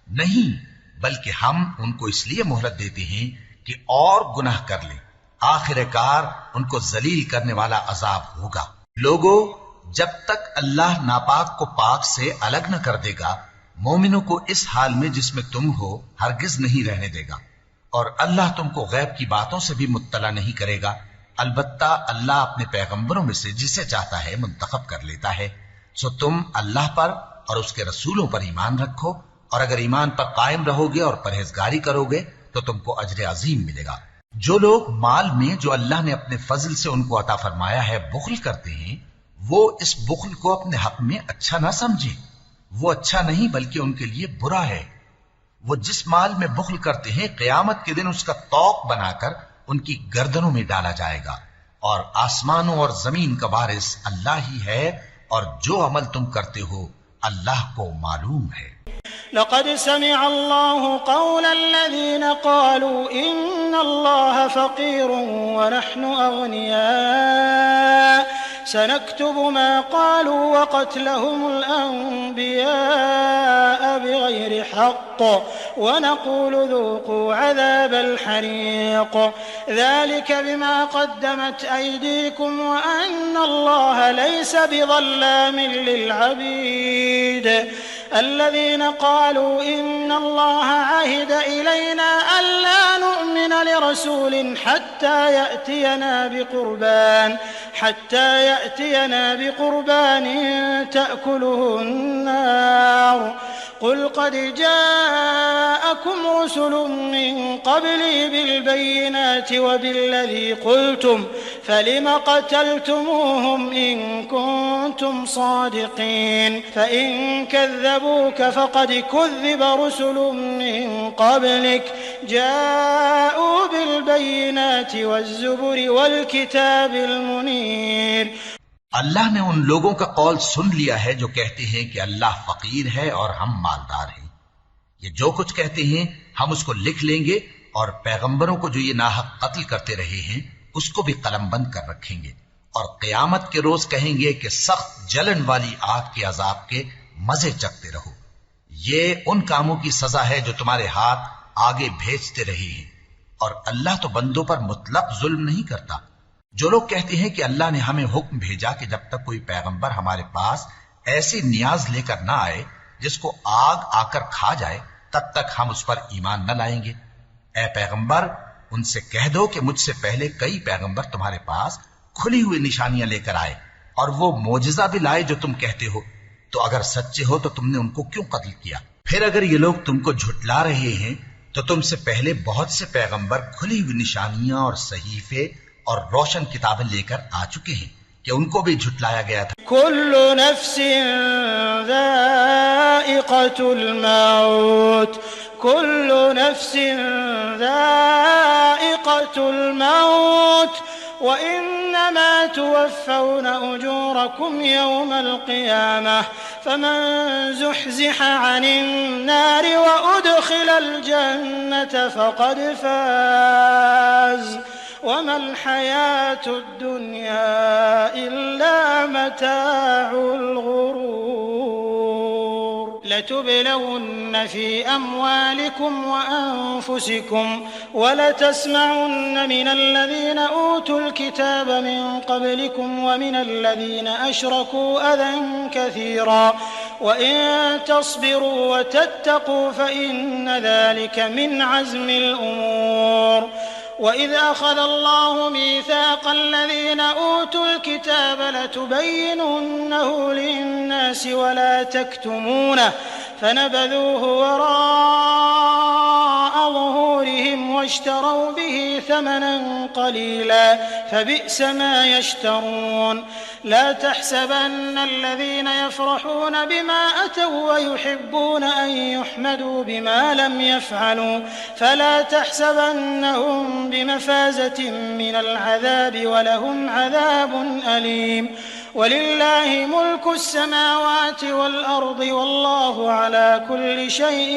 نہیں، بلکہ ہم ان کو اس لیے مہلت دیتے ہیں کہ اور گناہ کر لیں. آخر کار ان کو ذلیل کرنے والا عذاب ہوگا. لوگو، جب تک اللہ ناپاک کو پاک سے الگ نہ کر دے گا مومنوں کو اس حال میں جس میں تم ہو ہرگز نہیں رہنے دے گا. اور اللہ تم کو غیب کی باتوں سے بھی مطلع نہیں کرے گا. البتہ اللہ اپنے پیغمبروں میں سے جسے چاہتا ہے منتخب کر لیتا ہے. سو تم اللہ پر اور اس کے رسولوں پر ایمان رکھو، اور اگر ایمان پر قائم رہو گے اور پرہیزگاری کرو گے تو تم کو اجر عظیم ملے گا. جو لوگ مال میں جو اللہ نے اپنے فضل سے ان کو عطا فرمایا ہے بخل کرتے ہیں وہ اس بخل کو اپنے حق میں اچھا نہ سمجھیں. وہ اچھا نہیں بلکہ ان کے لیے برا ہے. وہ جس مال میں بخل کرتے ہیں قیامت کے دن اس کا طوق بنا کر ان کی گردنوں میں ڈالا جائے گا. اور آسمانوں اور زمین کا وارث اللہ ہی ہے، اور جو عمل تم کرتے ہو اللہ کو معلوم ہے. لقد سمع الله قول الذين قالوا إن الله فقير ونحن أغنياء سنكتب ما قالوا وقتلهم الأنبياء بغير حق ونقول ذوقوا عذاب الحريق ذلك بما قدمت أيديكم وأن الله ليس بظلام للعبيد. الذين قالوا إن الله عهد إلينا ألا نؤمن لرسول حتى يأتينا بقربان تأكله النار قل قد جاءكم رسل من قبلي بالبينات وبالذي قلتم فلم قتلتموهم إن كنتم صادقين فإن كذبوك فقد كذب رسل من قبلك جاءوا بالبينات والزبر والكتاب المنير. اللہ نے ان لوگوں کا قول سن لیا ہے جو کہتے ہیں کہ اللہ فقیر ہے اور ہم مالدار ہیں. یہ جو کچھ کہتے ہیں ہم اس کو لکھ لیں گے اور پیغمبروں کو جو یہ ناحق قتل کرتے رہے ہیں اس کو بھی قلم بند کر رکھیں گے. اور قیامت کے روز کہیں گے کہ سخت جلن والی آگ کے عذاب کے مزے چکھتے رہو. یہ ان کاموں کی سزا ہے جو تمہارے ہاتھ آگے بھیجتے رہے ہیں، اور اللہ تو بندوں پر مطلق ظلم نہیں کرتا. جو لوگ کہتے ہیں کہ اللہ نے ہمیں حکم بھیجا کہ جب تک کوئی پیغمبر ہمارے پاس ایسی نیاز لے کر نہ آئے جس کو آگ آ کر کھا جائے تب تک ہم اس پر ایمان نہ لائیں گے. اے پیغمبر ان سے کہہ دو کہ مجھ سے پہلے کئی پیغمبر تمہارے پاس کھلی ہوئی نشانیاں لے کر آئے اور وہ معجزہ بھی لائے جو تم کہتے ہو، تو اگر سچے ہو تو تم نے ان کو کیوں قتل کیا؟ پھر اگر یہ لوگ تم کو جھٹلا رہے ہیں تو تم سے پہلے بہت سے پیغمبر کھلی ہوئی نشانیاں اور صحیفے اور روشن کتابیں لے کر آ چکے ہیں کہ ان کو بھی جھٹلایا گیا تھا. كل نفس ذائقة الموت كل نفس ذائقة الموت وإنما توفون أجوركم يوم القيامة فمن زحزح عن النار وأدخل الجنة فقد فاز وما الحياة الدنيا إلا متاع الغرور. لتبلون في أموالكم وأنفسكم ولتسمعن من الذين أوتوا الكتاب من قبلكم ومن الذين أشركوا أذى كثيرا وإن تصبروا وتتقوا فإن ذلك من عزم الأمور. وإذ أخذ الله ميثاق الذين أوتوا الكتاب لتبيننه للناس ولا تكتمونه فنبذوه وراء ظهورهم واشتروا به ثمنا قليلا فبئس ما يشترون لا تحسبن الذين يفرحون بما أتوا ويحبون أن يحمدوا بما لم يفعلوا فلا تحسبنهم بمفازة من العذاب ولهم عذاب أليم ولله ملك السماوات والأرض والله على كل شيء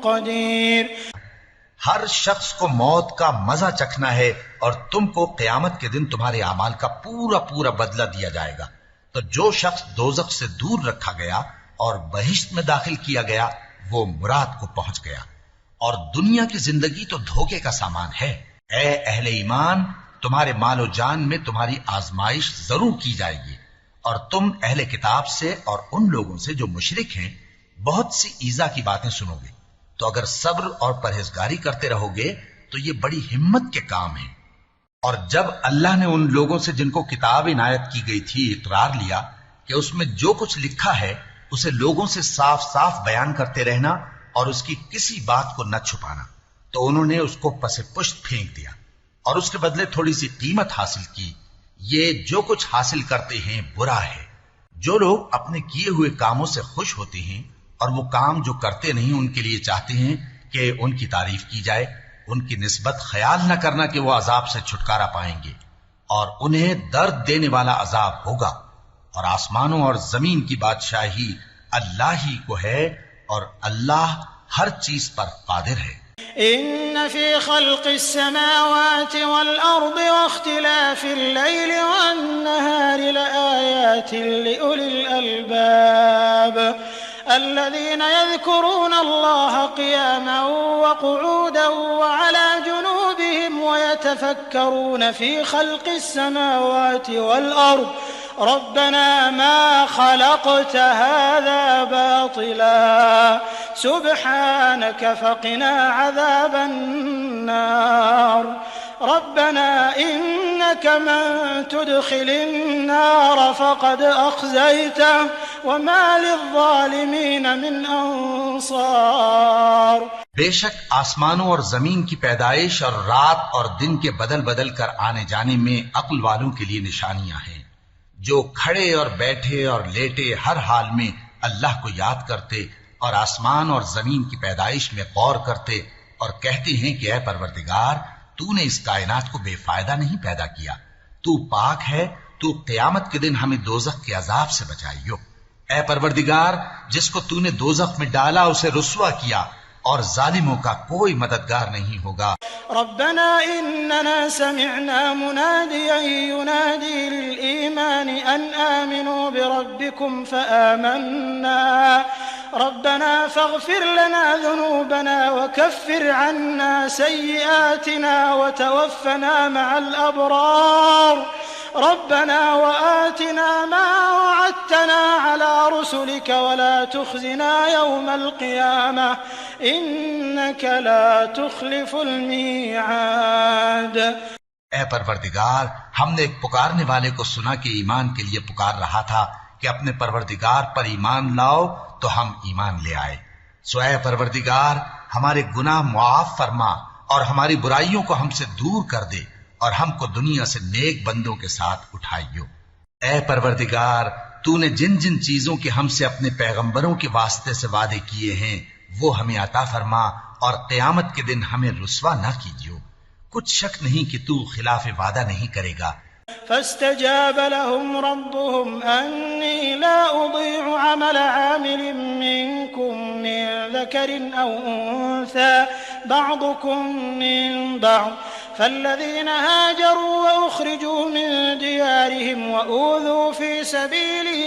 قدير۔ ہر شخص کو موت کا مزہ چکھنا ہے اور تم کو قیامت کے دن تمہارے اعمال کا پورا پورا بدلہ دیا جائے گا۔ تو جو شخص دوزخ سے دور رکھا گیا اور بہشت میں داخل کیا گیا وہ مراد کو پہنچ گیا، اور دنیا کی زندگی تو دھوکے کا سامان ہے۔ اے اہل ایمان، تمہارے مال و جان میں تمہاری آزمائش ضرور کی جائے گی، اور تم اہل کتاب سے اور ان لوگوں سے جو مشرک ہیں بہت سی ایذا کی باتیں سنو گے، تو اگر صبر اور پرہیزگاری کرتے رہو گے تو یہ بڑی ہمت کے کام ہیں۔ اور جب اللہ نے ان لوگوں سے جن کو کتاب عنایت کی گئی تھی اقرار لیا کہ اس میں جو کچھ لکھا ہے اسے لوگوں سے صاف صاف بیان کرتے رہنا اور اس کی کسی بات کو نہ چھپانا، تو انہوں نے اس کو پس پشت پھینک دیا اور اس کے بدلے تھوڑی سی قیمت حاصل کی۔ یہ جو کچھ حاصل کرتے ہیں برا ہے۔ جو لوگ اپنے کیے ہوئے کاموں سے خوش ہوتے ہیں اور وہ کام جو کرتے نہیں ان کے لیے چاہتے ہیں کہ ان کی تعریف کی جائے، ان کی نسبت خیال نہ کرنا کہ وہ عذاب سے چھٹکارا پائیں گے، اور انہیں درد دینے والا عذاب ہوگا۔ اور آسمانوں اور زمین کی بادشاہی اللہ ہی کو ہے، اور اللہ ہر چیز پر قادر ہے۔ إن في خلق السماوات والأرض واختلاف الليل والنهار لآيات لأولي الألباب الذين يذكرون الله قياما وقعودا وعلى جنوبهم ويتفكرون في خلق السماوات والأرض ربنا ما خلقت هذا باطلا سبحانك فقنا عذاب النار ربنا إنك من تدخل النار فقد أخزيته وما للظالمين من أنصار۔ بے شک آسمانوں اور زمین کی پیدائش اور رات اور دن کے بدل بدل کر آنے جانے میں عقل والوں کے لیے نشانیاں ہیں، جو کھڑے اور بیٹھے اور لیٹے ہر حال میں اللہ کو یاد کرتے اور آسمان اور زمین کی پیدائش میں غور کرتے اور کہتے ہیں کہ اے پروردگار، تو نے اس کائنات کو بے فائدہ نہیں پیدا کیا، تو پاک ہے، تو قیامت کے دن ہمیں دوزخ کے عذاب سے بچائیو۔ اے پروردگار، جس کو تو نے دوزخ میں ڈالا اسے رسوا کیا، اور ظالموں کا کوئی مددگار نہیں ہوگا۔ ربنا إننا سمعنا مناديا ينادي للإيمان أن آمنوا بربكم فآمنا ربنا فاغفر لنا ذنوبنا وكفر عنا سيئاتنا وتوفنا مع الأبرار ربنا وآتنا ما وعدتنا على رسلك ولا تخزنا يوم القيامة إنك لا تخلف الميعاد۔ اے پروردگار، ہم نے ایک پکارنے والے کو سنا کہ ایمان کے لیے پکار رہا تھا کہ اپنے پروردگار پر ایمان لاؤ، تو ہم ایمان لے آئے۔ سو اے پروردگار، ہمارے گناہ معاف فرما اور ہماری برائیوں کو ہم سے دور کر دے، اور ہم کو دنیا سے نیک بندوں کے ساتھ اٹھائیو۔ اے پروردگار، تو نے جن جن چیزوں کے ہم سے اپنے پیغمبروں کے واسطے سے وعدے کیے ہیں وہ ہمیں عطا فرما، اور قیامت کے دن ہمیں رسوا نہ کیجیو۔ کچھ شک نہیں کہ تو خلاف وعدہ نہیں کرے گا۔ فاستجاب لهم ربهم أني لا أضيع عمل عامل منكم من ذكر أو أنثى بعضكم من بعض فالذين هاجروا وأخرجوا من ديارهم وأوذوا في سبيلي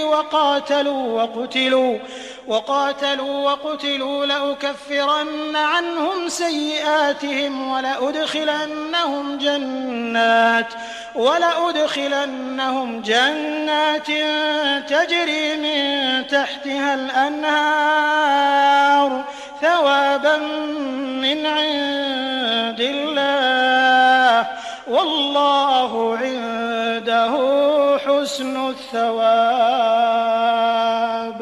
وقاتلوا وقتلوا لأكفرن عنهم سيئاتهم ولأدخلنهم جنات تجري من تحتها الأنهار ثوابا من عند الله والله عنده حسن الثواب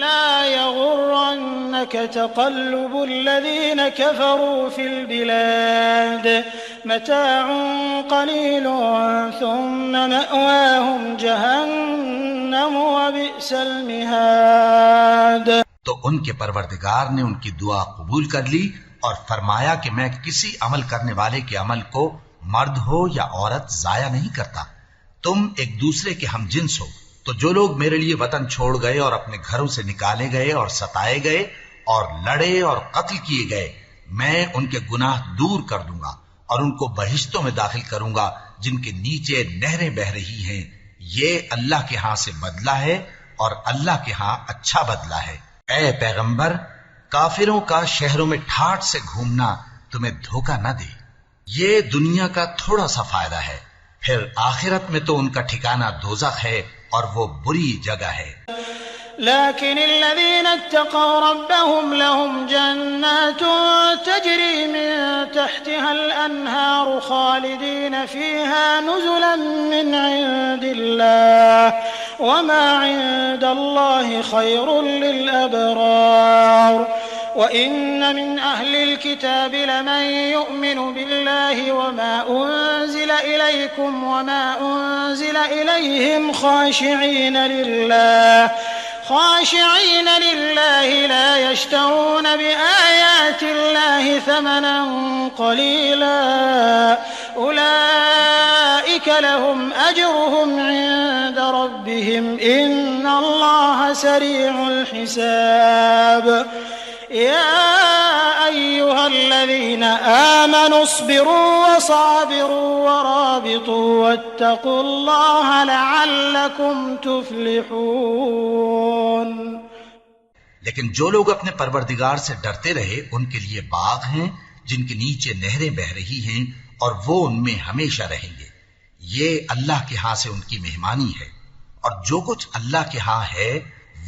لا يغرنك يغرك تقلب الذين كفروا في البلاد متاع قليل ثم مأواهم جهنم وبئس المهاد. تو ان کے پروردگار نے ان کی دعا قبول کر لی اور فرمایا کہ میں کسی عمل کرنے والے کے عمل کو مرد ہو یا عورت ضائع نہیں کرتا. تم ایک دوسرے کے ہم جنس ہو. تو جو لوگ میرے لیے وطن چھوڑ گئے اور اپنے گھروں سے نکالے گئے اور ستائے گئے اور لڑے اور قتل کیے گئے، میں ان کے گناہ دور کر دوں گا اور ان کو بہشتوں میں داخل کروں گا جن کے نیچے نہریں بہہ رہی ہیں. یہ اللہ کے ہاں سے بدلہ ہے اور اللہ کے ہاں اچھا بدلہ ہے. اے پیغمبر، کافروں کا شہروں میں ٹھاٹ سے گھومنا تمہیں دھوکہ نہ دے. یہ دنیا کا تھوڑا سا فائدہ ہے، پھر آخرت میں تو ان کا ٹھکانہ دوزخ ہے اور وہ بری جگہ ہے. لكن الذين اتقوا ربهم لهم جنات تجري من تحتها الأنهار خالدين فيها نزلا من عند الله وما عند الله خير للأبرار. وإن من أهل الكتاب لمن يؤمن بالله وما أنزل إليكم وما أنزل إليهم خاشعين لله لا يشترون بآيات الله ثمنا قليلا أولئك لهم أجرهم عند ربهم إن الله سريع الحساب. يا أيها الذين آمنوا اصبروا وصابروا ورابطوا واتقوا الله لعلكم تفلحون. لیکن جو لوگ اپنے پروردگار سے ڈرتے رہے ان کے لیے باغ ہیں جن کے نیچے نہریں بہہ رہی ہیں اور وہ ان میں ہمیشہ رہیں گے. یہ اللہ کے ہاں سے ان کی مہمانی ہے اور جو کچھ اللہ کے ہاں ہے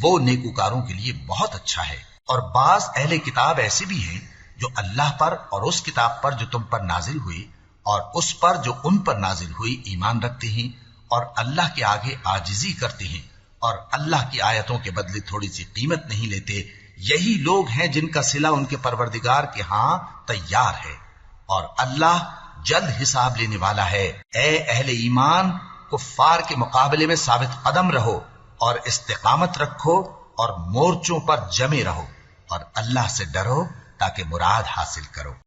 وہ نیکوکاروں کے لیے بہت اچھا ہے. اور بعض اہل کتاب ایسے بھی ہیں جو اللہ پر اور اس کتاب پر جو تم پر نازل ہوئی اور اس پر جو ان پر نازل ہوئی ایمان رکھتے ہیں اور اللہ کے آگے عاجزی کرتے ہیں اور اللہ کی آیتوں کے بدلے تھوڑی سی قیمت نہیں لیتے. یہی لوگ ہیں جن کا صلہ ان کے پروردگار کے ہاں تیار ہے اور اللہ جلد حساب لینے والا ہے. اے اہل ایمان، کفار کے مقابلے میں ثابت قدم رہو اور استقامت رکھو اور مورچوں پر جمے رہو اور اللہ سے ڈرو تاکہ مراد حاصل کرو.